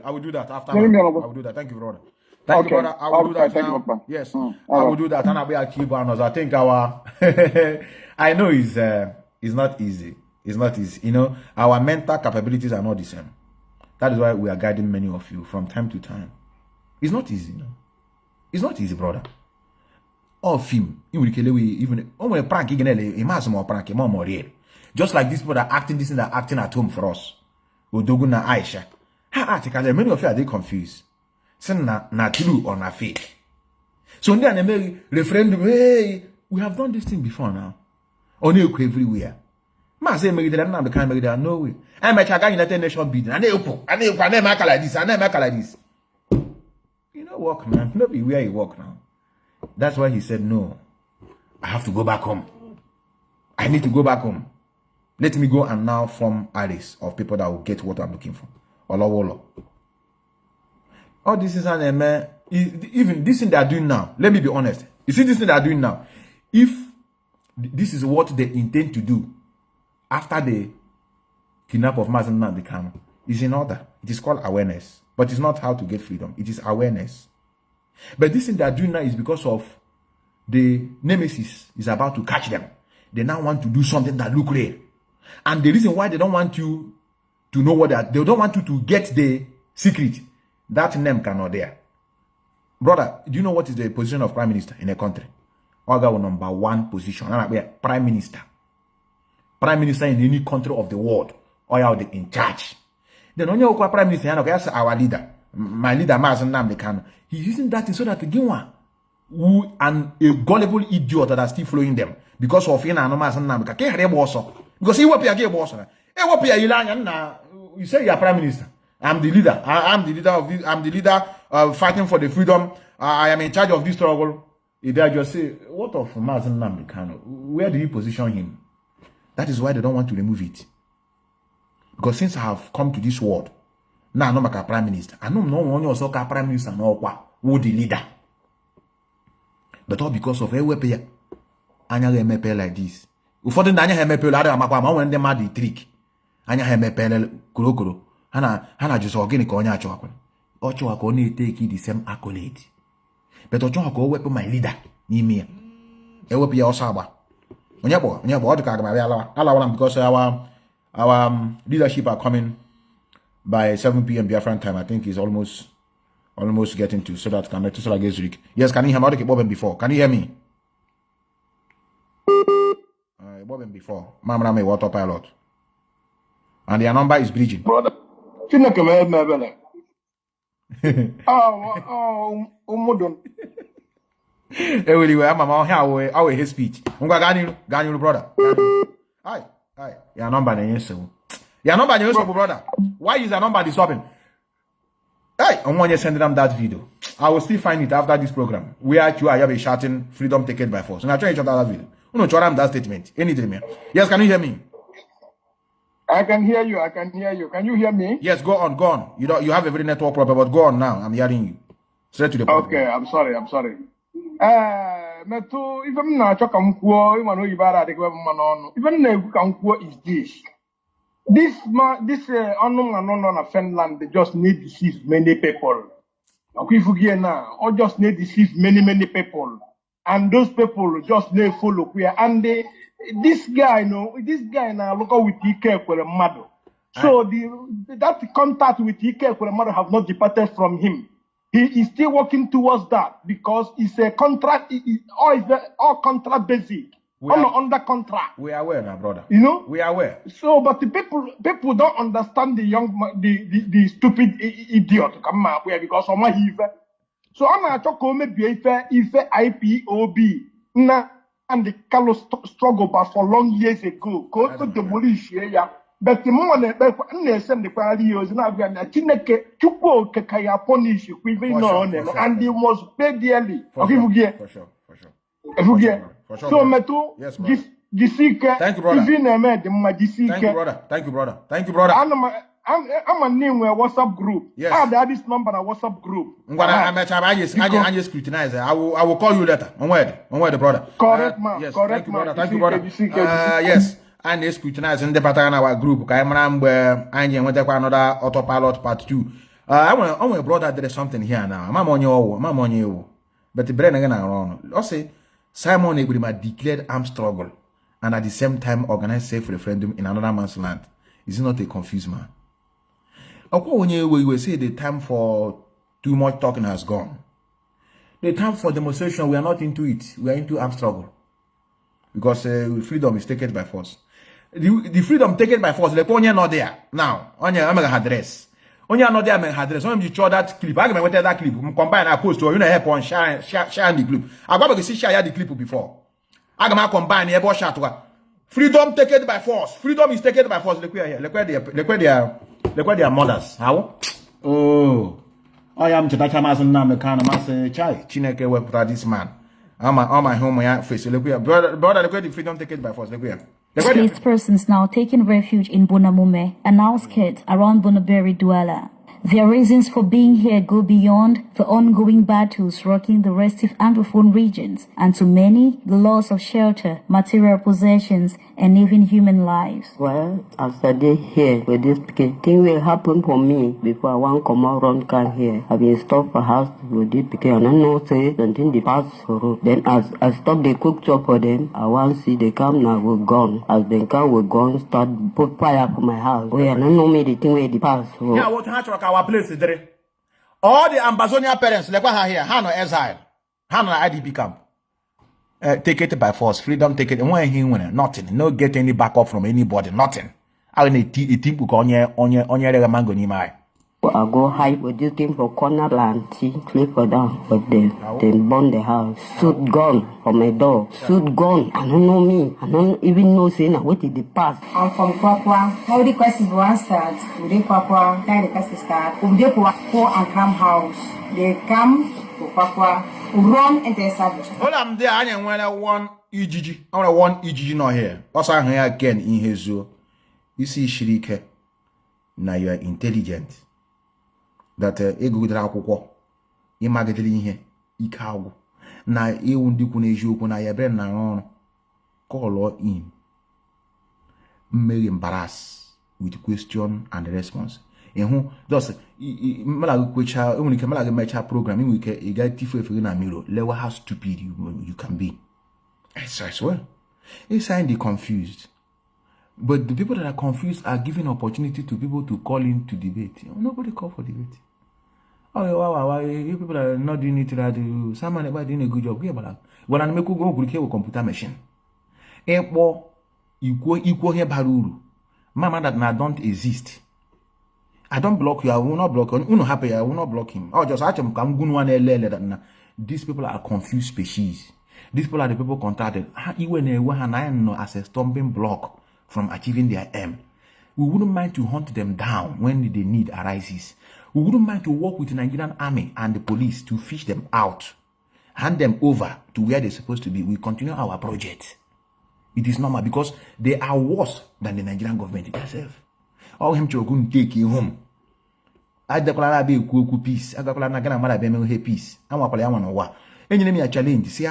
will do that after. I will do that. Thank you, brother. Thank you, brother. I will do that now. Yes, I will do that. And I'll be achieve bonus. I think I know it's not easy. It's not easy. You know, our mental capabilities are not the same. That is why we are guiding many of you from time to time. It's not easy, no. It's not easy, brother. All film, even when a prank, more prank, more real. Just like these people that are acting this and that are acting at home for us. Odoguna Aisha. Many of you are they confused. So na true or na fake. So then they referendum, hey, we have done this thing before now. Only everywhere. Man say me there na become there no way. I make a United Nations bidding. And they make like this, and they make like this. You know work, man. No be where you work now. That's why he said no. I have to go back home. I need to go back home. Let me go and now form arrays of people that will get what I'm looking for. All this is an even this thing they are doing now. Let me be honest. You see this thing they are doing now. If this is what they intend to do after the kidnap of Mazi Methuselah Special, is in order. It is called awareness. But it's not how to get freedom. It is awareness. But this thing they are doing now is because of the nemesis is about to catch them. They now want to do something that look real. And the reason why they don't want you to know what they don't want you to get the secret, that name cannot there. Brother, do you know what is the position of prime minister in a country? Oga number one position. Prime minister. Prime minister in any country of the world. Or in charge. Then when you prime minister, our leader. My leader, Mazi Methuselah Special. He's using that so that again who and a gullible idiot that are still following them because of Mazi Methuselah Special. Because he will be a gay boss. You say you're prime minister. I'm the leader. I'm the leader of this. I'm the leader fighting for the freedom. I am in charge of this struggle. They just say, what of Mazi Methuselah Special? Where do you position him? That is why they don't want to remove it. Because since I have come to this world, now I'm not a prime minister. I know no one also a prime minister no who the leader. But all because of EWP, Anya MP like this. Ufọdụ ndị anya ha emepele ara amakwa ma nwere ndị mmadụ trick anya ha emepele korokoro ha na just organic ka onye achọkwa ọ chọwa ka ọ na-etake the same accolade but ọ chọwa ka ọ wepụ my leader n'ime ya ewepụ ya ọsọ agba onye bụ ọ dị ka aga ma alawala because our leadership are coming by 7 p.m. Biafran time. I think is almost getting to so that can Methuselah get Zurich. Yes, can you hear me? Bob before. Can you hear me? Bob before. Mamma me water pilot. And their number is bridging. Brother. Anyway, I'm how his speech. Ganyu brother. Hi. Your number is so. Your number is so, brother. Why is your number disturbing? Hey, I'm going to send them that video. I will still find it after this program. Where you are shouting freedom taken by force. And I try to shout that video. No, that statement. Anything. Yes, can you hear me? I can hear you. Can you hear me? Yes, go on. You have every network problem, but go on now. I'm hearing you. Straight to the point. Okay, I'm sorry. Metu, even na choka mkuo, imano ibara de kwa mano. Even na kuka mkuo is this. This unknown na Finland, they just need to deceive many people. Okay, na, or just need to deceive many people. And those people just need follow queer. And this guy now look with Ike for a mother. So that contact with Ike for a mother have not departed from him. He is still working towards that because it's a contract, all contract basic. Under contract. We are aware now, brother. You know? We are aware. So, but the people don't understand the stupid idiot come up here because of my hive. So I'm not talking about if IPOB and the Carlos struggle but for long years ago. Go to demolish here. But the moment they send the quarriers now we are Chineke Chuko Kekaya punish you and you must pay dearly. Okay, for sure. So Metu, Jisike. Thank you, brother. Even Jisike. Thank you, brother. Thank you, brother. Thank you, brother. I'm a name where WhatsApp group. Yes. Add this number on WhatsApp group. I just scrutinize. I will call you later. On word, brother. Correct, man. Yes. Correct, Thank you, brother. man. Thank you, brother. Yes. I need scrutinize in the pattern our group. I am where I went to another autopilot part 2. I want brother there is something here now. I'm on you. But the brain again around. Let's say Simon Ebrima declared armed struggle and at the same time organized safe referendum in another man's land. Is he not a confused man? When you say the time for too much talking has gone. The time for demonstration, we are not into it. We are into armed struggle. Because freedom is taken by force. The freedom taken by force, the Ponya not there. Now, on your address. On your not there, I'm address. When you show that clip, I can that clip. Combine I post to you know help on share the clip. I got to see share the clip before. I can combine the about shot. Freedom taken by force. Freedom is taken by force. Look where their mothers. How? Oh. I am to that time as a Nnamdi Kanu. I say, chai, Chineke will put this man. I'm my home face. Look here. Brother, look where the freedom taken by force. Look here. Displaced persons now taking refuge in Bunamume and outskirts around Bunaberi Douala. Their reasons for being here go beyond the ongoing battles rocking the restive Anglophone regions, and to many, the loss of shelter, material possessions, and even human lives. Well, as I did here with this thing will happen for me before I want come out run come here. I've been stopped for house with this and I know say something the pass through. Then as I stop the cook job for them, I want see they come now we're gone. As they come we're gone, start put fire for my house. Oh yeah, I don't know me the thing where the pass through. Yeah, what our place is there. All the Ambazonia parents, like what here, Hano exile, Hano IDP camp. Take it by force, freedom, take it. When he win, nothing, no get any backup from anybody, nothing. I need a team on your mango ni mai. I go hide with this thing for corner land, see, click for down, but then burn the house. Suit gone from my door. Suit gone. I don't know me. I don't even know saying what is the past. I'm from Kwakwa. All the questions one start. We dey Kwakwa. Time the question start. We dey go and come house. They come to Kwakwa. Run into the service. Hold on there. I want one EGG. I want one EGG not here. Also I'm here again in his zoo. You see Shirike. Now you are intelligent. That ego dra akwụkwọ ịmagetele ihe ike agwụ na ewu ndị kwu n'eziokwu na ya bere na ọrụ call in mmeri embarrass with question and response ihu just malaga kwecha enwere ike malaga mecha program enwere ike ị ga tifu efe na mirror lewa how stupid you can be. I swear it's the confused. But the people that are confused are giving opportunity to people to call in to debate. Nobody call for debate. Oh, wow, you people are not doing it right. Someone about doing a good job. When I make go with computer machine. Equal here baruru. Mama that now don't exist. I don't block you. I will not block you. Uno happy. I will not block him. Oh, just ask him. Come go one that these people are confused species. These people are the people contacted. Even as a stumbling block from achieving their aim. We wouldn't mind to hunt them down when the need arises. We wouldn't mind to work with the Nigerian army and the police to fish them out, hand them over to where they're supposed to be. We continue our project. It is normal because they are worse than the Nigerian government itself. All him to take you home. I declare be peace. I declare peace. I'm a challenge. See,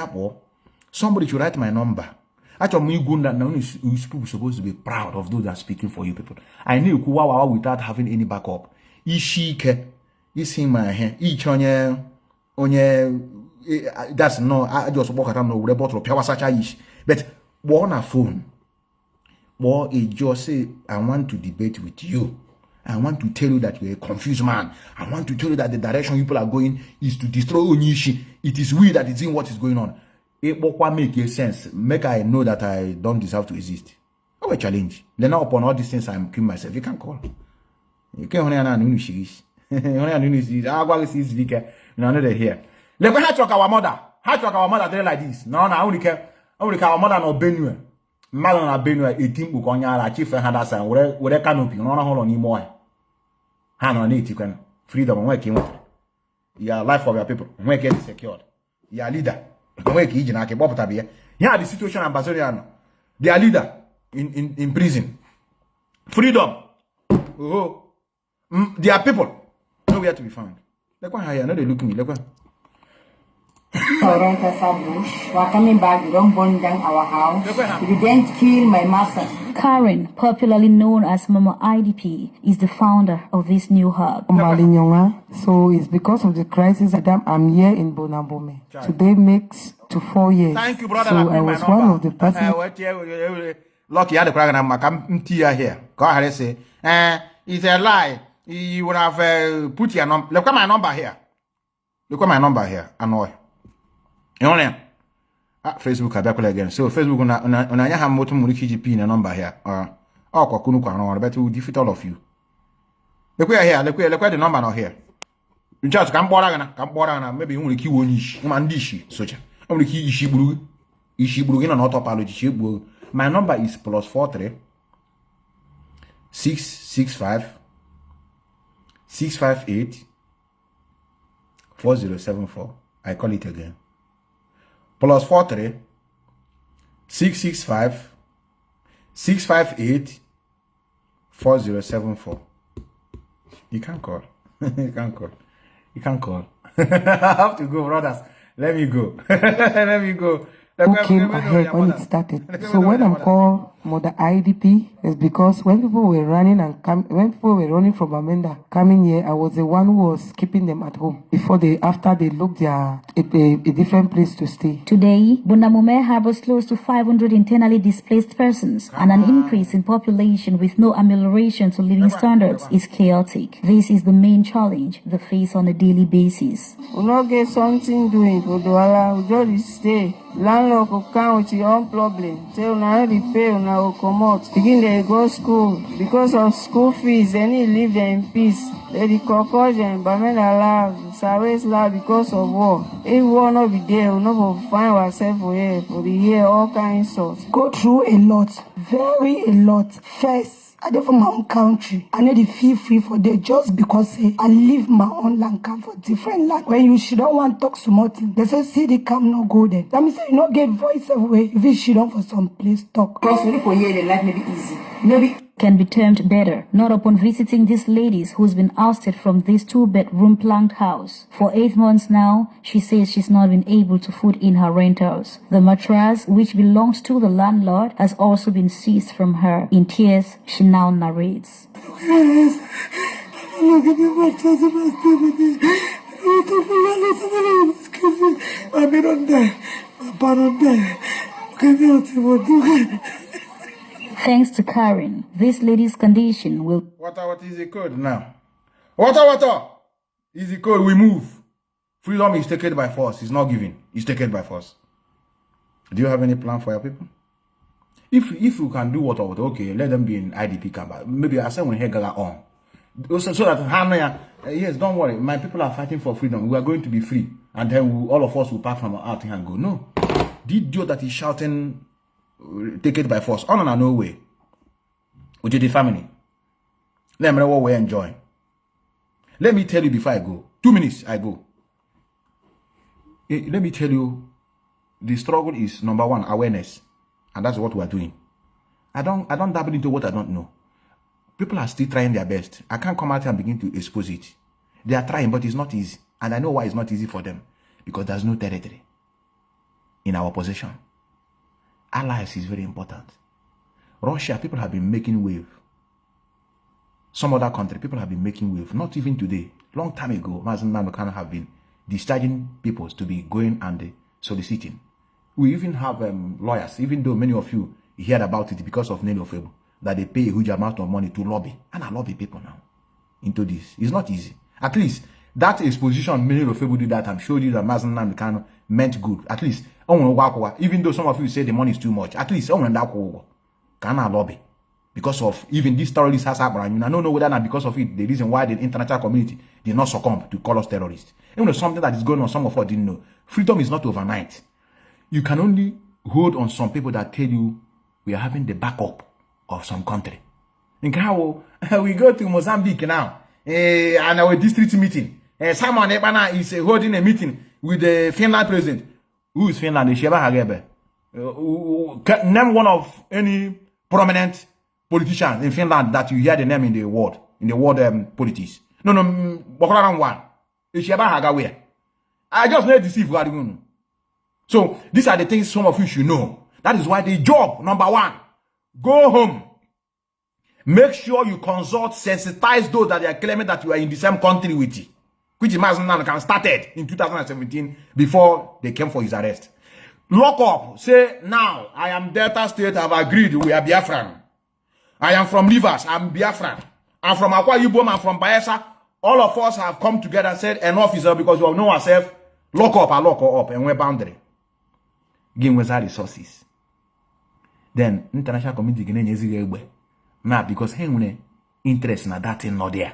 somebody should write my number. Actually, you supposed to be proud of those that are speaking for you people. I knew Kuwawa without having any backup. Ishike, is him my hair. Each on that's no, I just walk around with a bottle of Piawasacha ish. But on a phone, or it just say, I want to debate with you. I want to tell you that you're a confused man. I want to tell you that the direction people are going is to destroy Onishi. It is we that is in what is going on. It won't make sense. Make I know that I don't deserve to exist. Oh, a challenge. Then now upon all these things, I'm killing myself. You can call. You can't only know she's. Only I go see this weekend. You know they're here. Let me hatch our mother. Hatch our mother there like this. No, I only care. Only our mother no Benue. Mother na Benue 18 book on your chief and had us and where canopy. No, hold on anymore. Hand on it, you can freedom working with. Your life of your people. When get secured. Your leader. Yeah, the situation ambassador. their leader in prison. Freedom. Oh, their people nowhere to be found. Look what here. Now they look me. Look what. We're coming back. You don't burn down our house. You didn't kill my master. Karen, popularly known as Mama IDP, is the founder of this new hub. So it's because of the crisis that I'm here in Bonabome. Today makes to 4 years. Thank you, brother. So I was one of the persons. Lucky had the program. I'm here. Go ahead and say, it's a lie. You would have put your number. Look at my number here. Look at my number here. Annoy. You know Facebook I again. So Facebook on have motor GP in a number here. Kunu bet will defeat all of you. Look where here, look where the number not here. You just come border, maybe only key one ish, mandishi, such only key ishi in an autopology. My number is +43 665 658 4074. I call it again. +43 665 658 4074. You can't call. You can't call. You can't call. I have to go, brothers. Let me go. Let me go. Who came ahead when it started. So when I'm called Mother IDP, it's because when people were running from Amanda coming here, I was the one who was keeping them at home after they looked a different place to stay. Today, Bunamume harbors close to 500 internally displaced persons, and an increase in population with no amelioration to living standards is chaotic. This is the main challenge they face on a daily basis. We not get something doing for Douala, we just stay. Landlord will come with your own problem. Say una repay, una will come out. Begin they go school. Because of school fees, they need to live there in peace. They the concussion, but men alive, Saris live because of war. If war not be there, we'll not find ourselves for the year, all kinds of. Go through a lot, a lot. First, I live from my own country. I need to feel free for there just because I live my own land, come for different land. When you should don't want to talk something, they say see the camp no go there. That means you not get voice away if you should don't for some place talk. Because really for here, the life may be easy. Maybe can be termed better, not upon visiting these ladies who's been ousted from this 2-bedroom planked house. For 8 months now, she says she's not been able to put in her rentals. The mattress, which belongs to the landlord, has also been seized from her. In tears, she now narrates. Thanks to Karen, this lady's condition will... What is the code now? Water! Is the code, we move. Freedom is taken by force. It's not given. It's taken by force. Do you have any plan for your people? If you can do water, okay, let them be in IDP camp. Maybe I say when here on. So that, yes, don't worry. My people are fighting for freedom. We are going to be free. And then all of us will pack from out here and go. No. The idiot that is shouting... take it by force. On and no way. With the family. Let me know what we're enjoying. Let me tell you before I go. 2 minutes, I go. Let me tell you, the struggle is number 1, awareness. And that's what we're doing. I don't dabble into what I don't know. People are still trying their best. I can't come out here and begin to expose it. They are trying, but it's not easy. And I know why it's not easy for them. Because there's no territory in our possession. Allies is very important. Russia, people have been making wave. Some other country, people have been making wave. Not even today. Long time ago, Mazi Methuselah have been discharging people to be going and soliciting. We even have lawyers, even though many of you heard about it because of Nelly Ofebo, that they pay a huge amount of money to lobby. And I lobby people now into this. It's not easy. At least that exposition Nelly Ofebo did that time showed you that Mazi Methuselah meant good. At least, even though some of you say the money is too much, at least can I lobby because of even this terrorist has happened. I don't know whether not because of it the reason why the international community did not succumb to call us terrorists. Even something that is going on, some of us didn't know. Freedom is not overnight. You can only hold on some people that tell you we are having the backup of some country. In how we go to Mozambique now, and our district meeting. Simon Ebana is holding a meeting with the Finland president. Who is Finland? Name one of any prominent politician in Finland that you hear the name in the world politics. No, Bokoran one. I just need to deceive God. So these are the things some of you should know. That is why the job number one, go home. Make sure you consult, sensitize those that are claiming that you are in the same country with you, which Mazi Methuselah started in 2017 before they came for his arrest. Lock up. Say, now, I am Delta State. I've agreed. We are Biafran. I am from Rivers. I'm Biafran. I'm from Akwa Ibom. I'm from Bayelsa. All of us have come together and said, enough is up because we know ourselves. Lock up. I lock up. And we're boundary. Give us our resources. Then, international community can use now because hey, interest in that thing not there.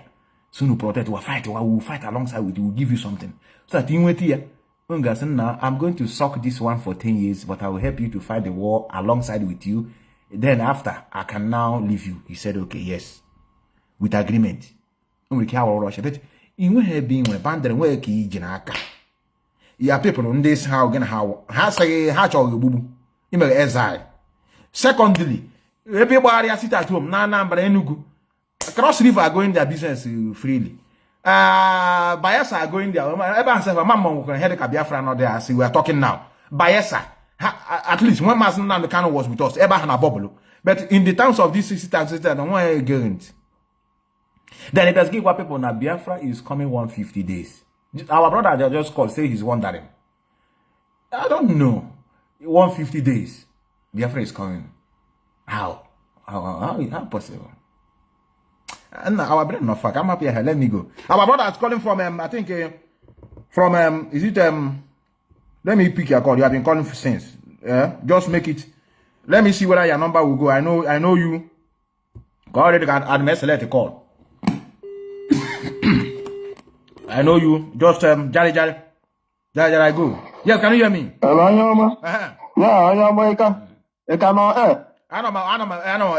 Soon we protect, we'll fight alongside with you, we'll give you something. So that you wait here. Now, I'm going to suck this one for 10 years, but I will help you to fight the war alongside with you. Then after, I can now leave you. He said, okay, yes. With agreement. But in where being a band where ki jinaka. Ya people on this how say hatch or boo. Exile. Secondly, everybody sit at home. But Enugu. Cross River are going their business freely. Bayelsa are going there. Everyone says, "Mama, we can hear the Biafra not there." As we are talking now, Bayelsa, at least when Mazi Methuselah Kanu was with us, Ever bubble. But in the terms of this system, don't want to then it has given what people now. Biafra is coming 150 days. Our brother just called, say he's wondering. I don't know. 150 days, Biafra is coming. How possible? And our brother no fuck. I'm happy here. Let me go. Our brother is calling from I think from is it let me pick your call. You have been calling since. Just make it. Let me see whether your number will go. I know you. Go already can select a call. I know you. Just Jari, go. Yes, can you hear me? Hello, Yoma. Yeah, Yoma, you can I know.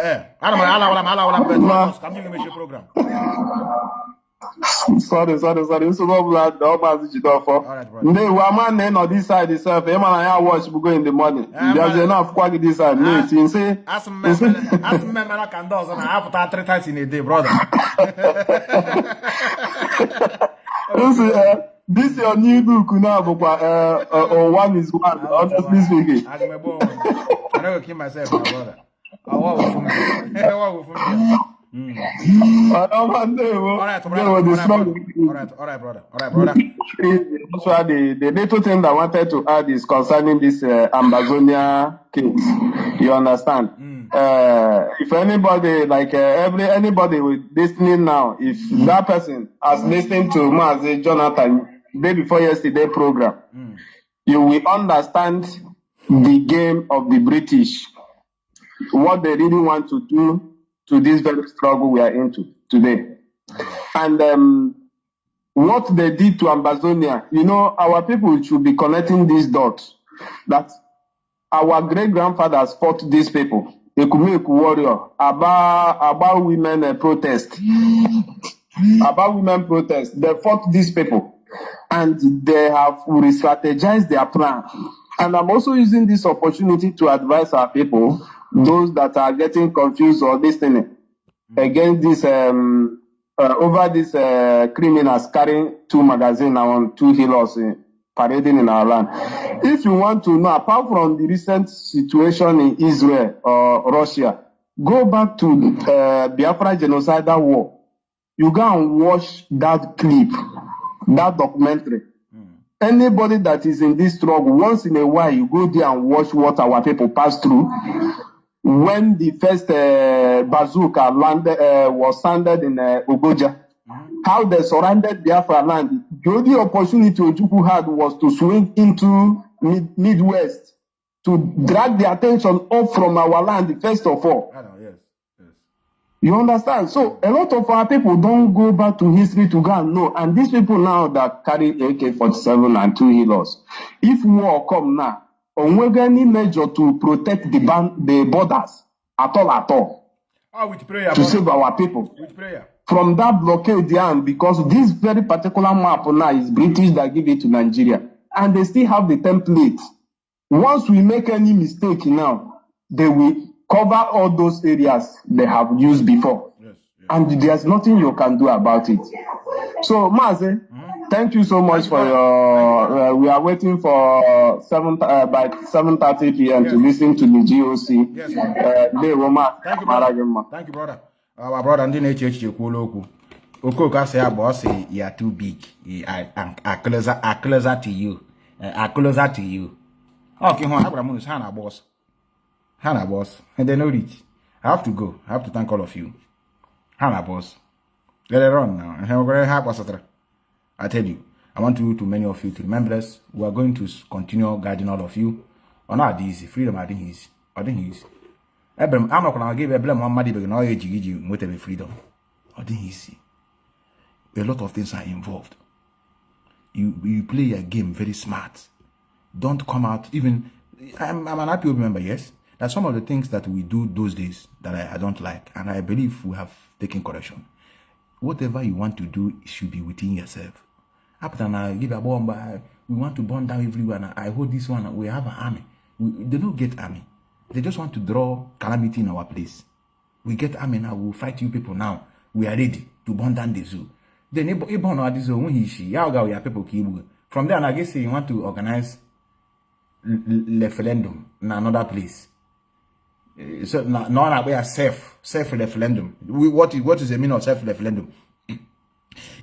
Come to the program. Sorry. This is what blood the Mazi Methuselah for. They were man on this side itself. Him and I watch we go in the morning. There's enough quality this side. You see? As member can do so I have 3 times in a day, brother. This your new book now, or one is one, honestly speaking. I never kill myself, my brother. I walk from All right, brother. The little thing that I wanted to add is concerning this Amazonia case. You understand? If anybody, like anybody with listening now, if that person has listened to Mazi Jonathan day before yesterday program, you will understand the game of the British, what they really want to do to this very struggle we are into today. And what they did to Amazonia, our people should be connecting these dots. That our great-grandfathers fought these people. Ekumeku warrior, about women protest. About women protest. They fought these people. And they have re-strategized their plan. And I'm also using this opportunity to advise our people, those that are getting confused or listening, against this, over these criminals carrying 2 magazines on 2 healers parading in our land. If you want to know, apart from the recent situation in Israel or Russia, go back to Biafra genocidal war. You go and watch that clip, that documentary. Anybody that is in this struggle, once in a while, you go there and watch what our people passed through. When the first bazooka was landed in Ogoja, how they surrounded Biafra land. The only opportunity Ojukwu had was to swing into Midwest to drag the attention up from our land, first of all. Yes. You understand? So a lot of our people don't go back to history to go and know. And these people now that carry AK-47 and 2 healers, if war come now, on any measure to protect the borders at all. With prayer, to save our people. With prayer. From that blockade down, because this very particular map now is British that give it to Nigeria. And they still have the template Once we make any mistake now, they will cover all those areas they have used before. Yes. And there's nothing you can do about it. So, Mazi, thank you so much for your. We are waiting for by 7:30 p.m. to listen to the GOC. Yes, thank you, brother. Our brother, and then Okoko say boss, you are too big. I closer to you. I closer to you. Okay, Abraham is Hannah boss. Hannah boss. And they know it. I have to go. I have to thank all of you. Hannah boss. Let it run now. I tell you, I want you to many of you to remember this. We are going to continue guiding all of you. Or not easy. Freedom, I think is. I'm not gonna give a blame on Madi because you with every freedom. I think easy. A lot of things are involved. You play a game very smart. Don't come out even. I'm an happy member, yes. That's some of the things that we do those days that I don't like, and I believe we have taken correction. Whatever you want to do should be within yourself. After I give a bomb, we want to burn down everyone. I hold this one. We have an army. They don't get army. They just want to draw calamity in our place. We get army now. We'll fight you people now. We are ready to burn down the zoo. Then from there, I guess you want to organize referendum in another place. So now we are self referendum. What is the meaning of self referendum?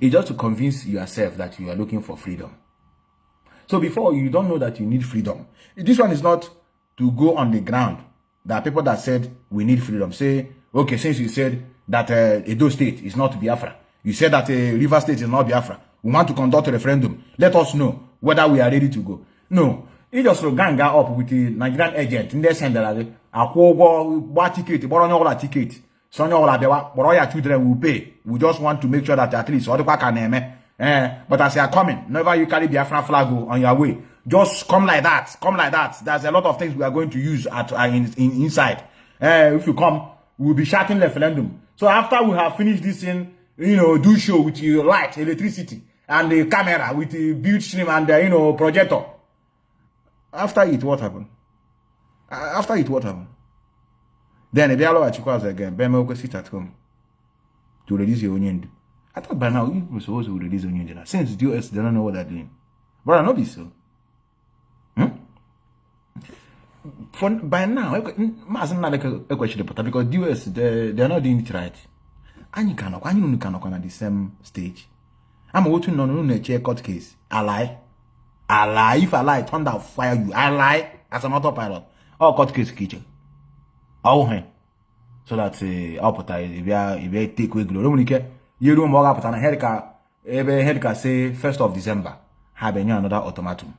It's just to convince yourself that you are looking for freedom. So before you don't know that you need freedom. This one is not to go on the ground. There are people that said we need freedom. Say, okay, since you said that Edo State is not Biafra, you said that River State is not Biafra, we want to conduct a referendum. Let us know whether we are ready to go. No, he just gang up with the Nigerian agent in the center. A ticket, ticket. So your children will pay. We just want to make sure that at least all the can but as you are coming, never you carry Biafran flag on your way. Just come like that. Come like that. There's a lot of things we are going to use at inside. If you come, we'll be shouting referendum. So after we have finished this thing, do show with your light, electricity, and the camera with the build stream and the projector. After it, what happened? Then if you allow Chikwas again, Bema will sit at home to release your onion. I thought by now you were supposed to release onion. Since the US, they don't know what they're doing. But I know this so. By now, I'm not like a question because the US, they're not doing it right. And you cannot at the same stage. I'm waiting on a chair court case. I lie. If I lie, thunder fire you. I lie as an autopilot. Or court case kitchen. Oh, so that if you take away glory, you don't more up on a headca say 1st of December. Have another automatum.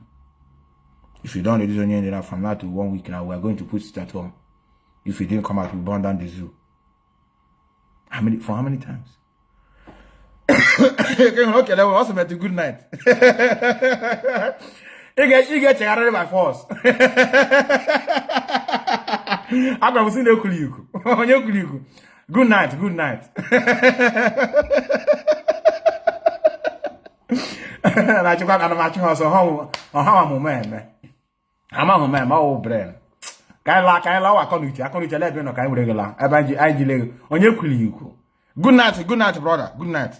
If you don't release onion from now to 1 week now, we are going to put it at home. If you didn't come out, we burn down the zoo. For how many times? Okay, that was also meant a good night. You get checked by force. I'm going to see no kuliku. Good night. I'm a man, my old brain. Can I wa Kanu let me know can regular. I on your kuliku. Good night, brother. Good night.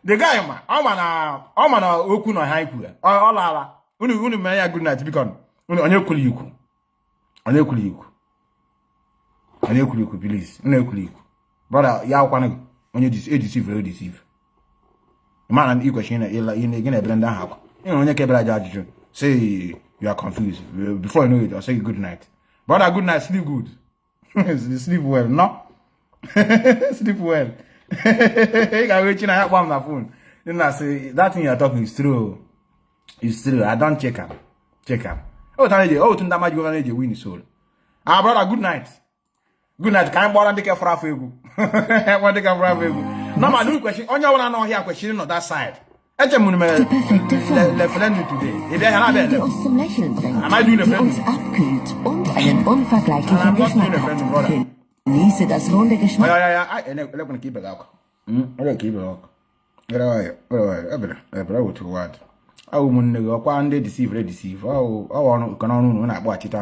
The guy, man. I'm an oku no haiku. All ala. Unu me good night because on your kuliku. On your kuliku, please. On your kuliku. Brother, ya kwana on your deceive. Man and equal in again a blender hack. When you keep judge, say you are confused. Before you know it, I'll say good night. Brother, good night, sleep good. Sleep well, no? Sleep well. You can reach in a on the phone. Then I say that thing you're talking is true. It's true. I don't check him. Oh, to damage you manage win soul. Brother, good night. Good night. Can I take a frafegu? I want to take a frafegu. No, my new question. On your one, I know here question on that side. Am I doing a friend? Und einen unvergleichlichen Geschmack hat. Genieße das runde Geschmack. Ja, let me keep it up. Keep it up. I will to what? I will deceive. Oh, I want to know when I watch it.